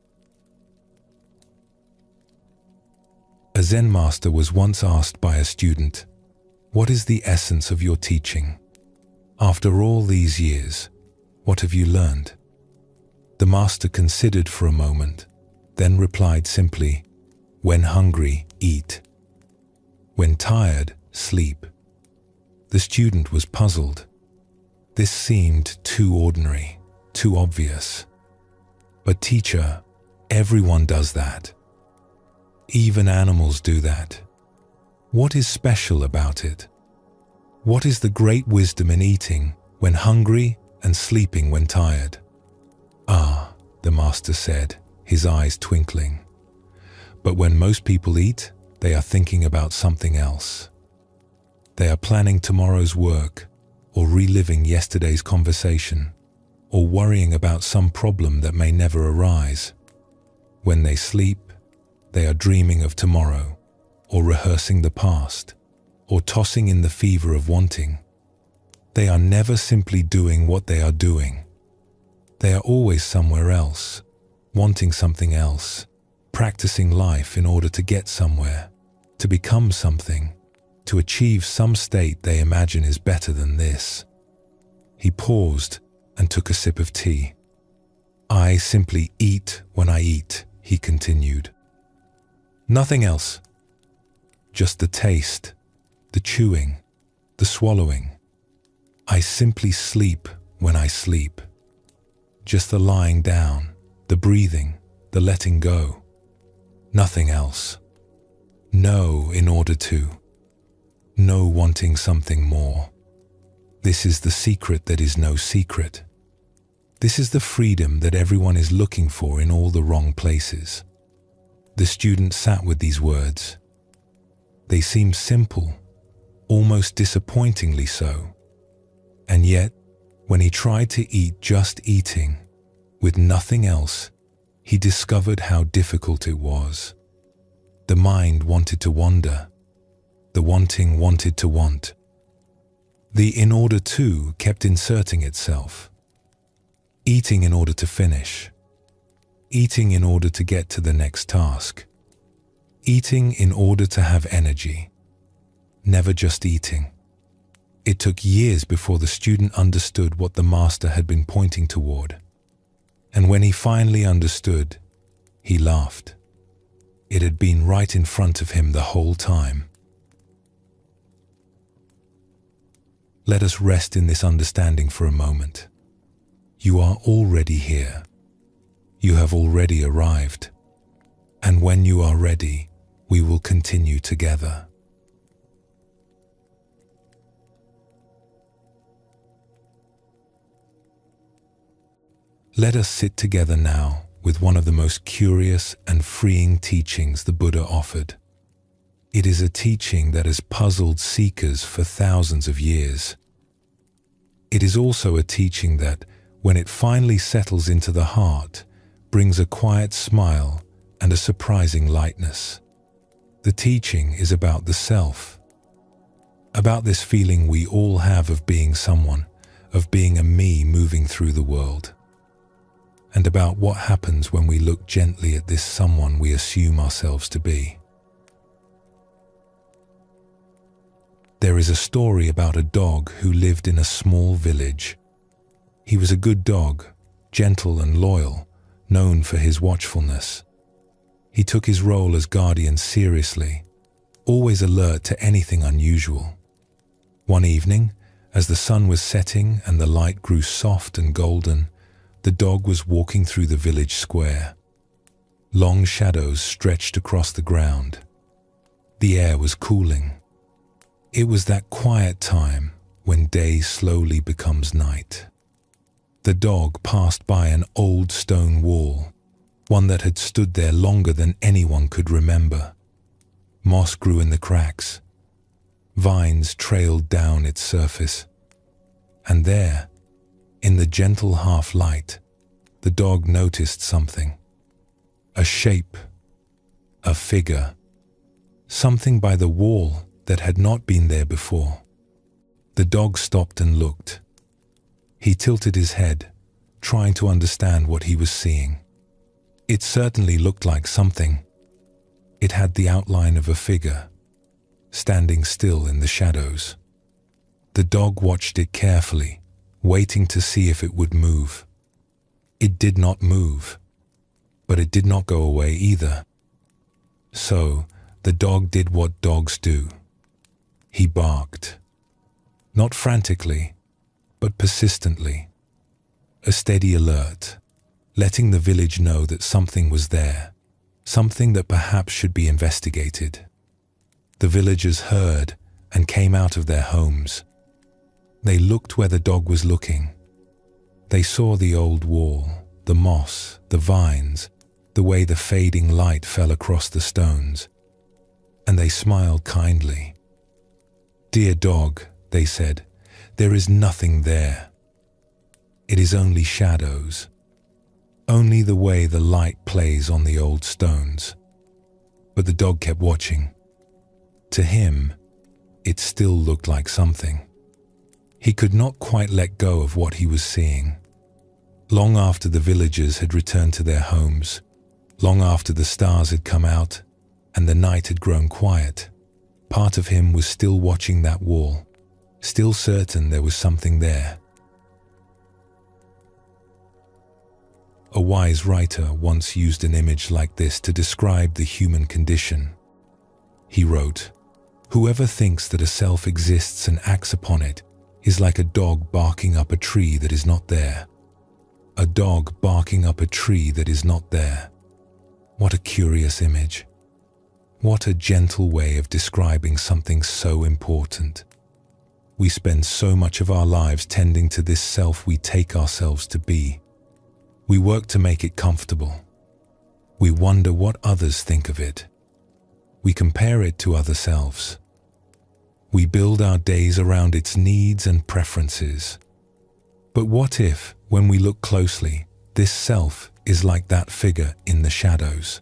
A Zen master was once asked by a student, "What is the essence of your teaching? After all these years, what have you learned?" The master considered for a moment, then replied simply, "When hungry, eat. When tired, sleep." The student was puzzled. This seemed too ordinary, too obvious. "But teacher, everyone does that. Even animals do that. What is special about it? What is the great wisdom in eating when hungry and sleeping when tired?" "Ah," the master said, his eyes twinkling. "But when most people eat, they are thinking about something else. They are planning tomorrow's work, or reliving yesterday's conversation, or worrying about some problem that may never arise. When they sleep, they are dreaming of tomorrow, or rehearsing the past, or tossing in the fever of wanting. They are never simply doing what they are doing. They are always somewhere else, wanting something else, practicing life in order to get somewhere, to become something, to achieve some state they imagine is better than this." He paused and took a sip of tea. "I simply eat when I eat," he continued. "Nothing else. Just the taste, the chewing, the swallowing. I simply sleep when I sleep. Just the lying down, the breathing, the letting go. Nothing else. No in order to. No wanting something more. This is the secret that is no secret. This is the freedom that everyone is looking for in all the wrong places." The student sat with these words. They seemed simple, almost disappointingly so. And yet, when he tried to eat just eating, with nothing else, he discovered how difficult it was. The mind wanted to wander. The wanting wanted to want. The in order to kept inserting itself. Eating in order to finish. Eating in order to get to the next task. Eating in order to have energy. Never just eating. It took years before the student understood what the master had been pointing toward. And when he finally understood, he laughed. It had been right in front of him the whole time. Let us rest in this understanding for a moment. You are already here. You have already arrived. And when you are ready, we will continue together. Let us sit together now with one of the most curious and freeing teachings the Buddha offered. It is a teaching that has puzzled seekers for thousands of years. It is also a teaching that, when it finally settles into the heart, brings a quiet smile and a surprising lightness. The teaching is about the self, about this feeling we all have of being someone, of being a me moving through the world, and about what happens when we look gently at this someone we assume ourselves to be. There is a story about a dog who lived in a small village. He was a good dog, gentle and loyal, known for his watchfulness. He took his role as guardian seriously, always alert to anything unusual. One evening, as the sun was setting and the light grew soft and golden, the dog was walking through the village square. Long shadows stretched across the ground. The air was cooling. It was that quiet time when day slowly becomes night. The dog passed by an old stone wall, one that had stood there longer than anyone could remember. Moss grew in the cracks. Vines trailed down its surface. And there, in the gentle half-light, the dog noticed something. A shape, a figure, something by the wall that had not been there before. The dog stopped and looked. He tilted his head, trying to understand what he was seeing. It certainly looked like something. It had the outline of a figure, standing still in the shadows. The dog watched it carefully, waiting to see if it would move. It did not move, but it did not go away either. So, the dog did what dogs do. He barked. Not frantically, but persistently. A steady alert, letting the village know that something was there, something that perhaps should be investigated. The villagers heard and came out of their homes. They looked where the dog was looking. They saw the old wall, the moss, the vines, the way the fading light fell across the stones. And they smiled kindly. "Dear dog," they said, "there is nothing there. It is only shadows, only the way the light plays on the old stones." But the dog kept watching. To him, it still looked like something. He could not quite let go of what he was seeing. Long after the villagers had returned to their homes, long after the stars had come out and the night had grown quiet, part of him was still watching that wall, still certain there was something there. A wise writer once used an image like this to describe the human condition. He wrote, "Whoever thinks that a self exists and acts upon it is like a dog barking up a tree that is not there." A dog barking up a tree that is not there. What a curious image. What a gentle way of describing something so important. We spend so much of our lives tending to this self we take ourselves to be. We work to make it comfortable. We wonder what others think of it. We compare it to other selves. We build our days around its needs and preferences. But what if, when we look closely, this self is like that figure in the shadows?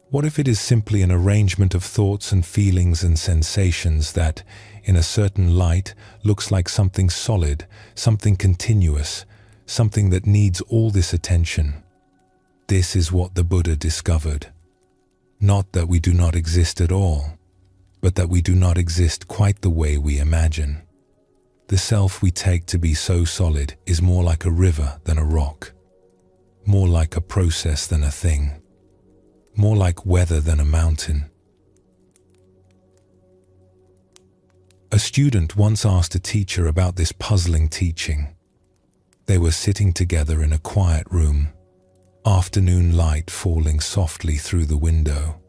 What if it is simply an arrangement of thoughts and feelings and sensations that, in a certain light, looks like something solid, something continuous, something that needs all this attention? This is what the Buddha discovered. Not that we do not exist at all, but that we do not exist quite the way we imagine. The self we take to be so solid is more like a river than a rock, more like a process than a thing, more like weather than a mountain. A A student once asked a teacher about this puzzling teaching. They were sitting together in a quiet room, afternoon light falling softly through the window.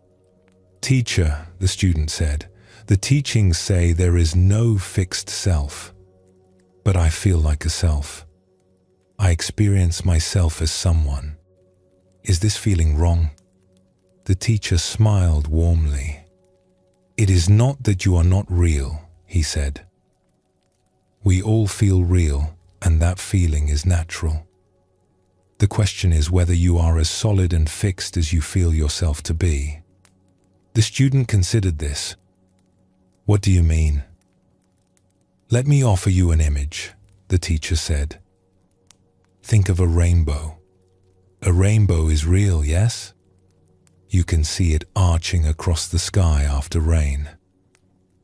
"Teacher," the student said, "the teachings say there is no fixed self, but I feel like a self. I experience myself as someone. Is this feeling wrong?" The teacher smiled warmly. "It is not that you are not real," he said. "We all feel real, and that feeling is natural. The question is whether you are as solid and fixed as you feel yourself to be." The student considered this. "What do you mean?" "Let me offer you an image," the teacher said. "Think of a rainbow. A rainbow is real, yes? You can see it arching across the sky after rain.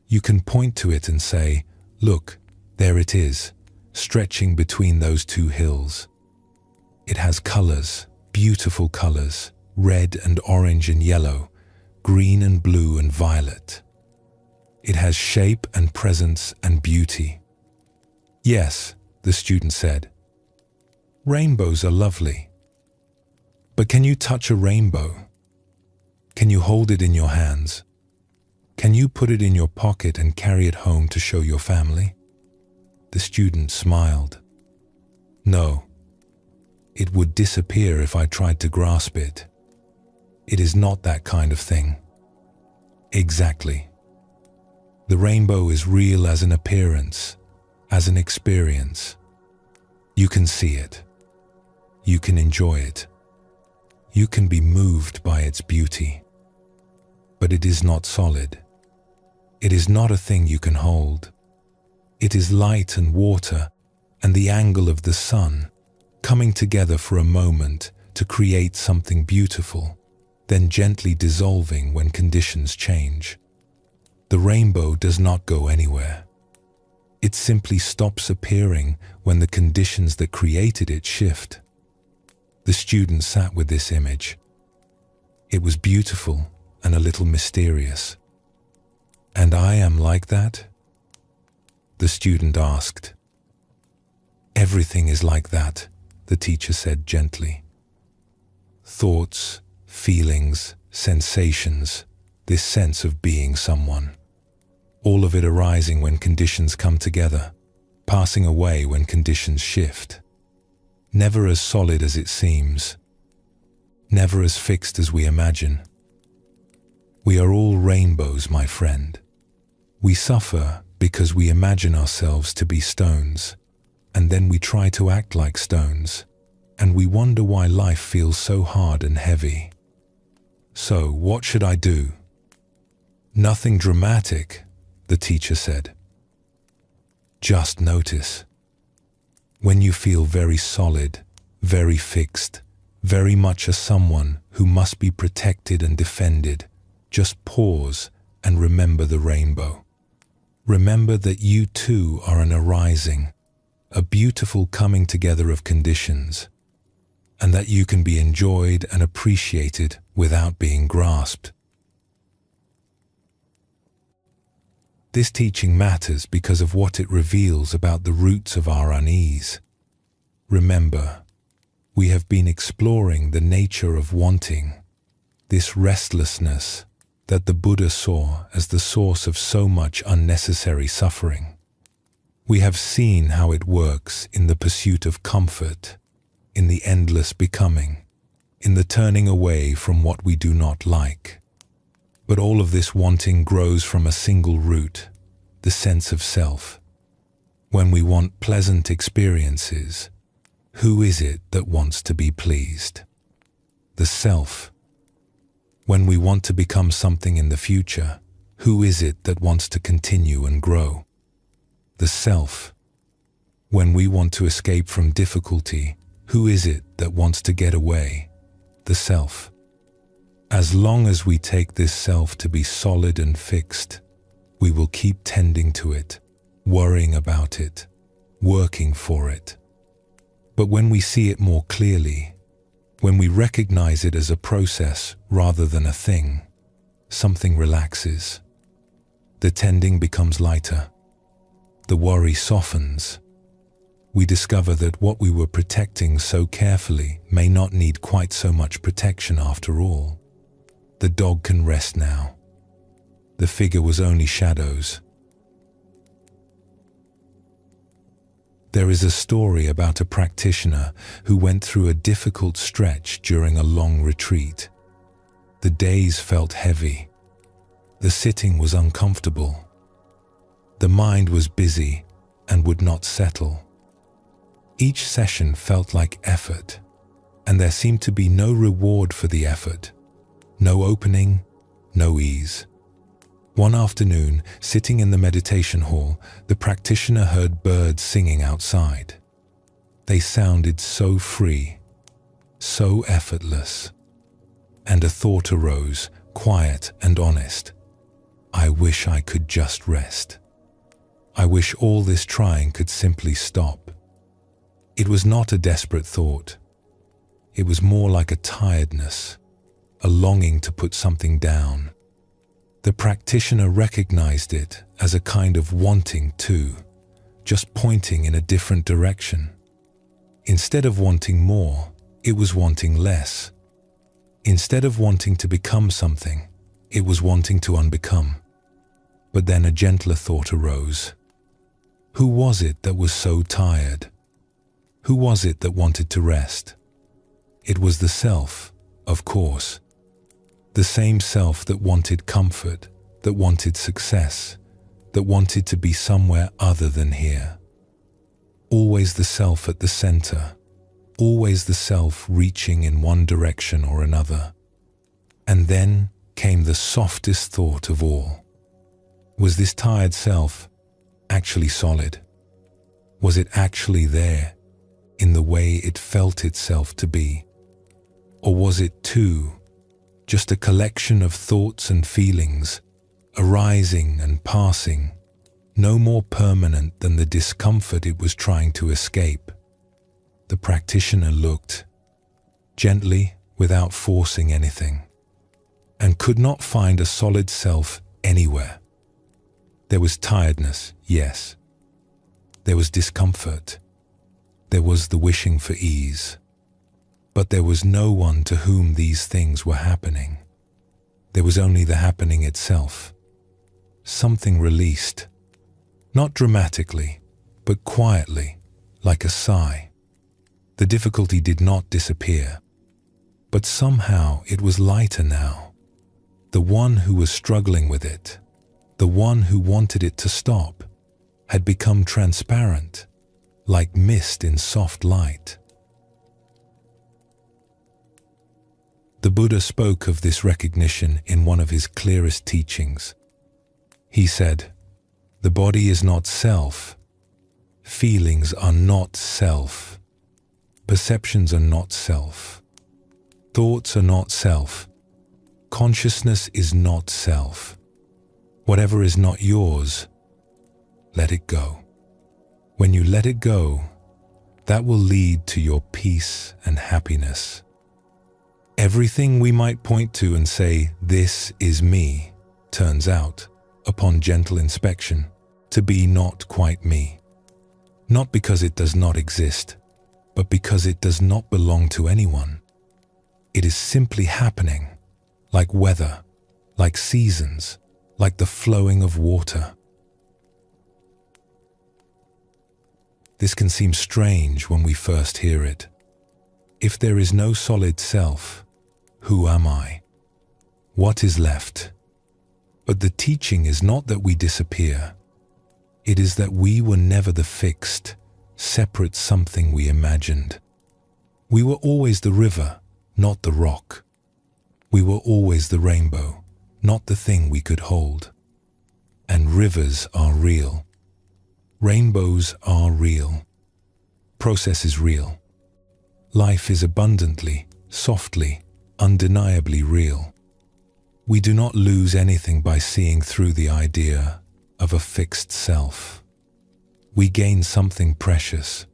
You can point to it and say, 'Look, there it is, stretching between those two hills.' It has colors, beautiful colors, red and orange and yellow, green and blue and violet. It has shape and presence and beauty." "Yes," the student said. "Rainbows are lovely. But can you touch a rainbow? Can you hold it in your hands? Can you put it in your pocket and carry it home to show your family?" The student smiled. "No. It would disappear if I tried to grasp it. It is not that kind of thing." "Exactly. The rainbow is real as an appearance, as an experience. You can see it. You can enjoy it. You can be moved by its beauty. But it is not solid. It is not a thing you can hold. It is light and water and the angle of the sun coming together for a moment to create something beautiful, then gently dissolving when conditions change. The rainbow does not go anywhere. It simply stops appearing when the conditions that created it shift." The student sat with this image. It was beautiful and a little mysterious. "And I am like that?" the student asked. "Everything is like that," the teacher said gently. "Thoughts, feelings, sensations, this sense of being someone. All of it arising when conditions come together, passing away when conditions shift. Never as solid as it seems. Never as fixed as we imagine. We are all rainbows, my friend. We suffer because we imagine ourselves to be stones, and then we try to act like stones, and we wonder why life feels so hard and heavy. So, what should I do?" "Nothing dramatic," the teacher said. "Just notice. When you feel very solid, very fixed, very much as someone who must be protected and defended, just pause and remember the rainbow. Remember that you too are an arising, a beautiful coming together of conditions, and that you can be enjoyed and appreciated without being grasped." This teaching matters because of what it reveals about the roots of our unease. Remember, we have been exploring the nature of wanting, this restlessness that the Buddha saw as the source of so much unnecessary suffering. We have seen how it works in the pursuit of comfort, in the endless becoming, in the turning away from what we do not like. But all of this wanting grows from a single root, the sense of self. When we want pleasant experiences, who is it that wants to be pleased? The self. When we want to become something in the future, who is it that wants to continue and grow? The self. When we want to escape from difficulty, who is it that wants to get away? The self. As long as we take this self to be solid and fixed, we will keep tending to it, worrying about it, working for it. But when we see it more clearly, when we recognize it as a process rather than a thing, something relaxes. The tending becomes lighter, the worry softens. We discover that what we were protecting so carefully may not need quite so much protection after all. The dog can rest now. The figure was only shadows. There is a story about a practitioner who went through a difficult stretch during a long retreat. The days felt heavy. The sitting was uncomfortable. The mind was busy and would not settle. Each session felt like effort, and there seemed to be no reward for the effort. No opening, no ease. One afternoon, sitting in the meditation hall, the practitioner heard birds singing outside. They sounded so free, so effortless. And a thought arose, quiet and honest. I wish I could just rest. I wish all this trying could simply stop. It was not a desperate thought. It was more like a tiredness, a longing to put something down. The practitioner recognized it as a kind of wanting to, just pointing in a different direction. Instead of wanting more, it was wanting less. Instead of wanting to become something, it was wanting to unbecome. But then a gentler thought arose. Who was it that was so tired? Who was it that wanted to rest? It was the self, of course. The same self that wanted comfort, that wanted success, that wanted to be somewhere other than here. Always the self at the center, always the self reaching in one direction or another. And then came the softest thought of all. Was this tired self actually solid? Was it actually there, in the way it felt itself to be? Or was it too just a collection of thoughts and feelings, arising and passing, no more permanent than the discomfort it was trying to escape? The practitioner looked, gently, without forcing anything, and could not find a solid self anywhere. There was tiredness, yes. There was discomfort. There was the wishing for ease. But there was no one to whom these things were happening. There was only the happening itself. Something released, not dramatically, but quietly, like a sigh. The difficulty did not disappear, but somehow it was lighter now. The one who was struggling with it, the one who wanted it to stop, had become transparent, like mist in soft light. The Buddha spoke of this recognition in one of his clearest teachings. He said, "The body is not self. Feelings are not self. Perceptions are not self. Thoughts are not self. Consciousness is not self. Whatever is not yours, let it go. When you let it go, that will lead to your peace and happiness. Everything we might point to and say, 'This is me,' turns out, upon gentle inspection, to be not quite me. Not because it does not exist, but because it does not belong to anyone. It is simply happening, like weather, like seasons, like the flowing of water." This can seem strange when we first hear it. If there is no solid self, who am I? What is left? But the teaching is not that we disappear. It is that we were never the fixed, separate something we imagined. We were always the river, not the rock. We were always the rainbow, not the thing we could hold. And rivers are real. Rainbows are real. Process is real. Life is abundantly, softly, undeniably real. We do not lose anything by seeing through the idea of a fixed self. We gain something precious.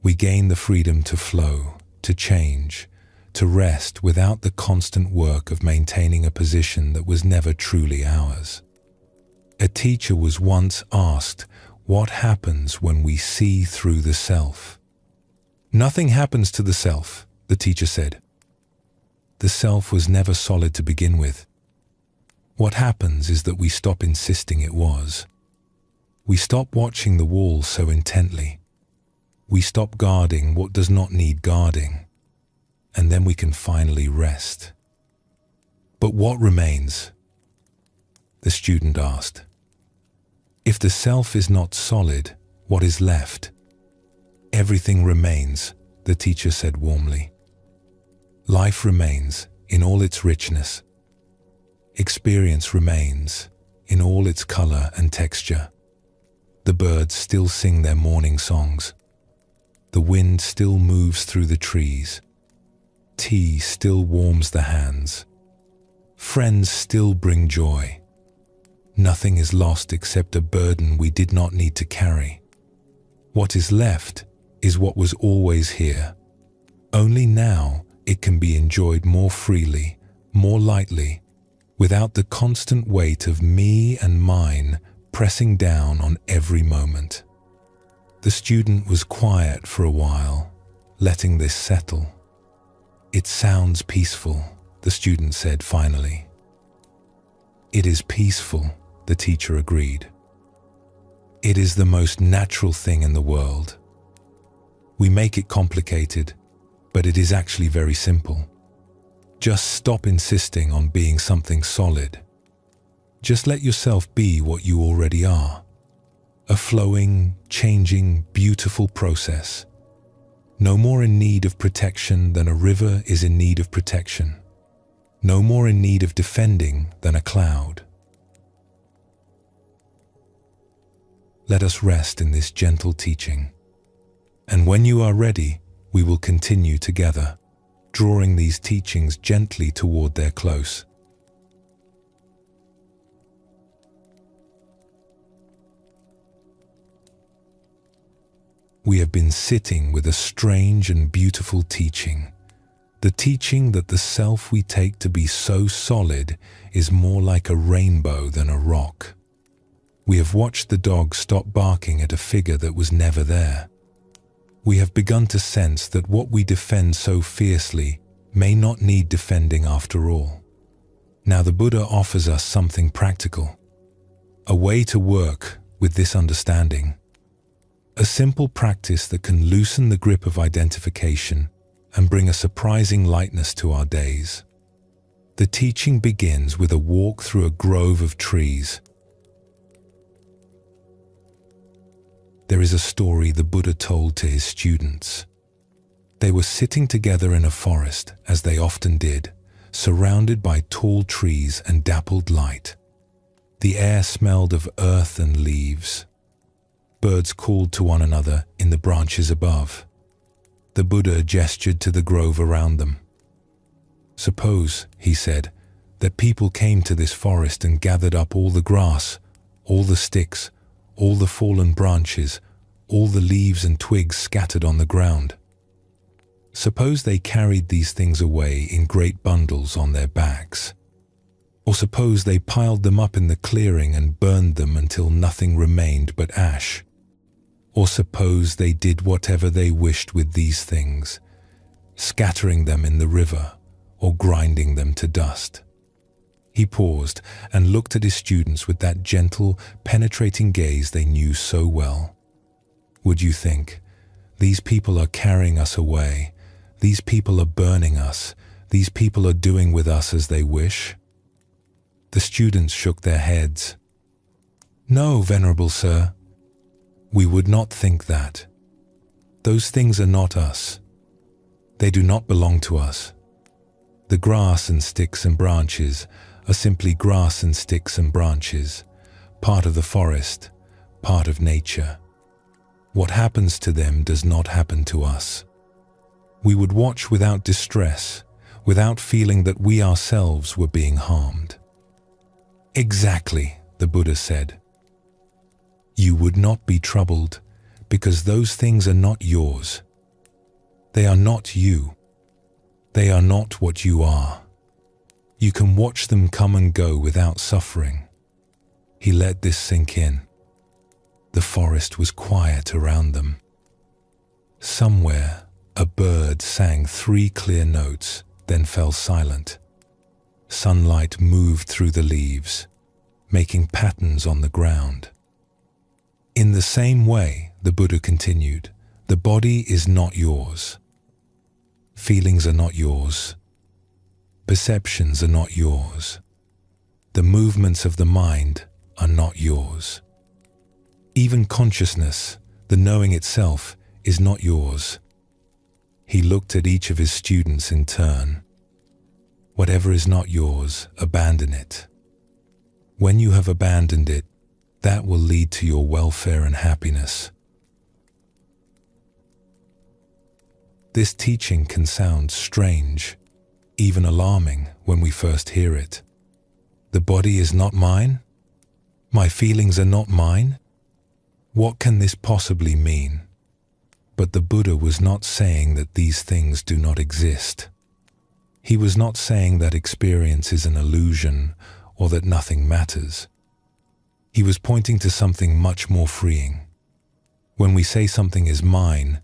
We gain the freedom to flow, to change, to rest without the constant work of maintaining a position that was never truly ours. A teacher was once asked What happens when we see through the self? Nothing happens to the self, the teacher said. The self was never solid to begin with. What happens is that we stop insisting it was. We stop watching the wall so intently. We stop guarding what does not need guarding. And then we can finally rest. But what remains? The student asked. If the self is not solid, what is left? Everything remains, the teacher said warmly. Life remains in all its richness. Experience remains in all its color and texture. The birds still sing their morning songs. The wind still moves through the trees. Tea still warms the hands. Friends still bring joy. Nothing is lost except a burden we did not need to carry. What is left is what was always here. Only now it can be enjoyed more freely, more lightly, without the constant weight of me and mine pressing down on every moment. The student was quiet for a while, letting this settle. It sounds peaceful, the student said finally. It is peaceful, the teacher agreed. It is the most natural thing in the world. We make it complicated, but it is actually very simple. Just stop insisting on being something solid. Just let yourself be what you already are. A flowing, changing, beautiful process. No more in need of protection than a river is in need of protection. No more in need of defending than a cloud. Let us rest in this gentle teaching. And when you are ready, we will continue together, drawing these teachings gently toward their close. We have been sitting with a strange and beautiful teaching. The teaching that the self we take to be so solid is more like a rainbow than a rock. We have watched the dog stop barking at a figure that was never there. We have begun to sense that what we defend so fiercely may not need defending after all. Now the Buddha offers us something practical, a way to work with this understanding. A simple practice that can loosen the grip of identification and bring a surprising lightness to our days. The teaching begins with a walk through a grove of trees. There is a story the Buddha told to his students. They were sitting together in a forest, as they often did, surrounded by tall trees and dappled light. The air smelled of earth and leaves. Birds called to one another in the branches above. The Buddha gestured to the grove around them. Suppose, he said, that people came to this forest and gathered up all the grass, all the sticks, all the fallen branches, all the leaves and twigs scattered on the ground. Suppose they carried these things away in great bundles on their backs. Or suppose they piled them up in the clearing and burned them until nothing remained but ash. Or suppose they did whatever they wished with these things, scattering them in the river or grinding them to dust. He paused and looked at his students with that gentle, penetrating gaze they knew so well. Would you think, these people are carrying us away, these people are burning us, these people are doing with us as they wish? The students shook their heads. No, Venerable Sir. We would not think that. Those things are not us. They do not belong to us. The grass and sticks and branches are simply grass and sticks and branches, part of the forest, part of nature. What happens to them does not happen to us. We would watch without distress, without feeling that we ourselves were being harmed. Exactly, the Buddha said. You would not be troubled because those things are not yours. They are not you. They are not what you are. You can watch them come and go without suffering. He let this sink in. The forest was quiet around them. Somewhere, a bird sang 3 clear notes, then fell silent. Sunlight moved through the leaves, making patterns on the ground. In the same way, the Buddha continued, the body is not yours. Feelings are not yours. Perceptions are not yours. The movements of the mind are not yours. Even consciousness, the knowing itself, is not yours. He looked at each of his students in turn. Whatever is not yours, abandon it. When you have abandoned it, that will lead to your welfare and happiness. This teaching can sound strange, even alarming when we first hear it. The body is not mine? My feelings are not mine? What can this possibly mean? But the Buddha was not saying that these things do not exist. He was not saying that experience is an illusion or that nothing matters. He was pointing to something much more freeing. When we say something is mine,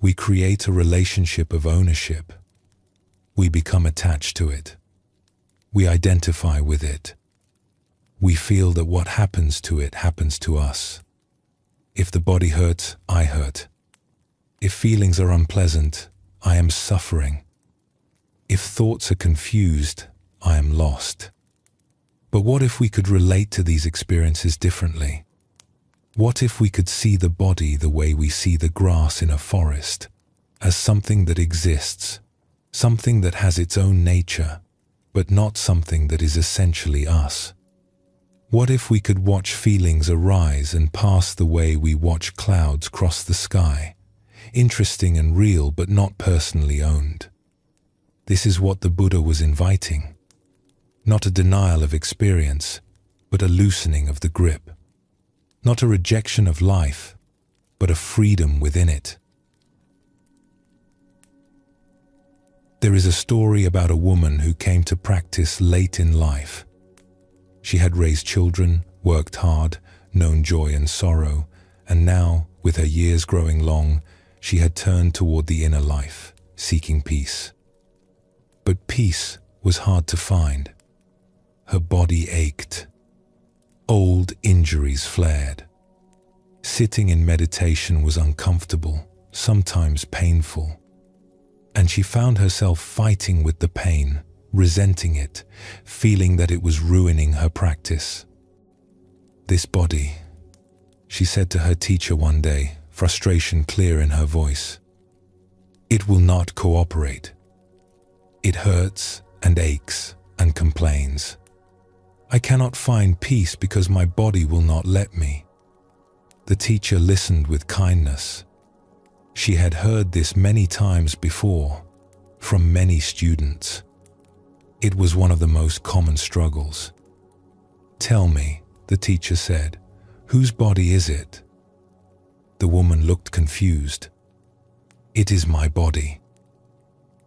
we create a relationship of ownership. We become attached to it. We identify with it. We feel that what happens to it happens to us. If the body hurts, I hurt. If feelings are unpleasant, I am suffering. If thoughts are confused, I am lost. But what if we could relate to these experiences differently? What if we could see the body the way we see the grass in a forest, as something that exists, something that has its own nature, but not something that is essentially us? What if we could watch feelings arise and pass the way we watch clouds cross the sky? Interesting and real, but not personally owned. This is what the Buddha was inviting. Not a denial of experience, but a loosening of the grip. Not a rejection of life, but a freedom within it. There is a story about a woman who came to practice late in life. She had raised children, worked hard, known joy and sorrow, and now, with her years growing long, she had turned toward the inner life, seeking peace. But peace was hard to find. Her body ached. Old injuries flared. Sitting in meditation was uncomfortable, sometimes painful. And she found herself fighting with the pain, resenting it, feeling that it was ruining her practice. This body, she said to her teacher one day, frustration clear in her voice. It will not cooperate. It hurts and aches and complains. I cannot find peace because my body will not let me. The teacher listened with kindness. She had heard this many times before, from many students. It was one of the most common struggles. Tell me, the teacher said, whose body is it? The woman looked confused. It is my body.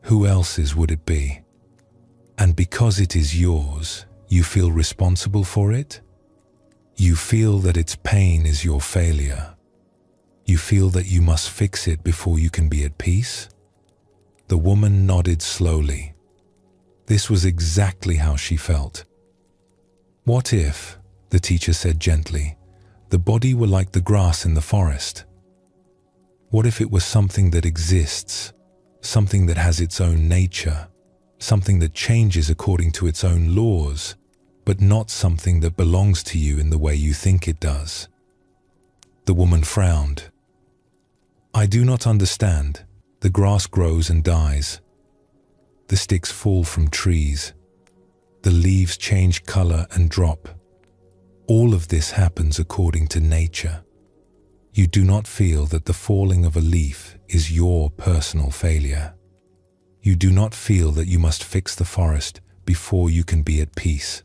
Who else's would it be? And because it is yours, you feel responsible for it? You feel that its pain is your failure. You feel that you must fix it before you can be at peace? The woman nodded slowly. This was exactly how she felt. What if, the teacher said gently, the body were like the grass in the forest? What if it was something that exists, something that has its own nature, something that changes according to its own laws, but not something that belongs to you in the way you think it does? The woman frowned. I do not understand. The grass grows and dies. The sticks fall from trees. The leaves change color and drop. All of this happens according to nature. You do not feel that the falling of a leaf is your personal failure. You do not feel that you must fix the forest before you can be at peace.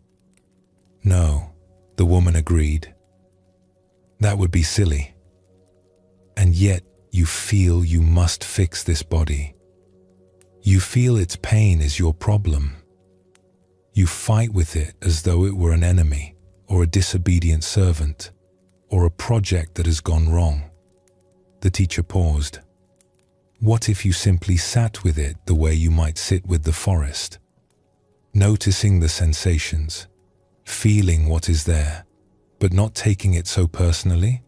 No, the woman agreed. That would be silly. And yet you feel you must fix this body. You feel its pain is your problem. You fight with it as though it were an enemy or a disobedient servant, or a project that has gone wrong. The teacher paused. What if you simply sat with it the way you might sit with the forest? Noticing the sensations, feeling what is there, but not taking it so personally?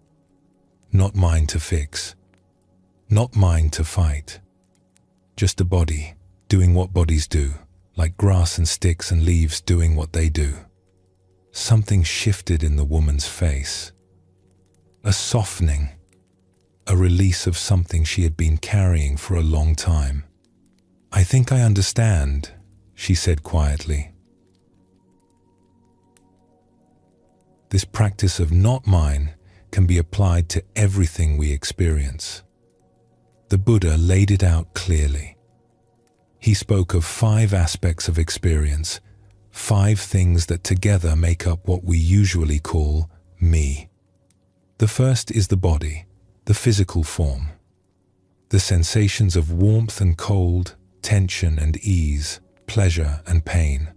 Not mine to fix, not mine to fight. Just a body doing what bodies do, like grass and sticks and leaves doing what they do. Something shifted in the woman's face. A softening, a release of something she had been carrying for a long time. I think I understand, she said quietly. This practice of not mine can be applied to everything we experience. The Buddha laid it out clearly. He spoke of 5 aspects of experience, 5 things that together make up what we usually call me. The first is the body, the physical form. The sensations of warmth and cold, tension and ease, pleasure and pain.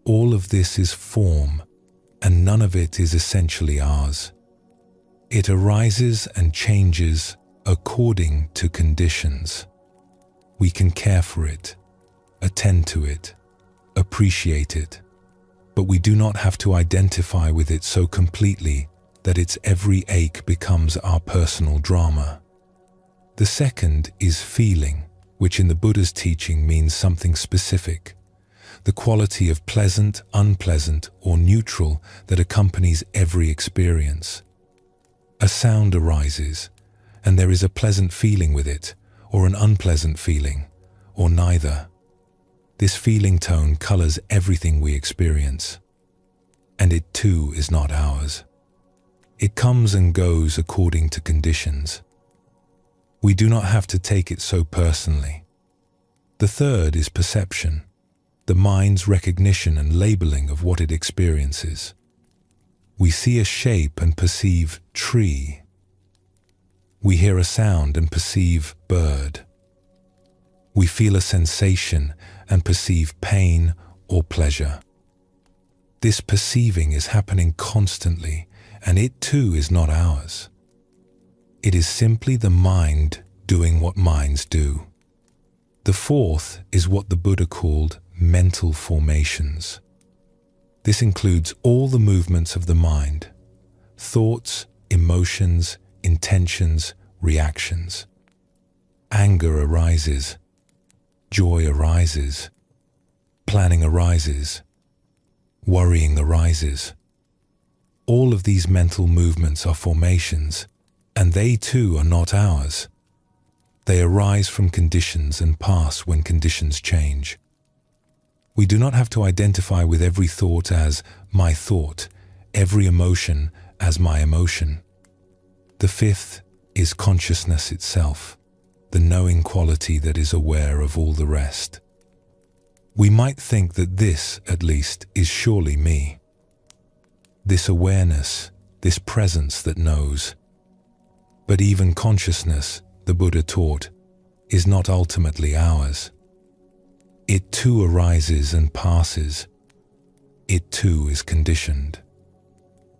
All of this is form, and none of it is essentially ours. It arises and changes according to conditions. We can care for it, attend to it, appreciate it, but we do not have to identify with it so completely that its every ache becomes our personal drama. The second is feeling, which in the Buddha's teaching means something specific, the quality of pleasant, unpleasant, or neutral that accompanies every experience. A sound arises, and there is a pleasant feeling with it, or an unpleasant feeling, or neither. This feeling tone colors everything we experience, and it too is not ours. It comes and goes according to conditions. We do not have to take it so personally. The third is perception, the mind's recognition and labeling of what it experiences. We see a shape and perceive tree. We hear a sound and perceive bird. We feel a sensation and perceive pain or pleasure. This perceiving is happening constantly, and it too is not ours. It is simply the mind doing what minds do. The fourth is what the Buddha called mental formations. This includes all the movements of the mind, thoughts, emotions, intentions, reactions. Anger arises, joy arises, planning arises, worrying arises. All of these mental movements are formations, and they too are not ours. They arise from conditions and pass when conditions change. We do not have to identify with every thought as my thought, every emotion as my emotion. The fifth is consciousness itself, the knowing quality that is aware of all the rest. We might think that this, at least, is surely me. This awareness, this presence that knows. But even consciousness, the Buddha taught, is not ultimately ours. It too arises and passes. It too is conditioned.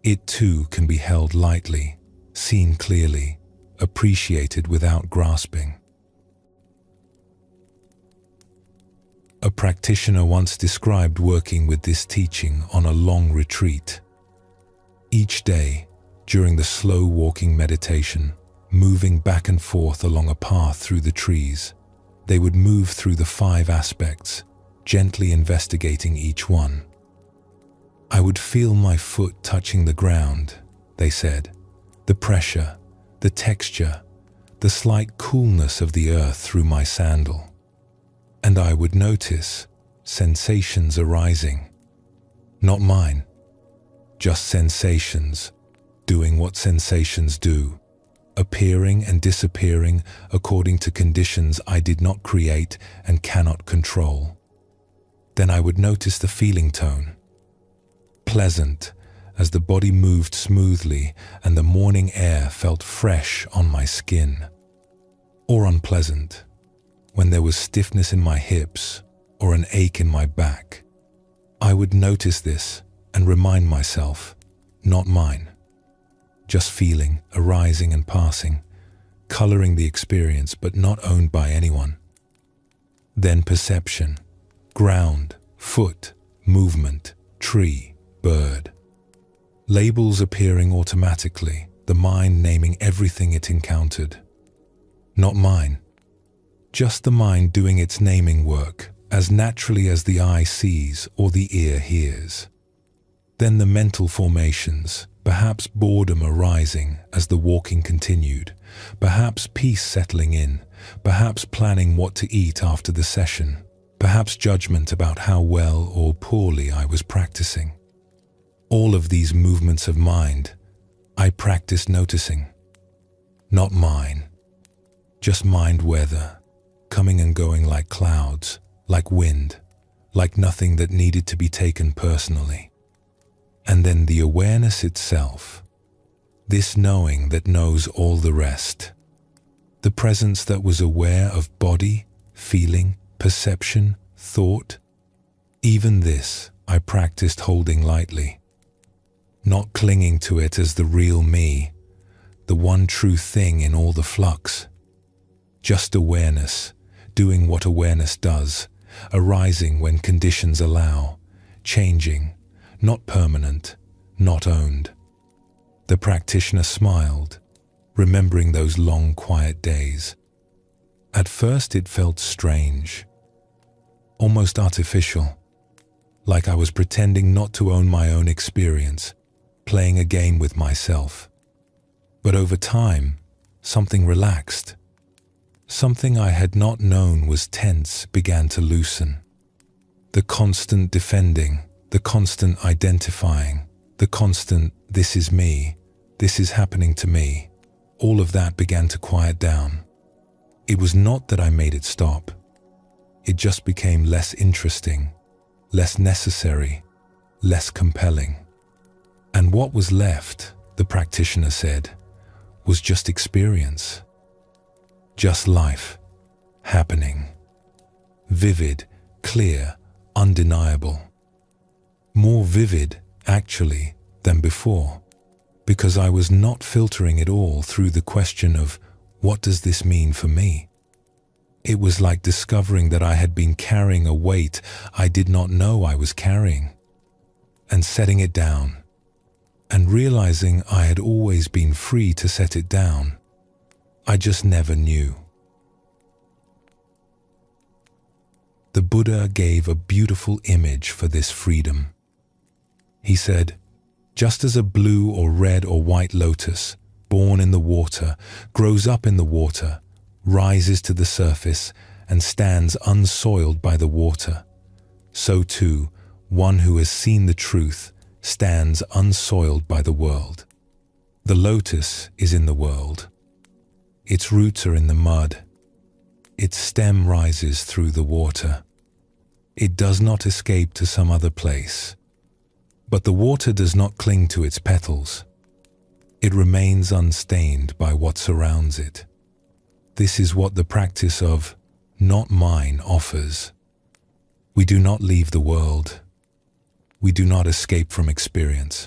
It too can be held lightly, seen clearly, appreciated without grasping. A practitioner once described working with this teaching on a long retreat. Each day, during the slow walking meditation, moving back and forth along a path through the trees, they would move through the 5 aspects, gently investigating each one. I would feel my foot touching the ground, they said, the pressure, the texture, the slight coolness of the earth through my sandal. And I would notice sensations arising, not mine, just sensations, doing what sensations do, appearing and disappearing according to conditions I did not create and cannot control. Then I would notice the feeling tone, pleasant as the body moved smoothly and the morning air felt fresh on my skin, or unpleasant, when there was stiffness in my hips or an ache in my back. I would notice this and remind myself, not mine. just feeling, arising and passing, coloring the experience but not owned by anyone. Then perception, ground, foot, movement, tree, bird. Labels appearing automatically, the mind naming everything it encountered. Not mine. Just the mind doing its naming work, as naturally as the eye sees or the ear hears. Then the mental formations, perhaps boredom arising as the walking continued, perhaps peace settling in, perhaps planning what to eat after the session, perhaps judgment about how well or poorly I was practicing. All of these movements of mind, I practiced noticing. Not mine, just mind weather, coming and going like clouds, like wind, like nothing that needed to be taken personally. And then the awareness itself, this knowing that knows all the rest. The presence that was aware of body, feeling, perception, thought. Even this I practiced holding lightly, not clinging to it as the real me, the one true thing in all the flux. Just awareness, doing what awareness does, arising when conditions allow, changing, not permanent, not owned. The practitioner smiled, remembering those long, quiet days. At first it felt strange, almost artificial, like I was pretending not to own my own experience, playing a game with myself. But over time, something relaxed. Something I had not known was tense began to loosen. The constant defending, the constant identifying, the constant, this is me, this is happening to me, all of that began to quiet down. It was not that I made it stop. It just became less interesting, less necessary, less compelling. And what was left, the practitioner said, was just experience. Just life, happening. Vivid, clear, undeniable. More vivid, actually, than before, because I was not filtering it all through the question of, what does this mean for me? It was like discovering that I had been carrying a weight I did not know I was carrying, and setting it down, and realizing I had always been free to set it down. I just never knew. The Buddha gave a beautiful image for this freedom. He said, just as a blue or red or white lotus, born in the water, grows up in the water, rises to the surface, and stands unsoiled by the water, so too, one who has seen the truth stands unsoiled by the world. The lotus is in the world. Its roots are in the mud. Its stem rises through the water. It does not escape to some other place. But the water does not cling to its petals. It remains unstained by what surrounds it. This is what the practice of not mine offers. We do not leave the world. We do not escape from experience.